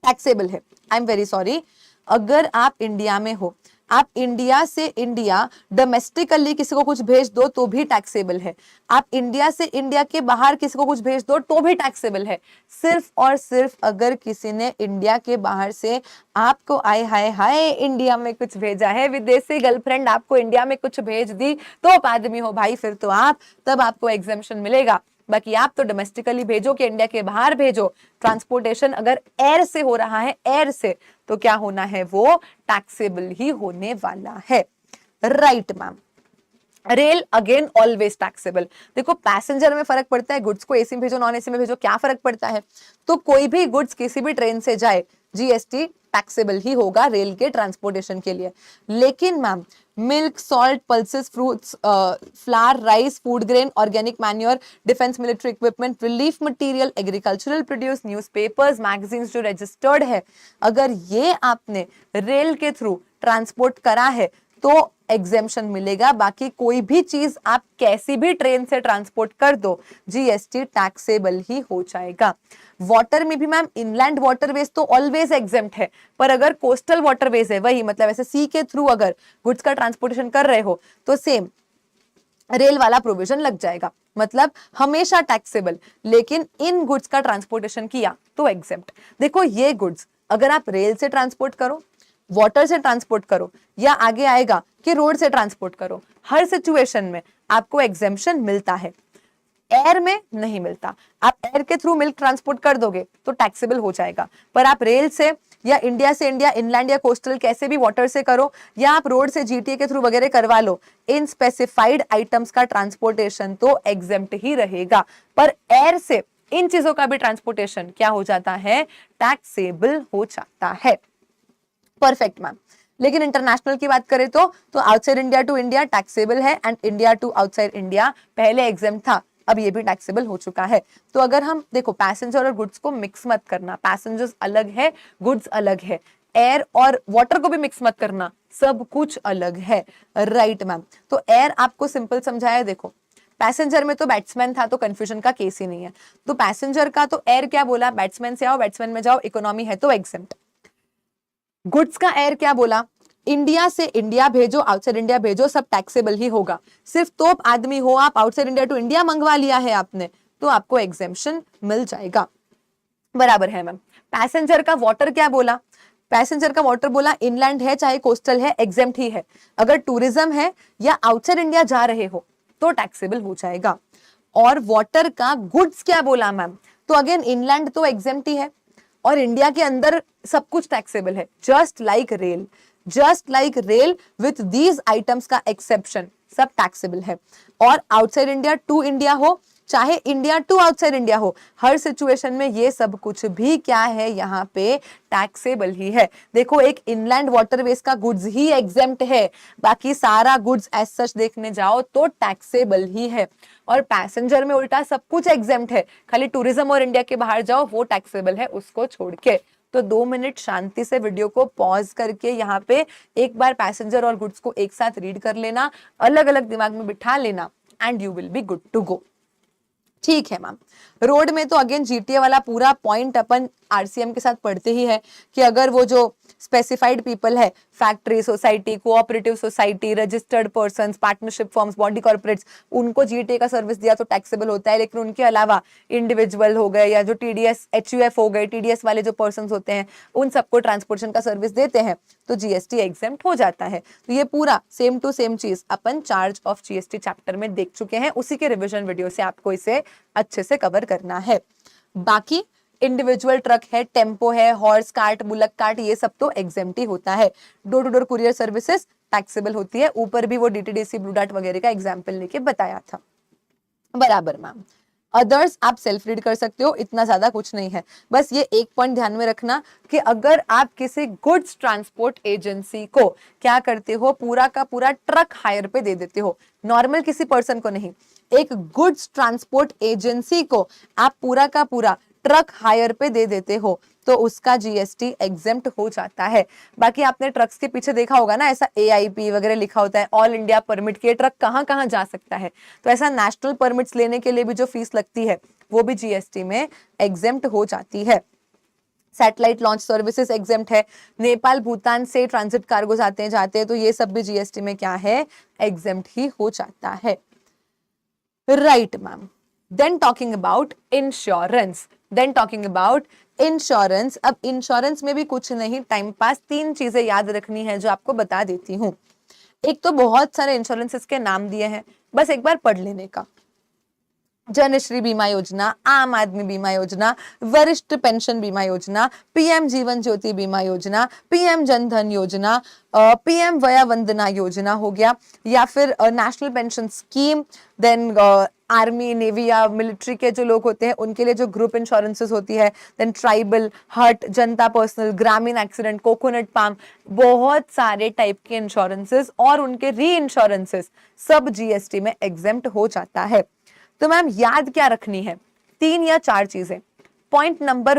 S1: टैक्सेबल है, आई एम वेरी सॉरी। अगर आप इंडिया में हो, आप इंडिया से इंडिया डोमेस्टिकली किसी को कुछ भेज दो तो भी टैक्सेबल है, आप इंडिया से इंडिया के बाहर किसी को कुछ भेज दो तो भी टैक्सेबल है। सिर्फ और सिर्फ अगर किसी ने इंडिया के बाहर से आपको आए हाय हाय इंडिया में कुछ भेजा है, विदेशी गर्लफ्रेंड आपको इंडिया में कुछ भेज दी तो आप आदमी हो भाई, फिर तो आप तब आपको एग्जेम्पशन मिलेगा। बाकी आप तो डोमेस्टिकली भेजो कि इंडिया के बाहर भेजो, ट्रांसपोर्टेशन अगर एयर से हो रहा है एयर से तो क्या होना है, वो टैक्सेबल ही होने वाला है। Right ma'am. Rail again always taxable. देखो पैसेंजर में फर्क पड़ता है, गुड्स को एसी में भेजो नॉन एसी में भेजो क्या फर्क पड़ता है, तो कोई भी गुड्स किसी भी ट्रेन से जाए जीएसटी टैक्सेबल ही होगा रेल के ट्रांसपोर्टेशन के लिए। लेकिन ma'am milk, salt, pulses, fruits, flower, rice, food grain, organic manure, defence military equipment, relief material, agricultural produce, newspapers, magazines जो रजिस्टर्ड है, अगर ये आपने रेल के थ्रू ट्रांसपोर्ट करा है तो एग्जेम्पशन मिलेगा। बाकी कोई भी चीज आप कैसी भी ट्रेन से ट्रांसपोर्ट कर दो जीएसटी टैक्सेबल ही हो जाएगा। वाटर में भी मैम इनलैंड वाटरवेज तो ऑलवेज एग्जेम्प्ट है, पर अगर कोस्टल वाटरवेज है वही मतलब ऐसे सी के थ्रू अगर गुड्स का ट्रांसपोर्टेशन कर रहे हो तो सेम रेल वाला प्रोविजन लग जाएगा, मतलब हमेशा टैक्सेबल। लेकिन इन गुड्स का ट्रांसपोर्टेशन किया तो एग्जेम्प्ट। देखो ये गुड्स अगर आप रेल से ट्रांसपोर्ट करो, वाटर से ट्रांसपोर्ट करो या आगे आएगा कि रोड से ट्रांसपोर्ट करो, हर सिचुएशन में आपको एग्जेम्पशन मिलता है। एयर में नहीं मिलता। आप एयर के थ्रू मिल्क ट्रांसपोर्ट कर दोगे तो टैक्सेबल हो जाएगा, पर आप रेल से या इंडिया से इंडिया इनलैंड या कोस्टल कैसे भी वाटर से करो या आप रोड से जीटीए के थ्रू वगैरह करवा लो, इन स्पेसिफाइड आइटम्स का ट्रांसपोर्टेशन तो एग्जेम्प्ट ही रहेगा। पर एयर से इन चीजों का भी ट्रांसपोर्टेशन क्या हो जाता है, टैक्सेबल हो जाता है। Perfect ma'am. लेकिन इंटरनेशनल की बात करें तो outside India to India taxable है and India to outside India पहले एग्जेम्प्ट था, अब ये भी टैक्सेबल हो चुका है। तो अगर हम देखो पैसेंजर और गुड्स को मिक्स मत करना, पैसेंजर्स अलग है, गुड्स अलग है, एयर और वाटर को भी मिक्स मत करना, सब कुछ अलग है। Right ma'am. तो एयर आपको सिंपल समझाया, देखो पैसेंजर में तो बैट्समैन था तो कंफ्यूजन का केस ही नहीं है, तो पैसेंजर का तो एयर क्या बोला, बैट्समैन से आओ बैट्समैन में जाओ, इकोनॉमी है तो एग्जेम्प्ट। गुड्स का एयर क्या बोला, इंडिया से इंडिया भेजो आउटसाइड इंडिया भेजो सब टैक्सेबल ही होगा। सिर्फ तोप आदमी हो आप, आउटसाइड इंडिया टू इंडिया मंगवा लिया है आपने तो आपको एग्जेम्पशन मिल जाएगा। बराबर है मैम। पैसेंजर का वाटर क्या बोला, पैसेंजर का वाटर बोला इनलैंड है चाहे कोस्टल है एग्जेम्प्ट ही है, अगर टूरिज्म है या आउटसाइड इंडिया जा रहे हो तो टैक्सेबल हो जाएगा। और वाटर का गुड्स क्या बोला मैम, तो अगेन इनलैंड तो एग्जेम्प्ट ही है और इंडिया के अंदर सब कुछ टैक्सेबल है, just like rail, just like rail with these items का एक्सेप्शन सब टैक्सेबल है। और आउटसाइड इंडिया टू इंडिया हो चाहे इंडिया टू आउटसाइड इंडिया हो, हर सिचुएशन में ये सब कुछ भी क्या है यहाँ पे टैक्सेबल ही है। देखो एक इनलैंड वाटरवेज का गुड्स ही एग्जेम्प्ट है, बाकी सारा गुड्स एज सच देखने जाओ तो टैक्सेबल ही है। और पैसेंजर में उल्टा सब कुछ एग्जेम्प्ट है, खाली टूरिज्म और इंडिया के बाहर जाओ वो टैक्सेबल है, उसको छोड़ के। तो 2 मिनट शांति से वीडियो को पॉज करके यहाँ पे एक बार पैसेंजर और गुड्स को एक साथ रीड कर लेना, अलग अलग दिमाग में बिठा लेना, and you will be good to go. ठीक है मैम। रोड में तो अगेन जीटीए वाला पूरा पॉइंट अपन आरसीएम के साथ पढ़ते ही है कि अगर वो जो स्पेसिफाइड पीपल है, factory, society, cooperative society, registered persons, partnership firms, body corporates, उनको जीटीए का सर्विस दिया तो टैक्सेबल होता है। लेकिन उनके अलावा इंडिविजुअल हो गए या जो टीडीएस एचयूएफ हो गए, टीडीएस वाले जो पर्संस होते हैं, उन सबको ट्रांसपोर्टेशन का सर्विस देते हैं तो जीएसटी एग्जेम्प्ट हो जाता है। तो ये पूरा सेम टू सेम चीज अपन चार्ज ऑफ जीएसटी चैप्टर में देख चुके हैं, उसी के रिविजन वीडियो से आपको इसे अच्छे से कवर करना है। बाकी इंडिविजुअल ट्रक है, टेम्पो है, हॉर्स कार्ट, बुलक कार्ट, ये सब तो एग्जेम्प्ट ही होता है। Door to door courier services taxable होती है, ऊपर भी वो डीटीडीसी, ब्लू डार्ट वगैरह का एग्जाम्पल लेके बताया था। बराबर मैम। अदर्स आप सेल्फ रीड कर सकते हो, इतना ज्यादा कुछ नहीं है। बस ये एक पॉइंट ध्यान में रखना कि अगर आप किसी गुड्स ट्रांसपोर्ट एजेंसी को क्या करते हो, पूरा का पूरा ट्रक हायर पे दे देते हो, नॉर्मल किसी पर्सन को नहीं, एक गुड्स ट्रांसपोर्ट एजेंसी को आप पूरा का पूरा ट्रक हायर पे दे देते हो तो उसका जीएसटी एग्जेम्प्ट हो जाता है। बाकी आपने ट्रक्स के पीछे देखा होगा ना, ऐसा एआईपी वगैरह लिखा होता है, ऑल इंडिया परमिट के ट्रक कहाँ कहाँ जा सकता है। तो ऐसा नेशनल परमिट्स लेने के लिए भी जो फीस लगती है वो भी जीएसटी में एग्जेम्प्ट हो जाती है। सैटेलाइट लॉन्च सर्विसेज एग्जेम्प्ट है, नेपाल भूटान से ट्रांजिट कार्गोज आते हैं जाते हैं तो ये सब भी जीएसटी में क्या है, एग्जेम्प्ट ही हो जाता है। Right ma'am. Then talking about insurance, अब इंश्योरेंस में भी कुछ नहीं, टाइम पास 3 चीजें याद रखनी है जो आपको बता देती हूँ। एक तो बहुत सारे इंश्योरेंसेस के नाम दिए हैं, बस एक बार पढ़ लेने का। जनश्री बीमा योजना, आम आदमी बीमा योजना, वरिष्ठ पेंशन बीमा योजना, पीएम जीवन ज्योति बीमा योजना, पीएम जन धन योजना, पीएम वया वंदना योजना हो गया, या फिर national pension scheme, then army, navy या मिलिट्री के जो लोग होते हैं उनके लिए जो ग्रुप इंश्योरेंसेस होती है, देन ट्राइबल, हर्ट, जनता पर्सनल, ग्रामीण एक्सीडेंट, कोकोनट पाम, बहुत सारे टाइप के इंश्योरेंसेस और उनके री इंश्योरेंसेस सब जीएसटी में एग्जेम्प्ट हो जाता है। तो मैम याद क्या रखनी है, 3 या 4 चीजें। पॉइंट नंबर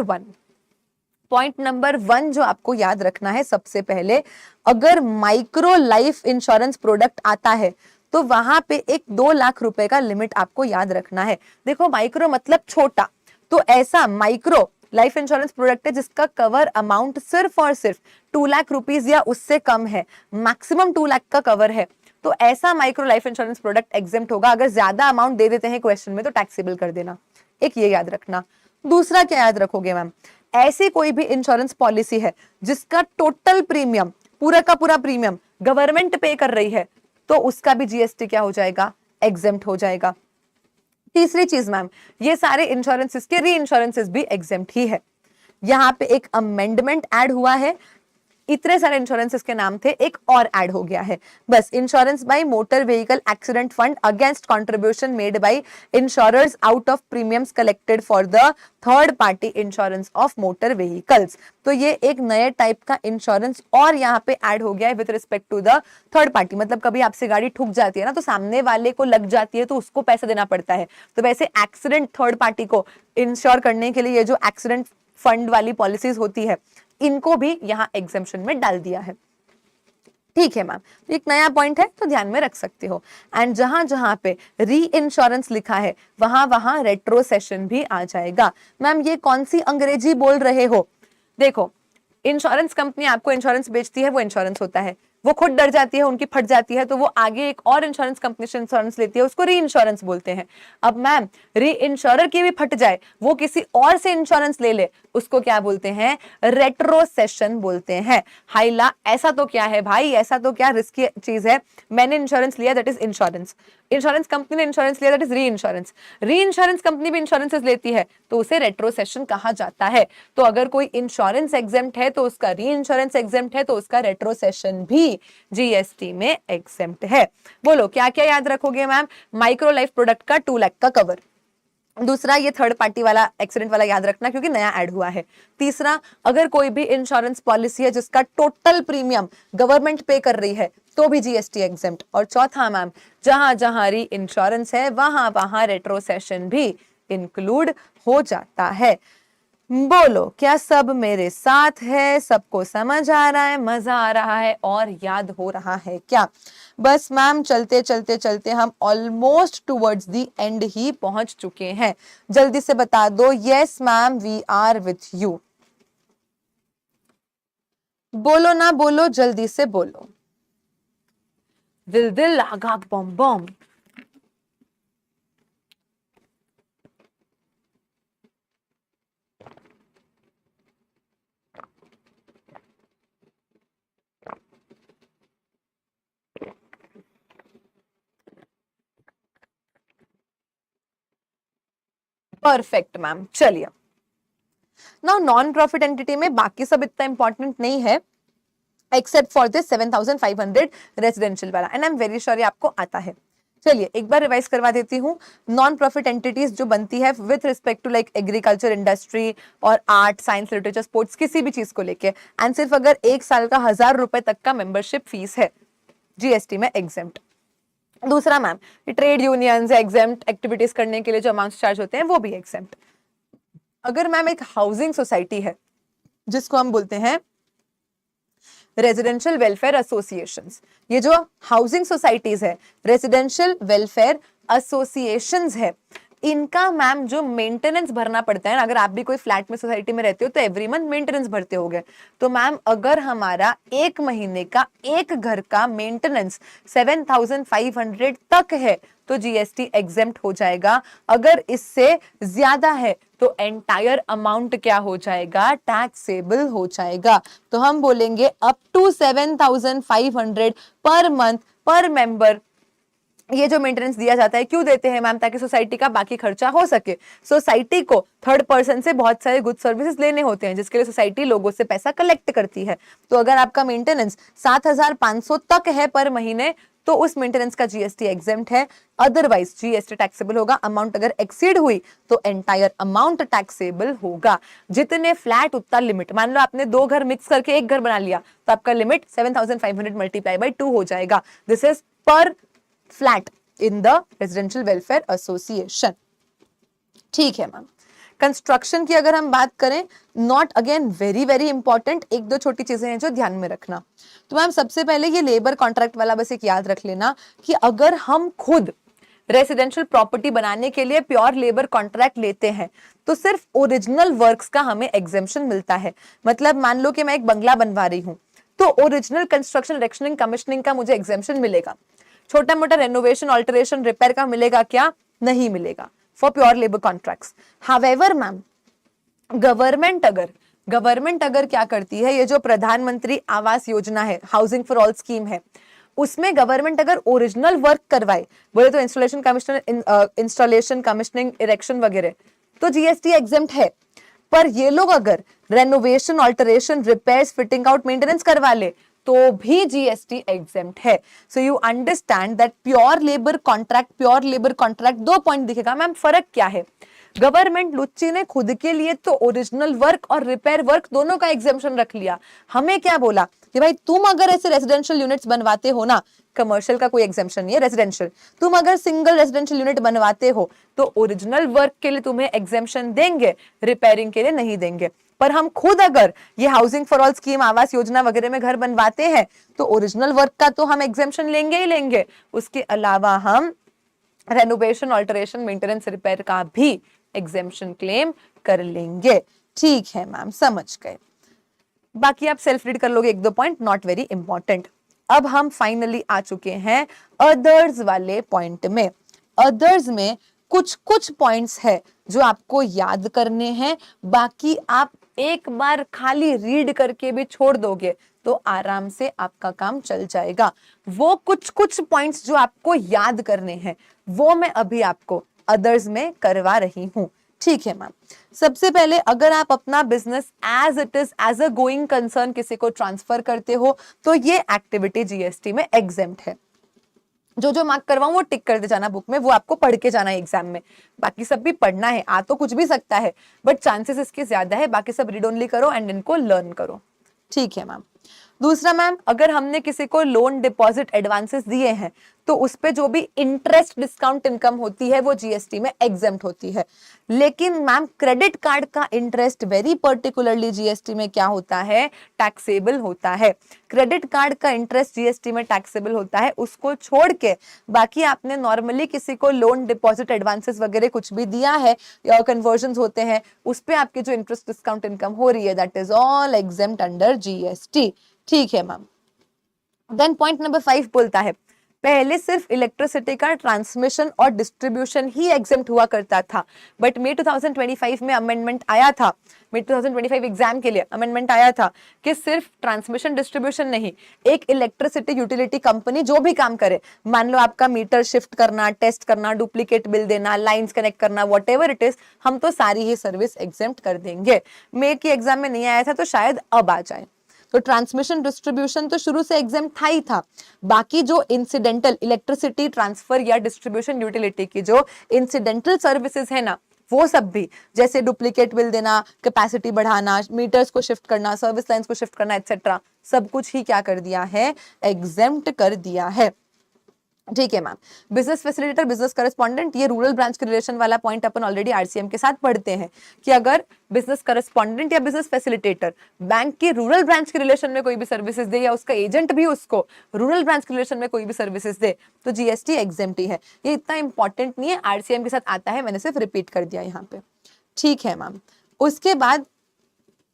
S1: 1 जो आपको याद रखना है, सबसे पहले अगर माइक्रो लाइफ इंश्योरेंस प्रोडक्ट आता है तो वहां पे एक 2 लाख रुपए का लिमिट आपको याद रखना है। देखो माइक्रो मतलब छोटा, तो ऐसा माइक्रो लाइफ इंश्योरेंस प्रोडक्ट है जिसका कवर अमाउंट सिर्फ और सिर्फ 2 लाख रुपीज या उससे कम है, मैक्सिमम 2 लाख का कवर है, तो ऐसा micro life insurance product exempt होगा। अगर ज्यादा अमाउंट दे देते हैं क्वेश्चन में तो टैक्सेबल कर देना, एक ये याद रखना। दूसरा क्या याद रखोगे मैम, ऐसी कोई भी इंश्योरेंस पॉलिसी है जिसका टोटल प्रीमियम, पूरा का पूरा प्रीमियम गवर्नमेंट पे कर रही है तो उसका भी जीएसटी क्या हो जाएगा, एग्जेम्प्ट हो जाएगा। तीसरी चीज मैम, ये सारे इंश्योरेंसेस के री इंश्योरेंसेस भी एग्जेम्प्ट ही है। यहाँ पे एक अमेंडमेंट ऐड हुआ है, इतने सारे इंश्योरेंसेस के नाम थे, एक और ऐड हो गया है, बस insurance by motor vehicle accident fund against contribution made by insurers out of premiums collected for the third party insurance of motor vehicles. तो ये एक नए टाइप का इंश्योरेंस और यहाँ पे ऐड हो गया है with respect to the third party. मतलब कभी आपसे गाड़ी ठुक जाती है ना तो सामने वाले को लग जाती है तो उसको पैसा देना पड़ता है, तो वैसे एक्सीडेंट थर्ड पार्टी को इंश्योर करने के लिए ये जो एक्सीडेंट फंड वाली पॉलिसीज होती है इनको भी यहाँ एग्जेम्पशन में डाल दिया है। ठीक है मैम, एक नया पॉइंट है तो ध्यान में रख सकते हो। एंड जहां जहां पे री इंश्योरेंस लिखा है वहां वहां रेट्रोसेशन भी आ जाएगा। मैम ये कौन सी अंग्रेजी बोल रहे हो, देखो इंश्योरेंस कंपनी आपको इंश्योरेंस बेचती है, वो इंश्योरेंस होता है, वो खुद डर जाती है, उनकी फट जाती है तो वो आगे एक और इंश्योरेंस कंपनी से इंश्योरेंस लेती है, उसको री इंश्योरेंस बोलते हैं। अब मैम री इंश्योरर की भी फट जाए, वो किसी और से इंश्योरेंस ले ले, उसको क्या बोलते हैं, रेट्रोसेशन बोलते हैं। हाइला ऐसा तो क्या है भाई, ऐसा तो क्या रिस्की चीज है, मैंने इंश्योरेंस लिया that is insurance, insurance company ने इंश्योरेंस लिया दैट इज री इंश्योरेंस, री इंश्योरेंस कंपनी भी इंश्योरेंसेस लेती है तो उसे रेट्रोसेशन कहा जाता है। तो अगर कोई इंश्योरेंस एग्जेम्प्ट है तो उसका री इंश्योरेंस एग्जेम्प्ट है तो उसका रेट्रोसेशन भी जीएसटी में एग्जेम्प्ट है। बोलो क्या क्या याद रखोगे मैम, माइक्रो लाइफ प्रोडक्ट का 2 लाख का कवर, दूसरा, ये थर्ड पार्टी वाला एक्सीडेंट वाला याद रखना क्योंकि नया ऐड हुआ है। तीसरा, अगर कोई भी इंश्योरेंस पॉलिसी है जिसका टोटल प्रीमियम गवर्नमेंट पे कर रही है तो भी जीएसटी एग्जेम्प्ट। और चौथा मैम, जहां जहां री इंश्योरेंस है वहां वहां रेट्रोसेशन भी इंक्लूड हो जाता है। बोलो, क्या सब मेरे साथ है? सबको समझ आ रहा है, मजा आ रहा है और याद हो रहा है क्या? बस मैम चलते चलते चलते हम ऑलमोस्ट टुवर्ड्स द एंड ही पहुंच चुके हैं। जल्दी से बता दो, yes ma'am we are with you. बोलो ना बोलो, जल्दी से बोलो। दिल दिल आगा बम बम। परफेक्ट मैम, चलिए। नाउ नॉन प्रॉफिट एंटिटी में बाकी सब इतना इंपॉर्टेंट नहीं है एक्सेप्ट फॉर दिस 7500 रेजिडेंशियल वाला, and I am very sure ये आपको आता है। चलिए एक बार रिवाइज करवा देती हूँ। नॉन प्रॉफिट एंटिटीज जो बनती है with respect to like agriculture industry और आर्ट, साइंस, लिटरेचर, स्पोर्ट्स, किसी भी चीज को लेके, एंड सिर्फ अगर 1 साल का 1000 रुपए तक का मेंबरशिप फीस है, जीएसटी में एग्जेम्प्ट। दूसरा ma'am, trade unions exempt, activities करने के लिए जो अमाउंट चार्ज होते हैं वो भी एग्जेम्प्ट। अगर मैम एक हाउसिंग सोसाइटी है जिसको हम बोलते हैं रेजिडेंशियल वेलफेयर एसोसिएशंस, ये जो हाउसिंग सोसाइटीज है, रेजिडेंशियल वेलफेयर एसोसिएशंस है, इनका मैम जो मेंटेनेंस भरना पड़ता है ना, अगर आप भी कोई फ्लैट में सोसाइटी में रहते हो तो एवरी मंथ मेंटेनेंस भरते होगे, तो मैम अगर हमारा 1 महीने का एक घर का मेंटेनेंस 7500 तक है तो जीएसटी एग्जेम्प्ट हो जाएगा। अगर इससे ज्यादा है तो एंटायर अमाउंट क्या हो जाएगा? टैक्सेबल हो जाएगा। तो हम बोलेंगे अप टू 7500 पर मंथ पर मेंबर ये जो मेंटेनेंस दिया जाता है। क्यों देते हैं मैम? ताकि सोसाइटी का बाकी खर्चा हो सके। सोसाइटी को थर्ड पर्सन से बहुत सारे गुड सर्विसेज लेने होते हैं जिसके लिए सोसाइटी लोगों से पैसा कलेक्ट करती है। तो अगर आपका मेंटेनेंस 7500 तक है पर महीने तो उस मेंटेनेंस का जीएसटी एग्जेम्प्ट है, अदरवाइज जीएसटी टैक्सेबल होगा। अमाउंट अगर एक्सीड हुई तो एंटायर अमाउंट टैक्सेबल होगा। जितने फ्लैट उतना लिमिट। मान लो आपने 2 घर मिक्स करके एक घर बना लिया तो आपका लिमिट 7500 मल्टीप्लाई बाय 2 हो जाएगा। दिस इज पर flat in the residential welfare association. ठीक है मैम। कंस्ट्रक्शन की अगर हम बात करें, not again very very important, 1-2 छोटी चीजें हैं जो ध्यान में रखना। तो मैम सबसे पहले ये लेबर कॉन्ट्रैक्ट वाला बस एक याद रख लेना कि अगर हम खुद रेसिडेंशियल प्रॉपर्टी बनाने के लिए प्योर लेबर कॉन्ट्रैक्ट लेते हैं तो सिर्फ ओरिजिनल वर्क्स का हमें एग्जेम्पशन मिलता है। मतलब मान लो कि मैं एक बंगला बनवा रही हूं तो ओरिजिनल कंस्ट्रक्शन, इरेक्शनिंग, कमीशनिंग का मुझे एग्जेम्पशन मिलेगा। छोटा मोटा रेनोवेशन, ऑल्टरेशन, रिपेयर का मिलेगा क्या? नहीं मिलेगा for pure labour contracts. However ma'am government अगर क्या करती है, ये जो प्रधानमंत्री आवास योजना है, हाउसिंग फॉर ऑल स्कीम है, उसमें गवर्नमेंट अगर ओरिजिनल वर्क करवाए, बोले तो इंस्टॉलेशन, कमीशनिंग, इरेक्शन वगैरह, तो जीएसटी एग्जेम्प्ट है। पर ये लोग अगर renovation, alteration, repairs, fitting out, maintenance करवा ले तो भी जीएसटी एग्जेम्प्ट है। So you understand that pure labour contract 2 point दिखेगा। मैम फर्क क्या है? गवर्नमेंट लुच्ची ने खुद के लिए तो ओरिजिनल वर्क और रिपेयर वर्क दोनों का एग्जेम्पशन रख लिया। हमें क्या बोला कि भाई तुम अगर ऐसे रेजिडेंशियल यूनिट्स बनवाते हो ना, कमर्शियल का कोई एग्जेम्पशन नहीं है, रेजिडेंशियल, तुम अगर सिंगल रेजिडेंशियल यूनिट बनवाते हो तो ओरिजिनल वर्क के लिए तुम्हें एग्जेम्पशन देंगे, रिपेयरिंग के लिए नहीं देंगे। पर हम खुद अगर ये housing for all scheme, Awas Yojana वगैरह में घर बनवाते हैं तो ओरिजिनल वर्क का तो हम एग्जेम्पशन लेंगे ही लेंगे, उसके अलावा हम रेनोवेशन, ऑल्टरेशन, मेंटेनेंस, रिपेयर का भी एग्जेम्पशन क्लेम कर लेंगे। ठीक है मैम, समझ गए। बाकी आप सेल्फ रीड कर लोगे 1-2 पॉइंट, नॉट वेरी इंपॉर्टेंट। अब हम फाइनली आ चुके हैं अदर्स वाले पॉइंट में। अदर्स में कुछ कुछ पॉइंट्स है जो आपको याद करने हैं, बाकी आप एक बार खाली रीड करके भी छोड़ दोगे तो आराम से आपका काम चल जाएगा। वो कुछ कुछ पॉइंट्स जो आपको याद करने हैं वो मैं अभी आपको अदर्स में करवा रही हूं। ठीक है मैम। सबसे पहले अगर आप अपना business as it is, as a going concern किसी को ट्रांसफर करते हो तो ये एक्टिविटी जीएसटी में एग्जेम्प्ट है। जो जो मार्क करवाऊं वो टिक करते जाना बुक में, वो आपको पढ़ के जाना है एग्जाम में। बाकी सब भी पढ़ना है, आ तो कुछ भी सकता है बट चांसेस इसके ज्यादा है। बाकी सब रीड ओनली करो एंड इनको लर्न करो। ठीक है मैम। दूसरा मैम, अगर हमने किसी को लोन डिपॉजिट एडवांसेस दिए हैं तो उस पे जो भी इंटरेस्ट डिस्काउंट इनकम होती है वो जीएसटी में एग्जेम्प्ट होती है। लेकिन मैम क्रेडिट कार्ड का इंटरेस्ट वेरी पर्टिकुलरली जीएसटी में क्या होता है, टैक्सेबल होता है। क्रेडिट कार्ड का इंटरेस्ट जीएसटी में टैक्सेबल होता है, उसको छोड़ के बाकी आपने नॉर्मली किसी को लोन डिपॉजिट एडवांसेस वगैरह कुछ भी दिया है या कन्वर्जन होते हैं, उस पे आपकी जो इंटरेस्ट डिस्काउंट इनकम हो रही है that is all exempt under GST. ठीक है मैम। देन पॉइंट नंबर 5 बोलता है पहले सिर्फ इलेक्ट्रिसिटी का ट्रांसमिशन और डिस्ट्रीब्यूशन ही एग्जेम्प्ट हुआ करता था, बट मई 2025 में अमेंडमेंट आया था, मई 2025 एग्जाम के लिए अमेंडमेंट आया था कि सिर्फ ट्रांसमिशन डिस्ट्रीब्यूशन नहीं, एक इलेक्ट्रिसिटी यूटिलिटी कंपनी जो भी काम करे, मान लो आपका मीटर शिफ्ट करना, टेस्ट करना, डुप्लीकेट बिल देना, लाइंस कनेक्ट करना, वॉट एवर इट इज, हम तो सारी ही सर्विस एग्जेम्प्ट कर देंगे। मई की एग्जाम में नहीं आया था तो शायद अब आ जाए। तो ट्रांसमिशन डिस्ट्रीब्यूशन तो शुरू से एग्जाम था ही था, बाकी जो इंसिडेंटल इलेक्ट्रिसिटी ट्रांसफर या डिस्ट्रीब्यूशन यूटिलिटी की जो इंसिडेंटल सर्विसेज है ना, वो सब भी, जैसे डुप्लीकेट बिल देना, कैपेसिटी बढ़ाना, मीटर्स को शिफ्ट करना, सर्विस लाइंस को शिफ्ट करना एक्सेट्रा, सब कुछ ही क्या कर दिया है, एग्जेम्प्ट कर दिया है। ठीक है ma'am. Business facilitator, business correspondent, ये रूरल ब्रांच के रिलेशन वाला पॉइंट अपन ऑलरेडी आरसीएम के साथ पढ़ते हैं कि अगर बिजनेस करस्पॉन्डेंट या बिजनेस फैसिलिटेटर बैंक के रूरल ब्रांच के रिलेशन में कोई भी सर्विसेज दे या उसका एजेंट भी उसको रूरल ब्रांच के रिलेशन में कोई भी सर्विसेज दे तो जीएसटी एग्जेम्प्ट ही है। ये इतना इंपॉर्टेंट नहीं है, आरसीएम के साथ आता है, मैंने सिर्फ रिपीट कर दिया यहाँ पे। ठीक है मैम। उसके बाद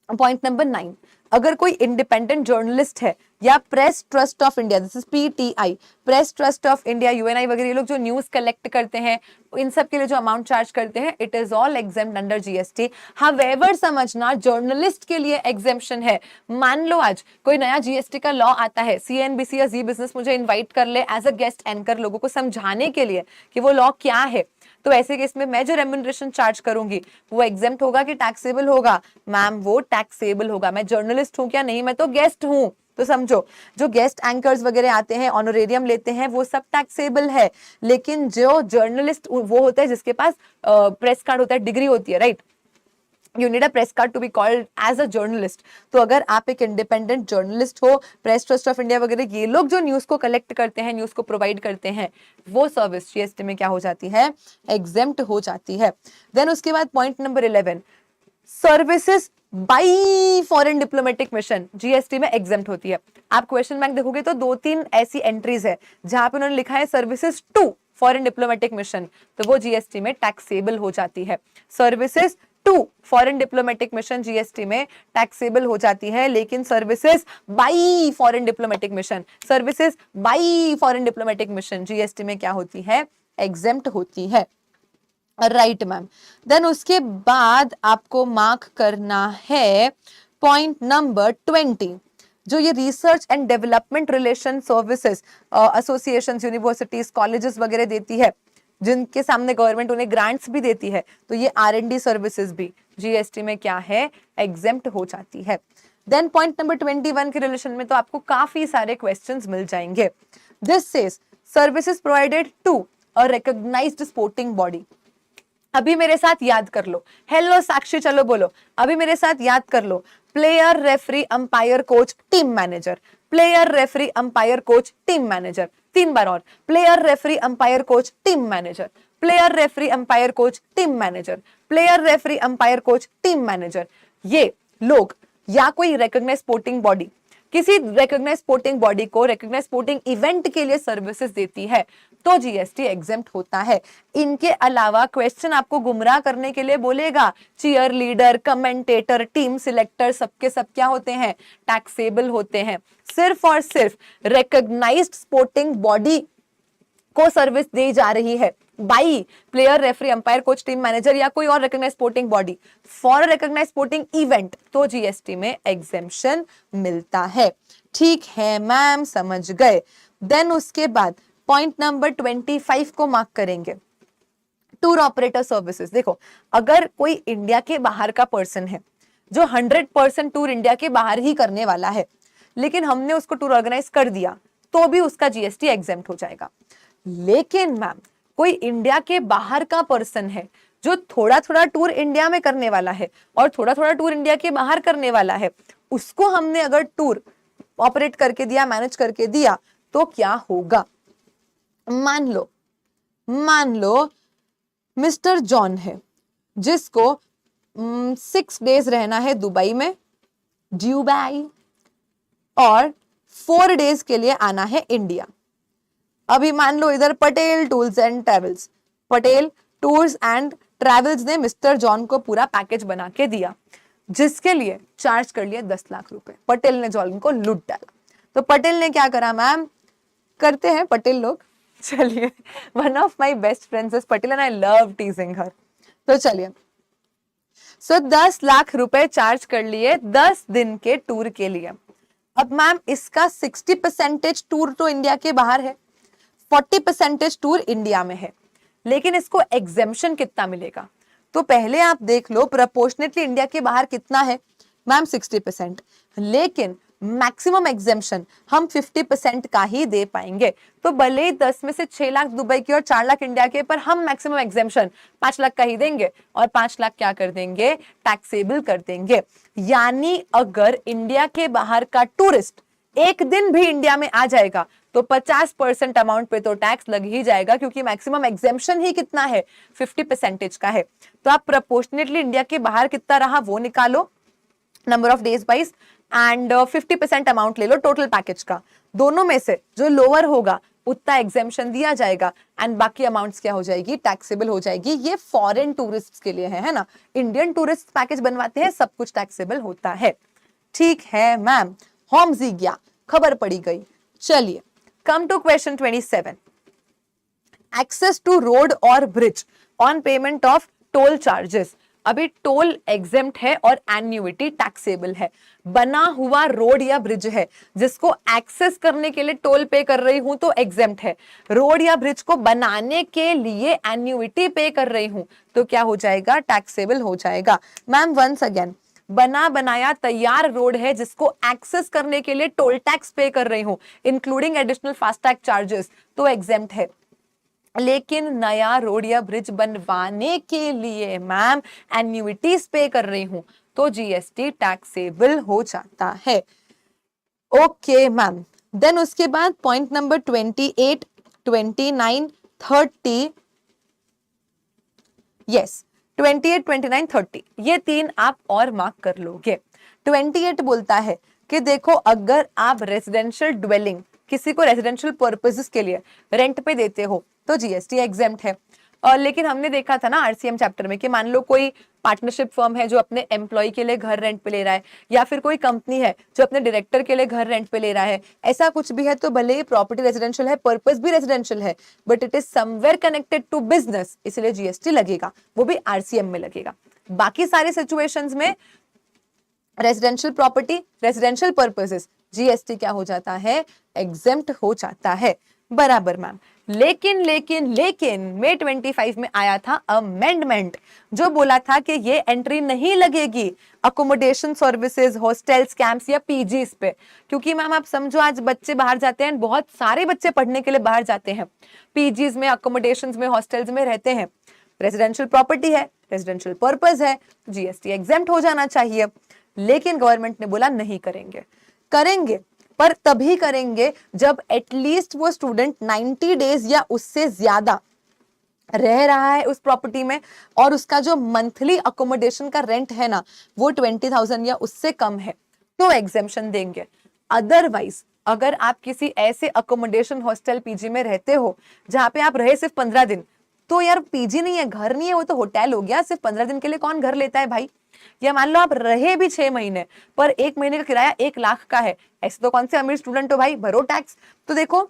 S1: पॉइंट नंबर 9, अगर कोई इंडिपेंडेंट जर्नलिस्ट है या press trust of India, this is PTI, press trust of India, Uni वगैरह, ये लोग जो न्यूज कलेक्ट करते हैं इन सब के लिए जो अमाउंट चार्ज करते हैं, it is all exempt under GST. However समझना जर्नलिस्ट के लिए एग्जेम्पशन है। मान लो आज कोई नया जीएसटी का लॉ आता है, सीएनबीसी या जी बिजनेस मुझे इन्वाइट कर ले एज अ गेस्ट एंकर लोगों को समझाने के लिए कि वो लॉ क्या है, तो ऐसे केस में मैं जो रेम्यूनरेशन चार्ज करूंगी वो एग्जेम्प्ट होगा कि टैक्सेबल होगा? मैम वो टैक्सेबल होगा। मैं जर्नलिस्ट हूं क्या? नहीं, मैं तो गेस्ट हूं। तो समझो, जो गेस्ट एंकर्स वगैरह आते हैं, ऑनरेरियम लेते हैं, वो सब टैक्सेबल है। लेकिन जो जर्नलिस्ट वो होता है जिसके पास प्रेस कार्ड होता है, डिग्री होती है, right, you need a press card to be called as a journalist. तो अगर आप एक इंडिपेंडेंट जर्नलिस्ट हो, प्रेस ट्रस्ट ऑफ इंडिया वगैरह ये लोग जो न्यूज को कलेक्ट करते हैं, न्यूज को प्रोवाइड करते हैं, वो सर्विस जीएसटी में क्या हो जाती है, एग्जेम्प्ट हो जाती है। देन उसके बाद point number 11, services by foreign diplomatic mission GST में एग्जेम्प्ट होती है। आप क्वेश्चन बैंक देखोगे तो 2-3 ऐसी एंट्रीज है जहां पे उन्होंने लिखा है services to foreign diplomatic mission, तो वो जीएसटी में टैक्सेबल हो जाती है। Services to foreign diplomatic mission GST में टैक्सेबल हो जाती है, लेकिन services by foreign diplomatic mission, services by foreign diplomatic mission GST में क्या होती है, एग्जेम्प्ट होती है। Right ma'am. देन उसके बाद आपको मार्क करना है पॉइंट नंबर 20, जो ये research and development relation services associations, universities, colleges वगैरह देती है, जिनके सामने गवर्नमेंट उन्हें ग्रांट्स भी देती है, तो ये R&D सर्विसेज भी जीएसटी में क्या है, एग्जेम्प्ट हो जाती है। देन पॉइंट नंबर 21 के रिलेशन में तो आपको काफी सारे क्वेश्चंस मिल जाएंगे। This says services provided to a recognised sporting body. अभी मेरे साथ याद कर लो, हेलो साक्षी, चलो बोलो, अभी मेरे साथ याद कर लो, player, referee, umpire, coach, team manager, player, referee, umpire, coach, team manager. 3 बार और, player, referee, umpire, coach, team manager, player, referee, umpire, coach, team manager, player, referee, umpire, coach, team manager. ये लोग या कोई रिकॉग्नाइज्ड स्पोर्टिंग बॉडी किसी recognized sporting body को recognized sporting event के लिए सर्विसेज देती है तो जीएसटी एग्जेम्प्ट होता है। इनके अलावा क्वेश्चन आपको गुमराह करने के लिए बोलेगा, cheerleader, commentator, team selector, सबके सब क्या होते हैं, टैक्सेबल होते हैं। सिर्फ और सिर्फ रिकॉग्नाइज्ड स्पोर्टिंग बॉडी को सर्विस दी जा रही है by player, referee, umpire, coach, team manager या कोई और recognised sporting body for recognised sporting event, तो जीएसटी में एग्जेम्पशन मिलता है। ठीक है मैम, समझ गए। देन उसके बाद पॉइंट नंबर 25 को मार्क करेंगे, टूर ऑपरेटर सर्विसेज। देखो, अगर कोई इंडिया के बाहर का पर्सन है जो 100% टूर इंडिया के बाहर ही करने वाला है, लेकिन हमने उसको टूर ऑर्गेनाइज कर दिया, तो भी उसका जीएसटी एग्जेम्प्ट हो जाएगा। लेकिन मैम कोई इंडिया के बाहर का पर्सन है जो थोड़ा थोड़ा टूर इंडिया में करने वाला है और थोड़ा थोड़ा टूर इंडिया के बाहर करने वाला है, उसको हमने अगर टूर ऑपरेट करके दिया, मैनेज करके दिया, तो क्या होगा? मान लो मिस्टर जॉन है जिसको 6 डेज रहना है दुबई में, और 4 डेज के लिए आना है इंडिया। अभी मान लो इधर पटेल टूर्स एंड ट्रेवल्स ने मिस्टर जॉन को पूरा पैकेज बना के दिया, जिसके लिए चार्ज कर लिया 10 लाख रुपए। पटेल ने जॉन को लूट डाला। तो पटेल ने क्या करा मैम? करते हैं पटेल लोग, चलिए, one of my best friends is Patel and I love teasing her. तो चलिए, 10 लाख रुपए चार्ज कर लिए 10 दिन के टूर के लिए। अब मैम इसका 60% टूर तो इंडिया के बाहर है, 40% टूर इंडिया में है, लेकिन इसको एग्जेम्पशन कितना मिलेगा? तो पहले आप देख लो प्रोपोर्शनेटली इंडिया के बाहर कितना है मैम? 60%, लेकिन मैक्सिमम एग्जेम्पशन हम 50% का ही दे पाएंगे। तो भले ही 10 में से 6 लाख दुबई के और 4 लाख इंडिया के, पर हम मैक्सिमम एग्जेम्पशन 5 लाख का ही देंगे और 5 लाख क्या कर देंगे? टैक्सेबल कर देंगे। यानी अगर इंडिया के बाहर का टूरिस्ट एक दिन भी इंडिया में आ जाएगा तो 50% अमाउंट पे तो टैक्स लग ही जाएगा, क्योंकि मैक्सिमम एग्जेम्पशन ही कितना है? 50% का है। तो आप प्रोपोर्शनेटली इंडिया के बाहर कितना रहा वो निकालो number of days wise, and 50% amount ले लो टोटल पैकेज का। दोनों में से जो लोअर होगा उतना एग्जेम्पशन दिया जाएगा एंड बाकी अमाउंट्स क्या हो जाएगी? टैक्सेबल हो जाएगी। ये फॉरेन टूरिस्ट के लिए है ना? इंडियन टूरिस्ट पैकेज बनवाते हैं, सब कुछ टैक्सेबल होता है। ठीक है मैम, होम्स गया, खबर पड़ी गई। चलिए, come to question 27। Access to road और bridge on payment of toll charges. अभी टोल एग्जेम्प्ट है और एन्युइटी टैक्सेबल है। बना हुआ रोड या ब्रिज है जिसको एक्सेस करने के लिए टोल पे कर रही हूं तो एग्जेम्प्ट है। रोड या ब्रिज को बनाने के लिए एन्युइटी पे कर रही हूं तो क्या हो जाएगा? टैक्सेबल हो जाएगा। मैम वंस अगेन, बना बनाया तैयार रोड है जिसको एक्सेस करने के लिए टोल टैक्स पे कर रही हूं इंक्लूडिंग एडिशनल फास्टैग चार्जेस, तो एग्जेम्प्ट है। लेकिन नया रोड या ब्रिज बनवाने के लिए मैम एन्युइटीज पे कर रही हूं तो जीएसटी टैक्सेबल हो जाता है। ओके मैम, देन उसके बाद पॉइंट नंबर 28, 29, 30, यस 28, 29, 30, ये 3 आप और मार्क कर लोगे। 28 बोलता है कि देखो अगर आप रेजिडेंशियल ड्वेलिंग किसी को रेजिडेंशियल पर्पसेस के लिए रेंट पे देते हो तो जीएसटी एग्जेम्प्ट है। और लेकिन हमने देखा था ना आरसीएम चैप्टर में कि मान लो कोई पार्टनरशिप फर्म है जो अपने एम्प्लॉय के लिए घर रेंट पे ले रहा है, या फिर कोई कंपनी है जो अपने डायरेक्टर के लिए घर रेंट पे ले रहा है, ऐसा कुछ भी है, तो भले ही प्रॉपर्टी रेजिडेंशियल है, पर्पस भी रेजिडेंशियल है, but it is somewhere connected to business, इसलिए जीएसटी लगेगा, वो भी आरसीएम में लगेगा। बाकी सारी सिचुएशंस में residential property, residential purposes, GST क्या हो जाता है? एग्जेम्प्ट हो जाता है। बराबर मैम। लेकिन लेकिन लेकिन मई 25 में आया था अमेंडमेंट जो बोला था कि ये एंट्री नहीं लगेगी अकोमोडेशन सर्विसेज, हॉस्टल्स, कैंप्स या पीजीज पे, क्योंकि मैम आप समझो आज बच्चे बाहर जाते हैं, बहुत सारे बच्चे पढ़ने के लिए बाहर जाते हैं, पीजीज में, अकोमोडेशंस में, हॉस्टल्स में रहते हैं, रेजिडेंशियल प्रॉपर्टी है, रेजिडेंशियल पर्पस है, जीएसटी एग्जेम्प्ट हो जाना चाहिए। लेकिन गवर्नमेंट ने बोला नहीं करेंगे, करेंगे पर तभी करेंगे जब एटलीस्ट वो स्टूडेंट 90 डेज या उससे ज्यादा रह रहा है उस प्रॉपर्टी में और उसका जो मंथली अकोमोडेशन का रेंट है ना वो 20,000 या उससे कम है तो एग्जेम्पशन देंगे। अदरवाइज अगर आप किसी ऐसे अकोमोडेशन हॉस्टल पीजी में रहते हो जहां पे आप रहे सिर्फ 15 दिन, तो यार पीजी नहीं है, घर नहीं है, वो तो होटल हो गया। सिर्फ 15 दिन के लिए कौन घर लेता है भाई? या मान लो आप रहे भी 6 महीने पर 1 महीने का किराया 1 लाख का है, ऐसे तो कौन से अमीर स्टूडेंट हो भाई, भरो टैक्स। तो देखो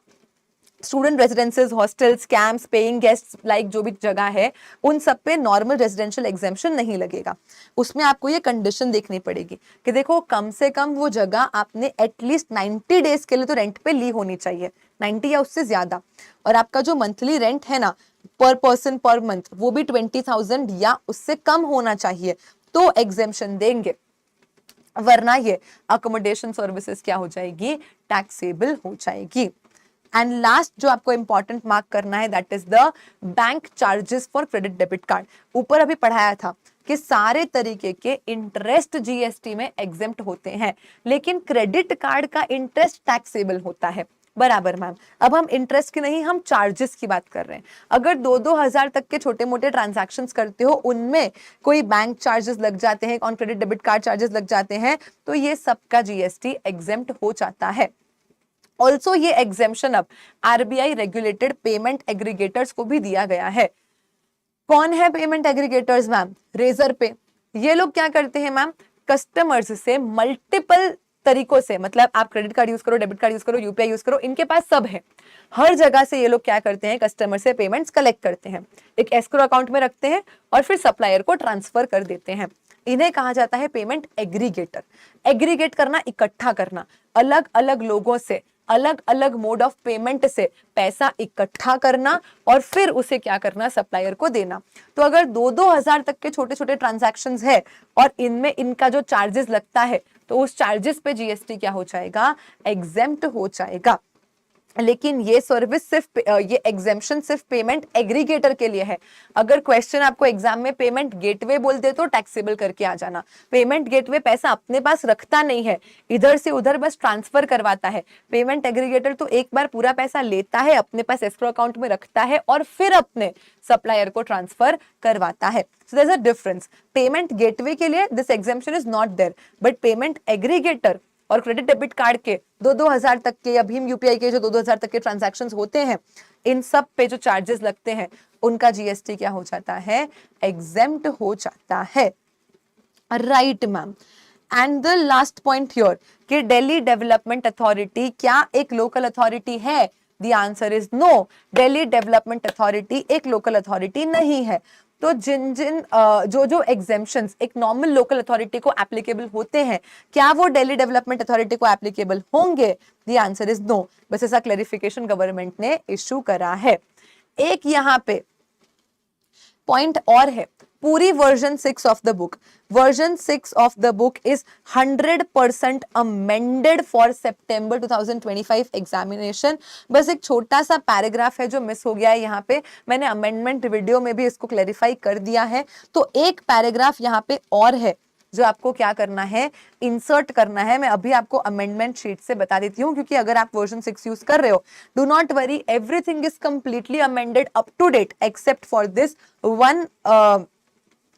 S1: student residences, hostels, camps, paying guests like जो भी जगह है उन सब पे नॉर्मल रेजिडेंशियल एग्जेम्पशन नहीं लगेगा। उसमें आपको ये कंडीशन देखनी पड़ेगी कि देखो कम से कम वो जगह आपने एटलीस्ट 90 डेज के लिए तो रेंट पे ली होनी चाहिए, 90 या उससे ज्यादा, और आपका जो मंथली रेंट है ना पर पर्सन पर मंथ वो भी 20,000 या उससे कम होना चाहिए तो एग्जेम्पशन देंगे, वरना ये अकोमोडेशन सर्विसेज क्या हो जाएगी? टैक्सेबल हो जाएगी। एंड लास्ट जो आपको इंपॉर्टेंट मार्क करना है that is the bank charges for credit debit card. ऊपर अभी पढ़ाया था कि सारे तरीके के इंटरेस्ट जीएसटी में एग्जेम्प्ट होते हैं, लेकिन क्रेडिट कार्ड का इंटरेस्ट टैक्सेबल होता है। बराबर मैम। अब हम इंटरेस्ट की नहीं, हम चार्जेस की बात कर रहे हैं। अगर 2-2 हजार तक के छोटे मोटे ट्रांजैक्शंस करते हो, उनमें कोई बैंक चार्जेस लग जाते हैं, on credit debit card charges लग जाते हैं, तो ये सबका जीएसटी एग्जेम्प्ट हो जाता है। ऑल्सो ये एग्जेम्पशन अब आरबीआई रेगुलेटेड पेमेंट एग्रीगेटर्स को भी दिया गया है। कौन है पेमेंट एग्रीगेटर्स मैम? रेजर पे। ये लोग क्या करते हैं मैम? कस्टमर्स से मल्टीपल तरीकों से, मतलब आप क्रेडिट कार्ड यूज करो, डेबिट कार्ड यूज करो, यूपीआई यूज करो, इनके पास सब है। हर जगह से ये लोग क्या करते हैं? कस्टमर से पेमेंट्स कलेक्ट करते हैं, एक एस्क्रो अकाउंट में रखते हैं और फिर सप्लायर को ट्रांसफर कर देते हैं। इन्हें कहा जाता है पेमेंट एग्रीगेटर। एग्रीगेट करना, इकट्ठा करना, अलग अलग लोगों से अलग अलग मोड ऑफ पेमेंट से पैसा इकट्ठा करना और फिर उसे क्या करना? सप्लायर को देना। तो अगर 2-2 हजार तक के छोटे छोटे ट्रांजैक्शंस है और इनमें इनका जो चार्जेस लगता है, तो उस चार्जेस पे जीएसटी क्या हो जाएगा? एग्जेम्प्ट हो जाएगा। लेकिन ये सर्विस सिर्फ ये एग्जेम्पशन सिर्फ पेमेंट एग्रीगेटर के लिए है। अगर क्वेश्चन आपको एग्जाम में पेमेंट गेटवे बोलते तो टैक्सेबल करके आ जाना। पेमेंट गेटवे पैसा अपने पास रखता नहीं है, इधर से उधर बस ट्रांसफर करवाता है। पेमेंट एग्रीगेटर तो एक बार पूरा पैसा लेता है, अपने पास एस्क्रो अकाउंट में रखता है और फिर अपने सप्लायर को ट्रांसफर करवाता है। So there is a difference. Payment gateway के लिए this exemption is not there, but payment aggregator और क्रेडिट डेबिट कार्ड के 2-2 हजार तक के या भीम यूपीआई के जो 2-2 हजार तक के ट्रांजैक्शंस होते हैं, इन सब पे जो चार्जेस लगते हैं उनका जीएसटी क्या हो जाता है? एग्जेम्प्ट हो जाता है। Right ma'am. And the last point here कि दिल्ली डेवलपमेंट अथॉरिटी क्या एक लोकल अथॉरिटी है? The answer is no. Delhi development authority एक लोकल अथॉरिटी नहीं है। तो जिन जिन जो एग्जेम्पशंस एक नॉर्मल लोकल अथॉरिटी को एप्लीकेबल होते हैं, क्या वो दिल्ली डेवलपमेंट अथॉरिटी को एप्लीकेबल होंगे? The answer is no. बस ऐसा क्लैरिफिकेशन गवर्नमेंट ने इशू करा है। एक यहाँ पे पॉइंट और है, पूरी version 6 of the book, version 6 of the book is 100% amended for September 2025 examination. बस एक छोटा सा पैराग्राफ है जो मिस हो गया है यहाँ पे, मैंने अमेंडमेंट वीडियो में भी इसको क्लैरिफाई कर दिया है। तो एक पैराग्राफ यहाँ पे और है जो आपको क्या करना है? इंसर्ट करना है। मैं अभी आपको अमेंडमेंट शीट से बता देती हूँ, क्योंकि अगर आप वर्जन 6 यूज कर रहे हो, do not worry, everything is completely amended up to date except for this one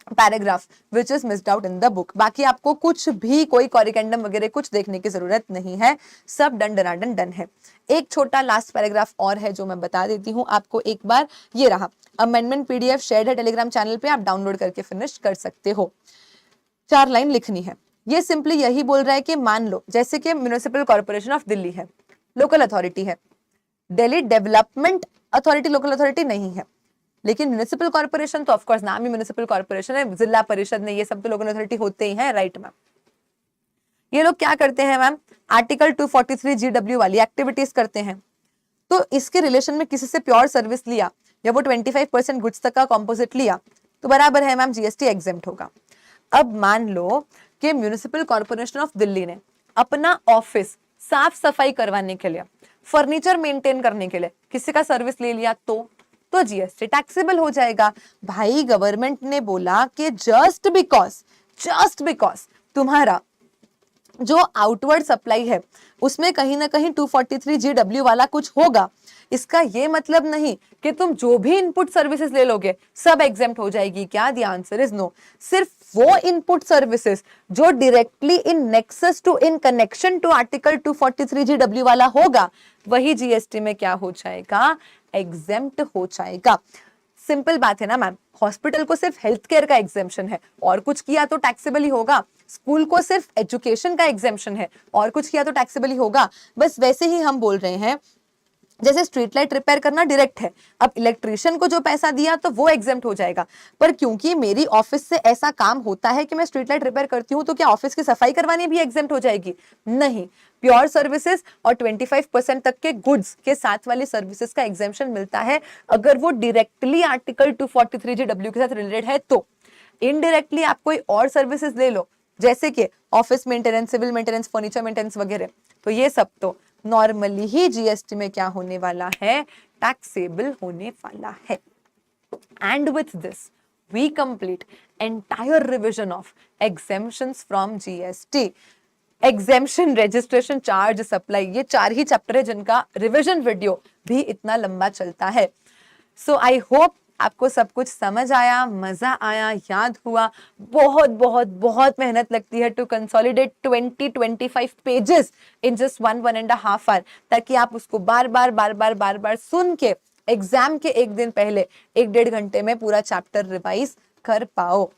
S1: paragraph which is missed out in the book. बाकी आपको कुछ भी कोई कॉरिकेंडम वगैरह कुछ देखने की जरूरत नहीं है, सब डन डनाडन डन है। एक छोटा लास्ट पैराग्राफ और है जो मैं बता देती हूँ आपको एक बार। ये रहा अमेंडमेंट पीडीएफ शेयर्ड है टेलीग्राम चैनल पे, आप डाउनलोड करके फिनिश कर सकते हो। 4 लाइन लिखनी है। ये सिंपली यही बोल रहा है कि मान लो जैसे कि म्युनिसिपल कॉर्पोरेशन ऑफ दिल्ली है, लोकल अथॉरिटी है। Delhi development authority local authority नहीं है, लेकिन म्युनिसिपल कॉर्पोरेशन तो ऑफकोर्स नाम ही म्युनिसिपल कॉर्पोरेशन है, जिला परिषद ने ये सब तो लोकल अथॉरिटी होते ही हैं। Right ma'am. ये लोग क्या करते हैं मैम? आर्टिकल 243 जीडब्ल्यू वाली एक्टिविटीज करते हैं। तो इसके रिलेशन में किसी से प्योर सर्विस लिया या वो 25% गुड्स तक का कॉम्पोजिट लिया तो बराबर है मैम, जीएसटी एग्जेम्प्ट होगा। अब मान लो कि म्युनिसिपल कॉर्पोरेशन ऑफ दिल्ली ने अपना ऑफिस साफ सफाई करवाने के लिए, फर्नीचर मेंटेन करने के लिए किसी का सर्विस ले लिया तो जीएसटी टैक्सेबल हो जाएगा। भाई गवर्नमेंट ने बोला कि जस्ट बिकॉज तुम्हारा जो आउटवर्ड सप्लाई है उसमें कहीं ना कहीं 243 जीडब्ल्यू वाला कुछ होगा, इसका ये मतलब नहीं कि तुम जो भी इनपुट सर्विसेज ले लोगे सब एग्जेम्प्ट हो जाएगी। क्या? The answer is no. सिर्फ वो इनपुट सर्विसेज जो directly in nexus to in connection to article 243 GW वाला होगा वही जीएसटी में क्या हो जाएगा? एग्जेम्प्ट हो जाएगा। सिंपल बात है ना मैम। हॉस्पिटल को सिर्फ हेल्थ केयर का एग्जेम्पशन है और कुछ किया तो टैक्सेबल ही होगा। स्कूल को सिर्फ एजुकेशन का एग्जेम्पशन है और कुछ किया तो टैक्सेबल ही होगा। बस वैसे ही हम बोल रहे हैं, जैसे स्ट्रीट लाइट रिपेयर करना डायरेक्ट है, अब इलेक्ट्रिशियन को जो पैसा दिया तो वो एग्जेम्प्ट हो जाएगा। पर क्योंकि मेरी ऑफिस से ऐसा काम होता है कि मैं स्ट्रीट लाइट रिपेयर करती हूँ, तो क्या ऑफिस की सफाई करवानी भी एग्जेम्प्ट हो जाएगी? नहीं। प्योर सर्विसेज और 25% तक के गुड्स के साथ वाली सर्विसेज का एग्जेम्पशन मिलता है अगर वो डायरेक्टली आर्टिकल 243 जीडब्ल्यू के साथ रिलेटेड है। तो इनडायरेक्टली आप कोई और सर्विसेज ले लो, जैसे कि office maintenance, civil maintenance, furniture maintenance वगैरह, तो ये सब तो नॉर्मली ही जीएसटी में क्या होने वाला है, टैक्सेबल होने वाला है। And with this, we complete entire revision of exemptions from GST. Exemption, registration, charge, supply, ये 4 ही चैप्टर है जिनका रिवीजन वीडियो भी इतना लंबा चलता है। सो आई होप आपको सब कुछ समझ आया, मजा आया, याद हुआ। बहुत बहुत बहुत मेहनत लगती है to consolidate 20-25 pages in just 1-1.5 hour, ताकि आप उसको बार बार सुन के एग्जाम के एक दिन पहले 1-1.5 घंटे में पूरा चैप्टर रिवाइज कर पाओ।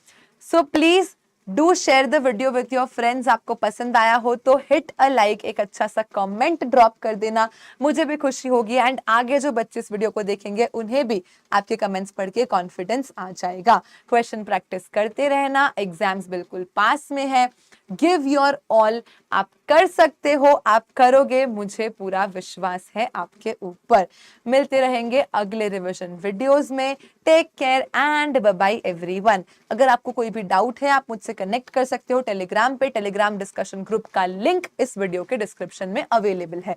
S1: So please do share the video with your friends. आपको पसंद आया हो तो हिट अ लाइक, एक अच्छा सा कमेंट ड्रॉप कर देना, मुझे भी खुशी होगी। एंड आगे जो बच्चे इस वीडियो को देखेंगे उन्हें भी आपके कमेंट्स पढ़ के कॉन्फिडेंस आ जाएगा। क्वेश्चन प्रैक्टिस करते रहना, एग्जाम्स बिल्कुल पास में है। गिव योर ऑल, आप कर सकते हो, आप करोगे, मुझे पूरा विश्वास है आपके ऊपर। मिलते रहेंगे अगले रिवीजन वीडियोस में। Take care and bye bye everyone. अगर आपको कोई भी डाउट है आप मुझसे कनेक्ट कर सकते हो टेलीग्राम पे। टेलीग्राम डिस्कशन ग्रुप का लिंक इस वीडियो के डिस्क्रिप्शन में अवेलेबल है।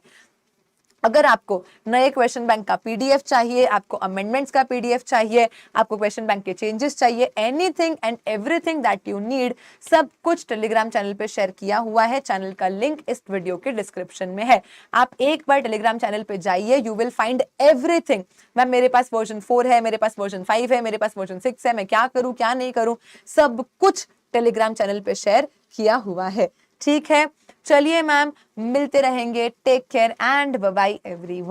S1: अगर आपको नए क्वेश्चन बैंक का पीडीएफ चाहिए, आपको अमेंडमेंट्स का पीडीएफ चाहिए, आपको क्वेश्चन बैंक के चेंजेस चाहिए, anything and everything that you need, सब कुछ टेलीग्राम चैनल पे शेयर किया हुआ है। चैनल का लिंक इस वीडियो के डिस्क्रिप्शन में है। आप एक बार टेलीग्राम चैनल पे जाइए, you will find everything. Ma'am मेरे पास वर्जन 4 है, मेरे पास वर्जन 5 है, मेरे पास वर्जन 6 है, मैं क्या करूं क्या नहीं करूं, सब कुछ टेलीग्राम चैनल पे शेयर किया हुआ है। ठीक है, चलिए मैम, मिलते रहेंगे। Take care and bye bye everyone.